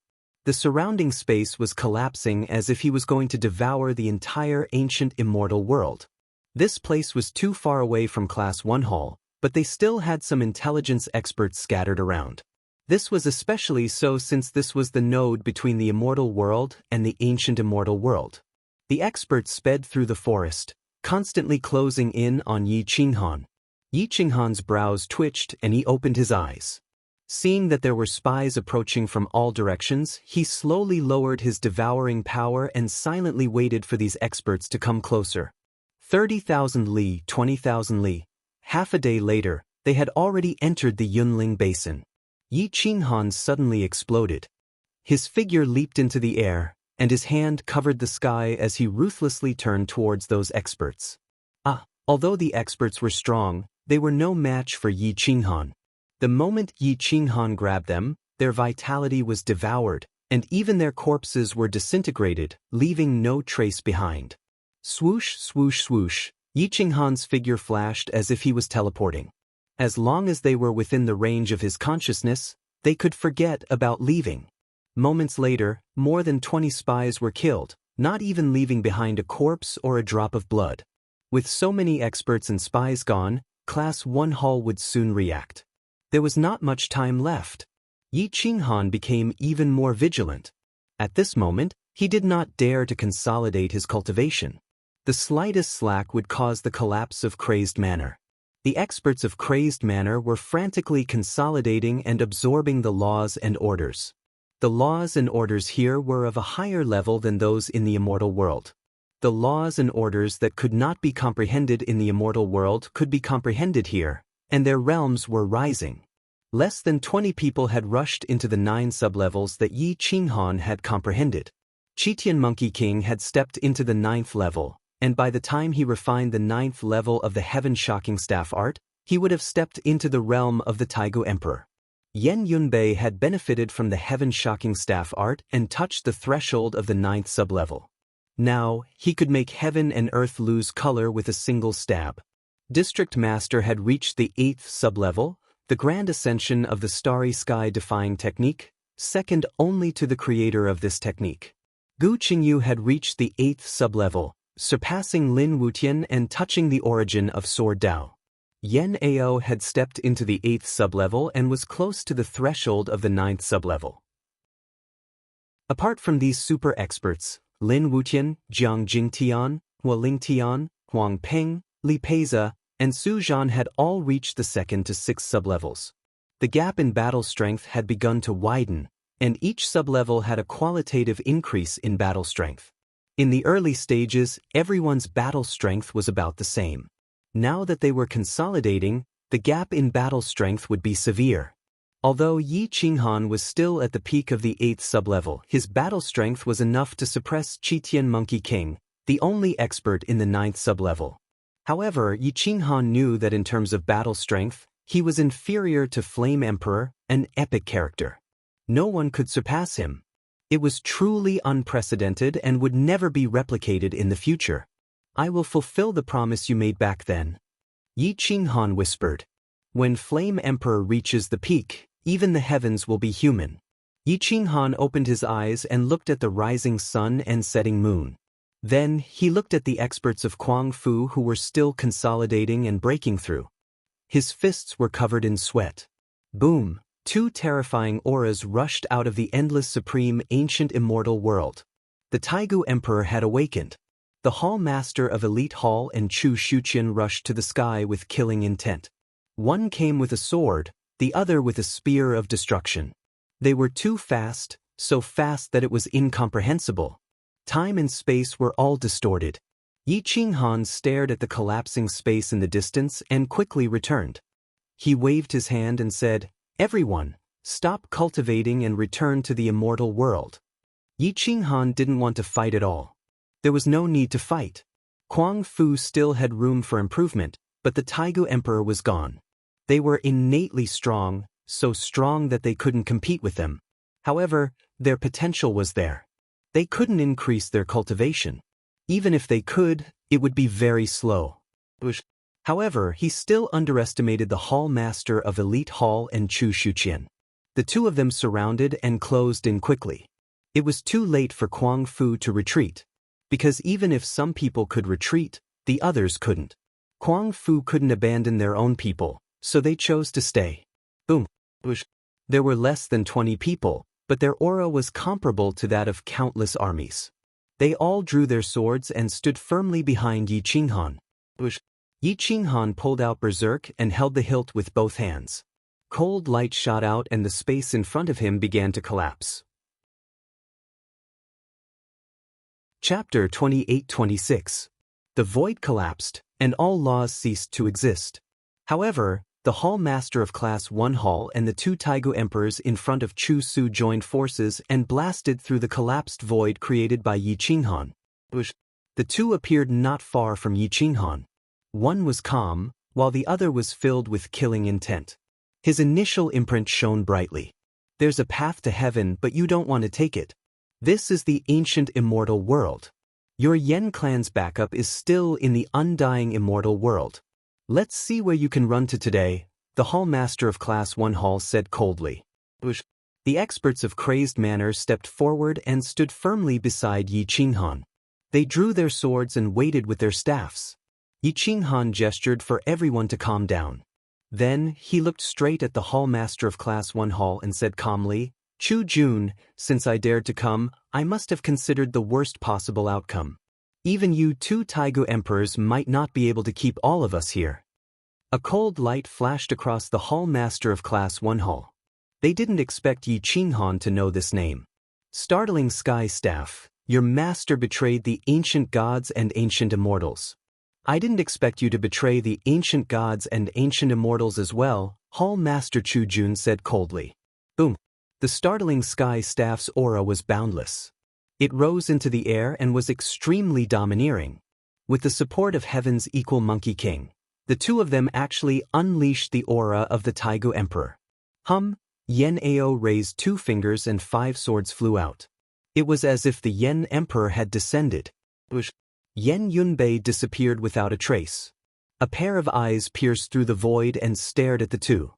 The surrounding space was collapsing as if he was going to devour the entire ancient immortal world. This place was too far away from Class 1 Hall, but they still had some intelligence experts scattered around. This was especially so since this was the node between the immortal world and the ancient immortal world. The experts sped through the forest, constantly closing in on Yi Qinghan. Yi Qinghan's brows twitched and he opened his eyes. Seeing that there were spies approaching from all directions, he slowly lowered his devouring power and silently waited for these experts to come closer. 30,000 li, 20,000 li. Half a day later, they had already entered the Yunling Basin. Yi Qinghan suddenly exploded. His figure leaped into the air, and his hand covered the sky as he ruthlessly turned towards those experts. Although the experts were strong, they were no match for Yi Qinghan. The moment Yi Qinghan grabbed them, their vitality was devoured, and even their corpses were disintegrated, leaving no trace behind. Swoosh, swoosh, swoosh, Yi Qinghan's figure flashed as if he was teleporting. As long as they were within the range of his consciousness, they could forget about leaving. Moments later, more than 20 spies were killed, not even leaving behind a corpse or a drop of blood. With so many experts and spies gone, Class 1 Hall would soon react. There was not much time left. Yi Qinghan became even more vigilant. At this moment, he did not dare to consolidate his cultivation. The slightest slack would cause the collapse of Crazed Manor. The experts of Crazed Manor were frantically consolidating and absorbing the laws and orders. The laws and orders here were of a higher level than those in the immortal world. The laws and orders that could not be comprehended in the immortal world could be comprehended here, and their realms were rising. Less than 20 people had rushed into the 9 sublevels that Yi Qinghan had comprehended. Chitian Monkey King had stepped into the 9th level, and by the time he refined the 9th level of the Heaven Shocking Staff art, he would have stepped into the realm of the Taigu Emperor. Yen Yunbei had benefited from the Heaven Shocking Staff art and touched the threshold of the 9th sublevel. Now, he could make heaven and earth lose color with a single stab. District Master had reached the 8th sublevel, the grand ascension of the starry sky-defying technique, second only to the creator of this technique. Gu Qingyu had reached the 8th sublevel, surpassing Lin Wutian and touching the origin of Sword Dao. Yen Ao had stepped into the 8th sublevel and was close to the threshold of the 9th sublevel. Apart from these super experts, Lin Wutian, Jiang Jingtian, Hualing Tian, Huang Peng, Li Peiza, and Su Zhan had all reached the 2nd to 6th sublevels. The gap in battle strength had begun to widen, and each sublevel had a qualitative increase in battle strength. In the early stages, everyone's battle strength was about the same. Now that they were consolidating, the gap in battle strength would be severe. Although Yi Qinghan was still at the peak of the 8th sublevel, his battle strength was enough to suppress Chitian Monkey King, the only expert in the 9th sublevel. However, Yi Qinghan knew that in terms of battle strength, he was inferior to Flame Emperor, an epic character. No one could surpass him. It was truly unprecedented and would never be replicated in the future. I will fulfill the promise you made back then. Yi Qinghan whispered. When Flame Emperor reaches the peak, even the heavens will be human. Yi Qinghan opened his eyes and looked at the rising sun and setting moon. Then, he looked at the experts of Kuang Fu who were still consolidating and breaking through. His fists were covered in sweat. Boom! 2 terrifying auras rushed out of the endless supreme ancient immortal world. The Taigu Emperor had awakened. The Hall Master of Elite Hall and Chu Shuqian rushed to the sky with killing intent. One came with a sword, the other with a spear of destruction. They were too fast, so fast that it was incomprehensible. Time and space were all distorted. Yi Qinghan stared at the collapsing space in the distance and quickly returned. He waved his hand and said, "Everyone, stop cultivating and return to the immortal world." Yi Qinghan didn't want to fight at all. There was no need to fight. Kwang Fu still had room for improvement, but the Taigu Emperor was gone. They were innately strong, so strong that they couldn't compete with them. However, their potential was there. They couldn't increase their cultivation. Even if they could, it would be very slow. However, he still underestimated the hall master of Elite Hall and Chu Shuqian. The two of them surrounded and closed in quickly. It was too late for Kwang Fu to retreat. Because even if some people could retreat, the others couldn't. Kwang Fu couldn't abandon their own people, so they chose to stay. Boom. There were less than 20 people, but their aura was comparable to that of countless armies. They all drew their swords and stood firmly behind Yi Qinghan. Yi Qinghan pulled out berserk and held the hilt with both hands. Cold light shot out and the space in front of him began to collapse. Chapter 28-26. The void collapsed, and all laws ceased to exist. However, the Hall Master of Class 1 Hall and the two Taigu Emperors in front of Chu Su joined forces and blasted through the collapsed void created by Yi Qinghan. The two appeared not far from Yi Qinghan. One was calm, while the other was filled with killing intent. His initial imprint shone brightly. There's a path to heaven, but you don't want to take it. This is the ancient immortal world. Your Yen clan's backup is still in the undying immortal world. Let's see where you can run to today, the Hall Master of Class 1 Hall said coldly. The experts of crazed manner stepped forward and stood firmly beside Yi Qinghan. They drew their swords and waited with their staffs. Yi Qinghan gestured for everyone to calm down. Then, he looked straight at the Hall Master of Class 1 Hall and said calmly, Chu Jun, since I dared to come, I must have considered the worst possible outcome. Even you two Taigu Emperors might not be able to keep all of us here. A cold light flashed across the Hall Master of Class 1 Hall. They didn't expect Yi Qinghan to know this name. Startling Sky Staff, your master betrayed the ancient gods and ancient immortals. I didn't expect you to betray the ancient gods and ancient immortals as well, Hall Master Chu Jun said coldly. Boom. The startling Sky Staff's aura was boundless. It rose into the air and was extremely domineering. With the support of Heaven's equal Monkey King, the two of them actually unleashed the aura of the Taigu Emperor. Yen Ao raised 2 fingers and 5 swords flew out. It was as if the Yen Emperor had descended. Yen Yunbei disappeared without a trace. A pair of eyes pierced through the void and stared at the two.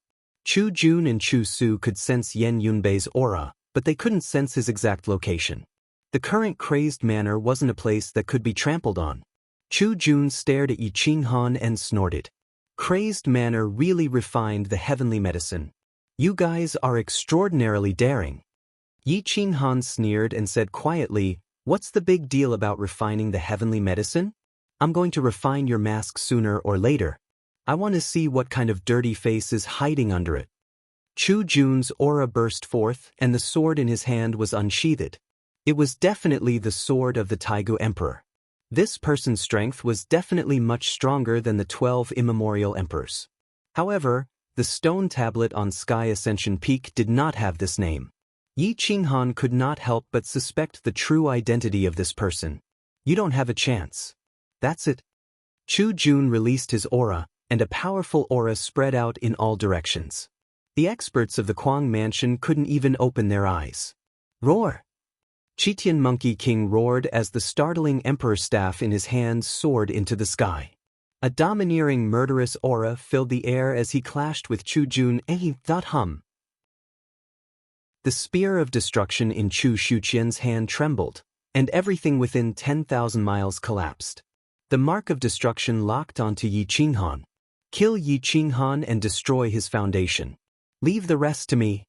Chu Jun and Chu Su could sense Yen Yunbei's aura, but they couldn't sense his exact location. The current crazed manner wasn't a place that could be trampled on. Chu Jun stared at Yi Qinghan and snorted. Crazed manner really refined the heavenly medicine. You guys are extraordinarily daring. Yi Qinghan sneered and said quietly, what's the big deal about refining the heavenly medicine? I'm going to refine your mask sooner or later. I want to see what kind of dirty face is hiding under it. Chu Jun's aura burst forth and the sword in his hand was unsheathed. It was definitely the sword of the Taigu Emperor. This person's strength was definitely much stronger than the 12 immemorial emperors. However, the stone tablet on Sky Ascension Peak did not have this name. Yi Qinghan could not help but suspect the true identity of this person. You don't have a chance. That's it. Chu Jun released his aura, and a powerful aura spread out in all directions. The experts of the Kwang Mansion couldn't even open their eyes. Roar! Chitian Monkey King roared as the startling Emperor staff in his hands soared into the sky. A domineering murderous aura filled the air as he clashed with Chu Jun. The spear of destruction in Chu Shuqian's hand trembled, and everything within 10,000 miles collapsed. The mark of destruction locked onto Yi Qinghan. Kill Yi Qinghan and destroy his foundation. Leave the rest to me.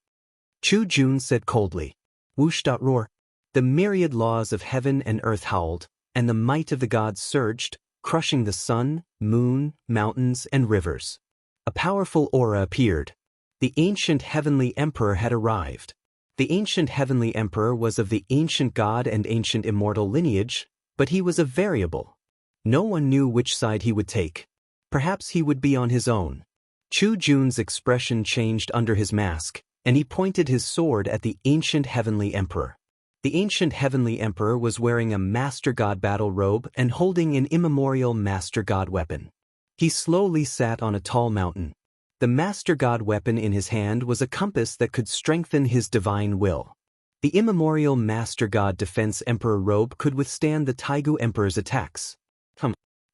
Chu Jun said coldly. Whoosh! Roar. The myriad laws of heaven and earth howled, and the might of the gods surged, crushing the sun, moon, mountains, and rivers. A powerful aura appeared. The ancient heavenly emperor had arrived. The ancient heavenly emperor was of the ancient god and ancient immortal lineage, but he was a variable. No one knew which side he would take. Perhaps he would be on his own. Chu Jun's expression changed under his mask, and he pointed his sword at the ancient heavenly emperor. The ancient heavenly emperor was wearing a Master God battle robe and holding an immemorial Master God weapon. He slowly sat on a tall mountain. The Master God weapon in his hand was a compass that could strengthen his divine will. The immemorial Master God Defense Emperor robe could withstand the Taigu Emperor's attacks.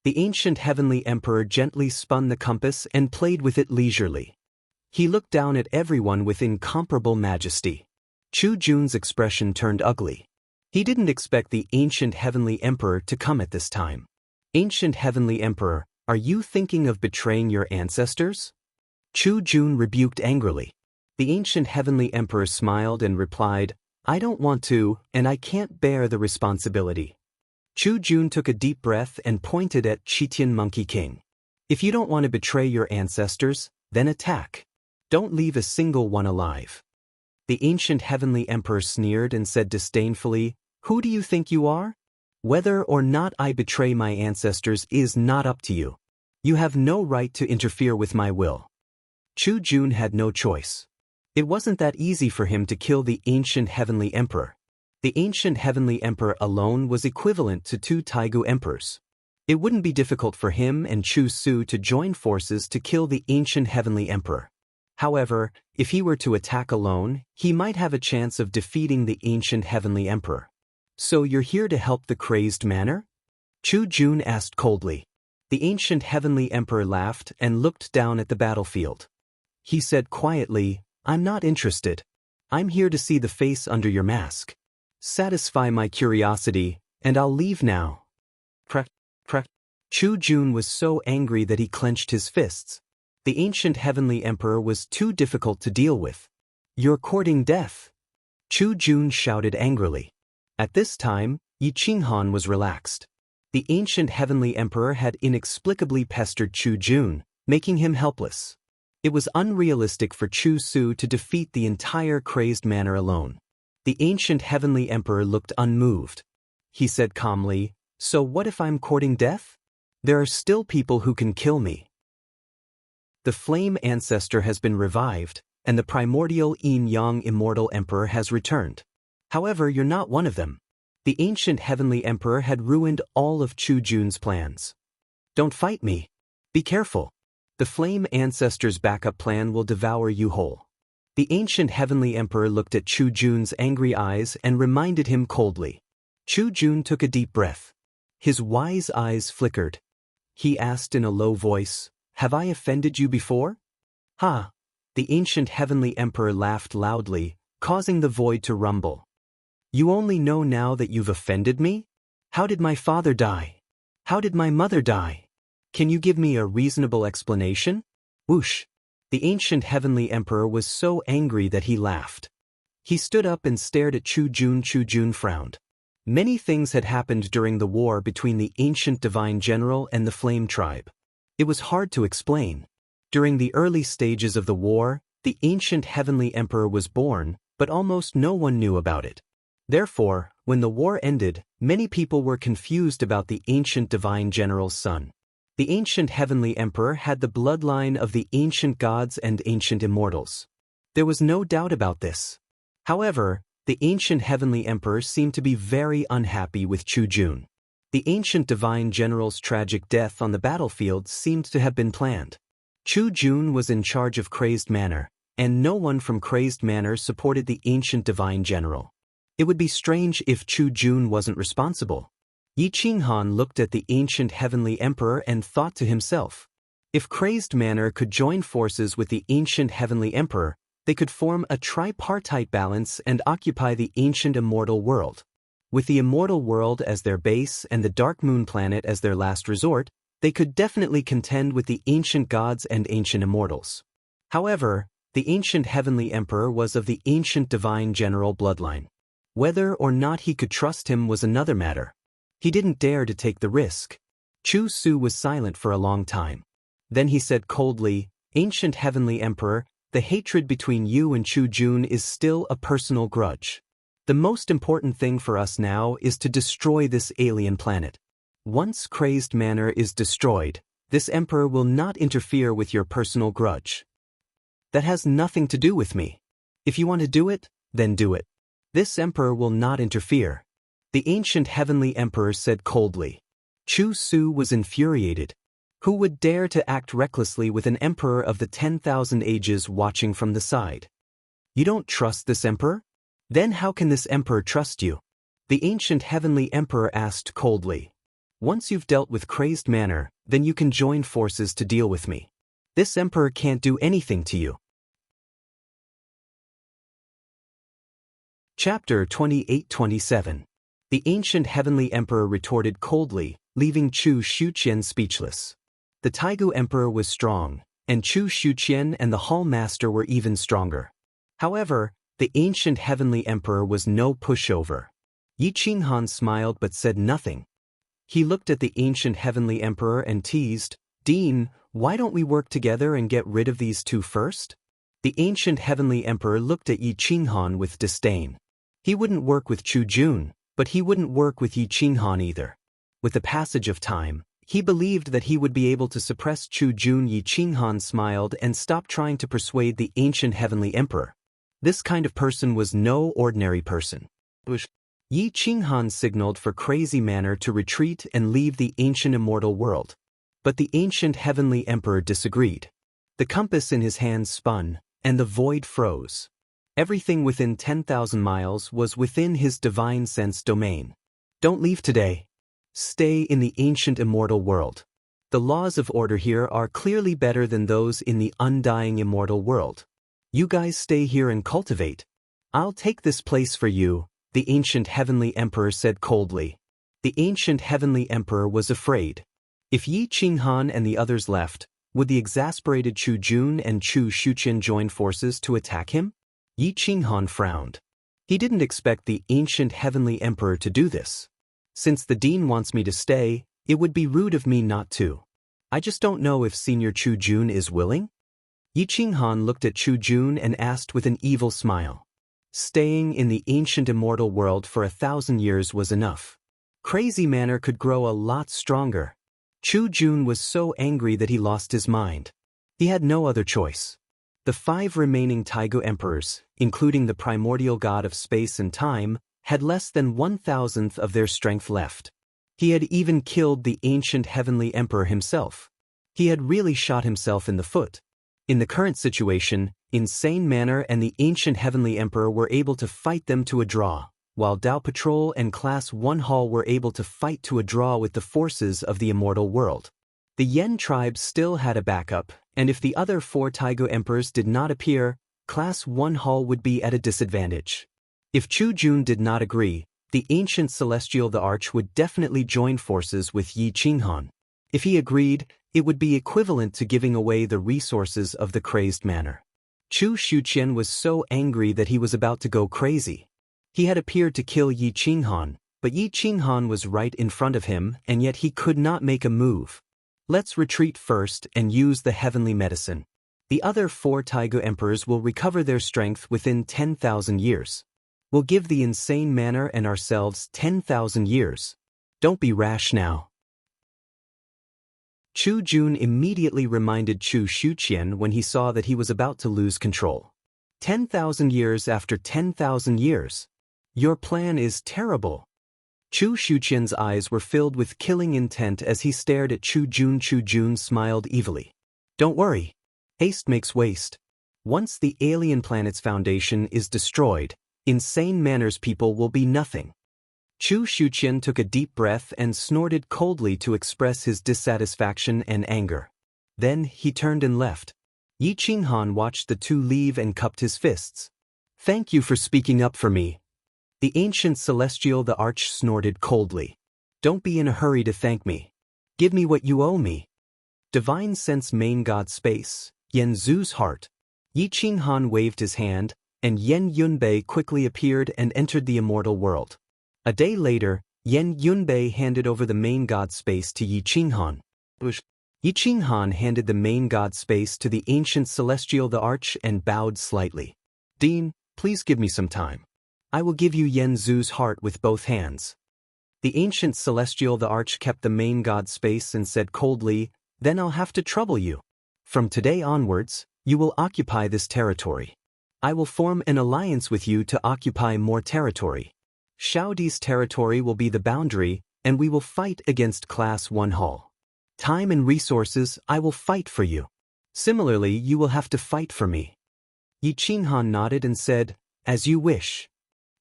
The ancient heavenly emperor gently spun the compass and played with it leisurely. He looked down at everyone with incomparable majesty. Chu Jun's expression turned ugly. He didn't expect the ancient heavenly emperor to come at this time. Ancient heavenly emperor, are you thinking of betraying your ancestors? Chu Jun rebuked angrily. The ancient heavenly emperor smiled and replied, I don't want to, and I can't bear the responsibility. Chu Jun took a deep breath and pointed at Chitian Monkey King. If you don't want to betray your ancestors, then attack. Don't leave a single one alive. The ancient heavenly emperor sneered and said disdainfully, Who do you think you are? Whether or not I betray my ancestors is not up to you. You have no right to interfere with my will. Chu Jun had no choice. It wasn't that easy for him to kill the ancient heavenly emperor. The ancient heavenly emperor alone was equivalent to 2 Taigu emperors. It wouldn't be difficult for him and Chu Su to join forces to kill the ancient heavenly emperor. However, if he were to attack alone, he might have a chance of defeating the ancient heavenly emperor. So you're here to help the crazed manor? Chu Jun asked coldly. The ancient heavenly emperor laughed and looked down at the battlefield. He said quietly, I'm not interested. I'm here to see the face under your mask. Satisfy my curiosity, and I'll leave now. Crack, crack. Chu Jun was so angry that he clenched his fists. The ancient heavenly emperor was too difficult to deal with. You're courting death. Chu Jun shouted angrily. At this time, Yi Qinghan was relaxed. The ancient heavenly emperor had inexplicably pestered Chu Jun, making him helpless. It was unrealistic for Chu Su to defeat the entire crazed manor alone. The ancient heavenly emperor looked unmoved. He said calmly, So what if I'm courting death? There are still people who can kill me. The flame ancestor has been revived, and the primordial yin-yang immortal emperor has returned. However, you're not one of them. The ancient heavenly emperor had ruined all of Chu Jun's plans. Don't fight me. Be careful. The flame ancestor's backup plan will devour you whole. The ancient heavenly emperor looked at Chu Jun's angry eyes and reminded him coldly. Chu Jun took a deep breath. His wise eyes flickered. He asked in a low voice, Have I offended you before? Ha! The ancient heavenly emperor laughed loudly, causing the void to rumble. You only know now that you've offended me? How did my father die? How did my mother die? Can you give me a reasonable explanation? Whoosh! The ancient heavenly emperor was so angry that he laughed. He stood up and stared at Chu Jun. Chu Jun frowned. Many things had happened during the war between the ancient divine general and the flame tribe. It was hard to explain. During the early stages of the war, the ancient heavenly emperor was born, but almost no one knew about it. Therefore, when the war ended, many people were confused about the ancient divine general's son. The ancient heavenly emperor had the bloodline of the ancient gods and ancient immortals. There was no doubt about this. However, the ancient heavenly emperor seemed to be very unhappy with Chu Jun. The ancient divine general's tragic death on the battlefield seemed to have been planned. Chu Jun was in charge of Crazed Manor, and no one from Crazed Manor supported the ancient divine general. It would be strange if Chu Jun wasn't responsible. Yi Qinghan looked at the ancient heavenly emperor and thought to himself, if Crazed Manor could join forces with the ancient heavenly emperor, they could form a tripartite balance and occupy the ancient immortal world. With the immortal world as their base and the Dark Moon planet as their last resort, they could definitely contend with the ancient gods and ancient immortals. However, the ancient heavenly emperor was of the ancient divine general bloodline. Whether or not he could trust him was another matter. He didn't dare to take the risk. Chu Su was silent for a long time. Then he said coldly, Ancient Heavenly Emperor, the hatred between you and Chu Jun is still a personal grudge. The most important thing for us now is to destroy this alien planet. Once Crazed Manor is destroyed, this emperor will not interfere with your personal grudge. That has nothing to do with me. If you want to do it, then do it. This emperor will not interfere. The ancient heavenly emperor said coldly. Chu Su was infuriated. Who would dare to act recklessly with an emperor of the 10,000 ages watching from the side? You don't trust this emperor? Then how can this emperor trust you? The ancient heavenly emperor asked coldly. Once you've dealt with crazed manner, then you can join forces to deal with me. This emperor can't do anything to you. Chapter 28-27. The ancient heavenly emperor retorted coldly, leaving Chu Shuqian speechless. The Taigu emperor was strong, and Chu Shuqian and the hall master were even stronger. However, the ancient heavenly emperor was no pushover. Yi Qinghan smiled but said nothing. He looked at the ancient heavenly emperor and teased, Dean, why don't we work together and get rid of these two first? The ancient heavenly emperor looked at Yi Qinghan with disdain. He wouldn't work with Chu Jun, but he wouldn't work with Yi Qinghan either. With the passage of time, he believed that he would be able to suppress Chu Jun. Yi Qinghan smiled and stopped trying to persuade the ancient heavenly emperor. This kind of person was no ordinary person. Yi Qinghan signaled for crazy manner to retreat and leave the ancient immortal world. But the ancient heavenly emperor disagreed. The compass in his hands spun, and the void froze. Everything within 10,000 miles was within his divine sense domain. Don't leave today. Stay in the ancient immortal world. The laws of order here are clearly better than those in the undying immortal world. You guys stay here and cultivate. I'll take this place for you, the ancient heavenly emperor said coldly. The ancient heavenly emperor was afraid. If Yi Qinghan and the others left, would the exasperated Chu Jun and Chu Shuqian join forces to attack him? Yi Qinghan frowned. He didn't expect the ancient heavenly emperor to do this. Since the dean wants me to stay, it would be rude of me not to. I just don't know if Senior Chu Jun is willing? Yi Qinghan looked at Chu Jun and asked with an evil smile. Staying in the ancient immortal world for 1,000 years was enough. Crazy manner could grow a lot stronger. Chu Jun was so angry that he lost his mind. He had no other choice. The 5 remaining Taigu emperors, including the primordial god of space and time, had less than 1,000th of their strength left. He had even killed the ancient heavenly emperor himself. He had really shot himself in the foot. In the current situation, Insane Manor and the ancient heavenly emperor were able to fight them to a draw, while Dao Patrol and Class 1 Hall were able to fight to a draw with the forces of the immortal world. The Yen tribe still had a backup, and if the other 4 Taigu emperors did not appear, Class 1 Hall would be at a disadvantage. If Chu Jun did not agree, the ancient celestial the Arch would definitely join forces with Yi Qinghan. If he agreed, it would be equivalent to giving away the resources of the crazed manor. Chu Shuqian was so angry that he was about to go crazy. He had appeared to kill Yi Qinghan, but Yi Qinghan was right in front of him, and yet he could not make a move. Let's retreat first and use the heavenly medicine. The other 4 Taigu emperors will recover their strength within 10,000 years. We'll give the insane manor and ourselves 10,000 years. Don't be rash now. Chu Jun immediately reminded Chu Shuqian when he saw that he was about to lose control. 10,000 years after 10,000 years. Your plan is terrible. Chu Shuqian's eyes were filled with killing intent as he stared at Chu Jun. Chu Jun smiled evilly. Don't worry. Haste makes waste. Once the alien planet's foundation is destroyed, Insane Manor's people will be nothing. Chu Shuqian took a deep breath and snorted coldly to express his dissatisfaction and anger. Then he turned and left. Yi Qinghan watched the two leave and cupped his fists. Thank you for speaking up for me. The ancient celestial the Arch snorted coldly. Don't be in a hurry to thank me. Give me what you owe me. Divine Sense Main God Space, Yen Zhu's heart. Yi Qinghan waved his hand, and Yen Yunbei quickly appeared and entered the immortal world. A day later, Yen Yunbei handed over the main god space to Yi Qinghan. Yi Qinghan handed the main god space to the ancient celestial the Arch and bowed slightly. Dean, please give me some time. I will give you Yen Zhu's heart with both hands. The ancient celestial the Arch kept the main god space and said coldly, Then I'll have to trouble you. From today onwards, you will occupy this territory. I will form an alliance with you to occupy more territory. Xiaodi's territory will be the boundary, and we will fight against Class 1 Hall. Time and resources, I will fight for you. Similarly, you will have to fight for me. Yi Qinghan nodded and said, as you wish.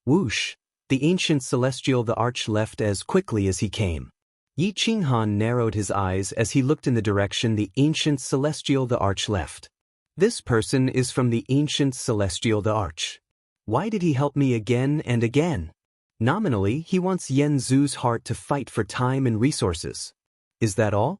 Whoosh! The ancient celestial the arch left as quickly as he came. Yi Qinghan narrowed his eyes as he looked in the direction the ancient celestial the arch left. This person is from the ancient celestial the arch. Why did he help me again and again? Nominally, he wants Yan Zhu's heart to fight for time and resources. Is that all?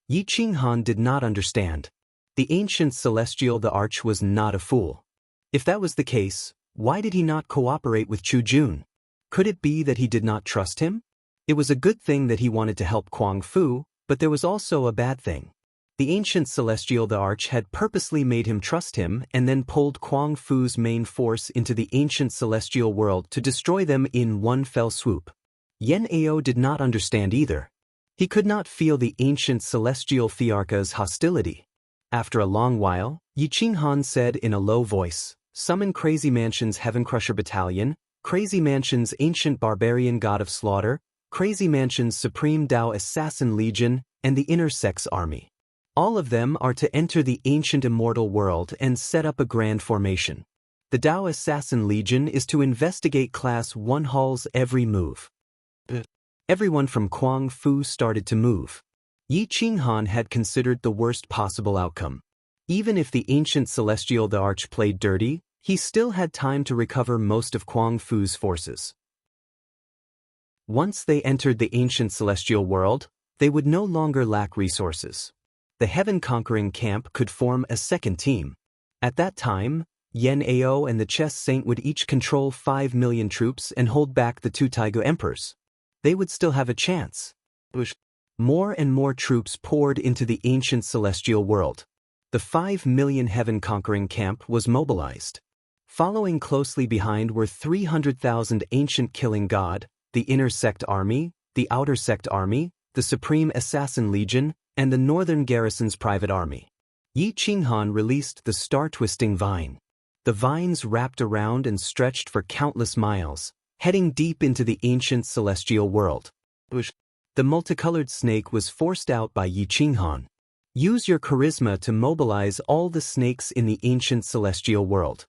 Yi Qinghan did not understand. The ancient celestial the arch was not a fool. If that was the case, why did he not cooperate with Chu Jun? Could it be that he did not trust him? It was a good thing that he wanted to help Kuang Fu, but there was also a bad thing. The ancient celestial the arch had purposely made him trust him and then pulled Kuang Fu's main force into the ancient celestial world to destroy them in one fell swoop. Yan Ao did not understand either. He could not feel the ancient celestial Fiarka's hostility. After a long while, Yi Qinghan said in a low voice, summon Crazy Mansion's Heaven Crusher Battalion, Crazy Mansion's Ancient Barbarian God of Slaughter, Crazy Mansion's Supreme Dao Assassin Legion, and the Inner Sex Army. All of them are to enter the ancient immortal world and set up a grand formation. The Dao Assassin Legion is to investigate Class 1 Hall's every move. Everyone from Kuang Fu started to move. Yi Qinghan had considered the worst possible outcome. Even if the ancient celestial the arch played dirty, he still had time to recover most of Kuang Fu's forces. Once they entered the ancient celestial world, they would no longer lack resources. The heaven-conquering camp could form a second team. At that time, Yan Ao and the Chess Saint would each control 5 million troops and hold back the two Taigu emperors. They would still have a chance. More and more troops poured into the ancient celestial world. The 5 million heaven-conquering camp was mobilized. Following closely behind were 300,000 ancient killing god, the Inner Sect Army, the Outer Sect Army, the Supreme Assassin Legion, and the Northern Garrison's private army. Yi Qinghan released the star-twisting vine. The vines wrapped around and stretched for countless miles, heading deep into the ancient celestial world. The multicolored snake was forced out by Yi Qinghan. Use your charisma to mobilize all the snakes in the ancient celestial world.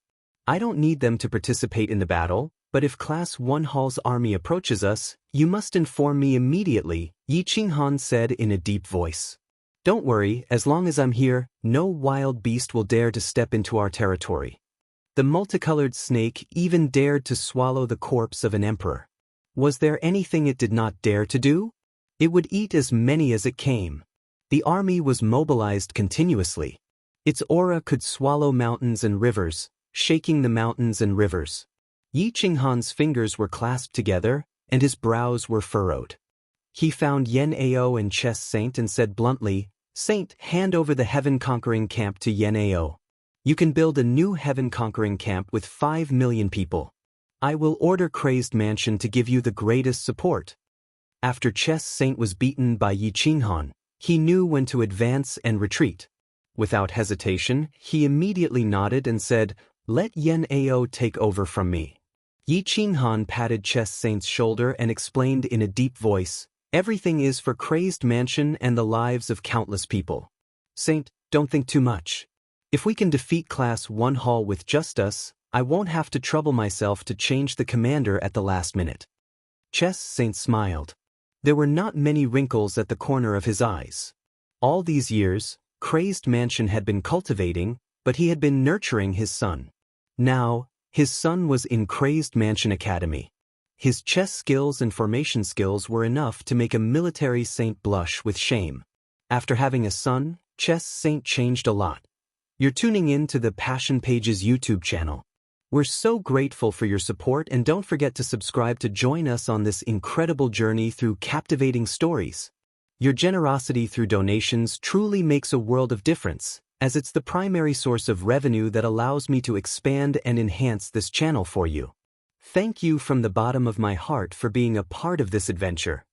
I don't need them to participate in the battle, but if Class 1 Hall's army approaches us, you must inform me immediately, Yi Qinghan said in a deep voice. Don't worry, as long as I'm here, no wild beast will dare to step into our territory. The multicolored snake even dared to swallow the corpse of an emperor. Was there anything it did not dare to do? It would eat as many as it came. The army was mobilized continuously. Its aura could swallow mountains and rivers, shaking the mountains and rivers. Yi Qinghan's fingers were clasped together, and his brows were furrowed. He found Yan Ao and Chess Saint and said bluntly, Saint, hand over the heaven-conquering camp to Yan Ao. You can build a new heaven-conquering camp with 5 million people. I will order Crazed Mansion to give you the greatest support. After Chess Saint was beaten by Yi Qinghan, he knew when to advance and retreat. Without hesitation, he immediately nodded and said, let Yan Ao take over from me. Yi Qinghan patted Chess Saint's shoulder and explained in a deep voice, everything is for Crazed Mansion and the lives of countless people. Saint, don't think too much. If we can defeat Class 1 Hall with just us, I won't have to trouble myself to change the commander at the last minute. Chess Saint smiled. There were not many wrinkles at the corner of his eyes. All these years, Crazed Mansion had been cultivating, but he had been nurturing his son. Now, his son was in Crazed Mansion Academy. His chess skills and formation skills were enough to make a military saint blush with shame. After having a son, Chess Saint changed a lot. You're tuning in to the Passion Pages YouTube channel. We're so grateful for your support, and don't forget to subscribe to join us on this incredible journey through captivating stories. Your generosity through donations truly makes a world of difference, as it's the primary source of revenue that allows me to expand and enhance this channel for you. Thank you from the bottom of my heart for being a part of this adventure.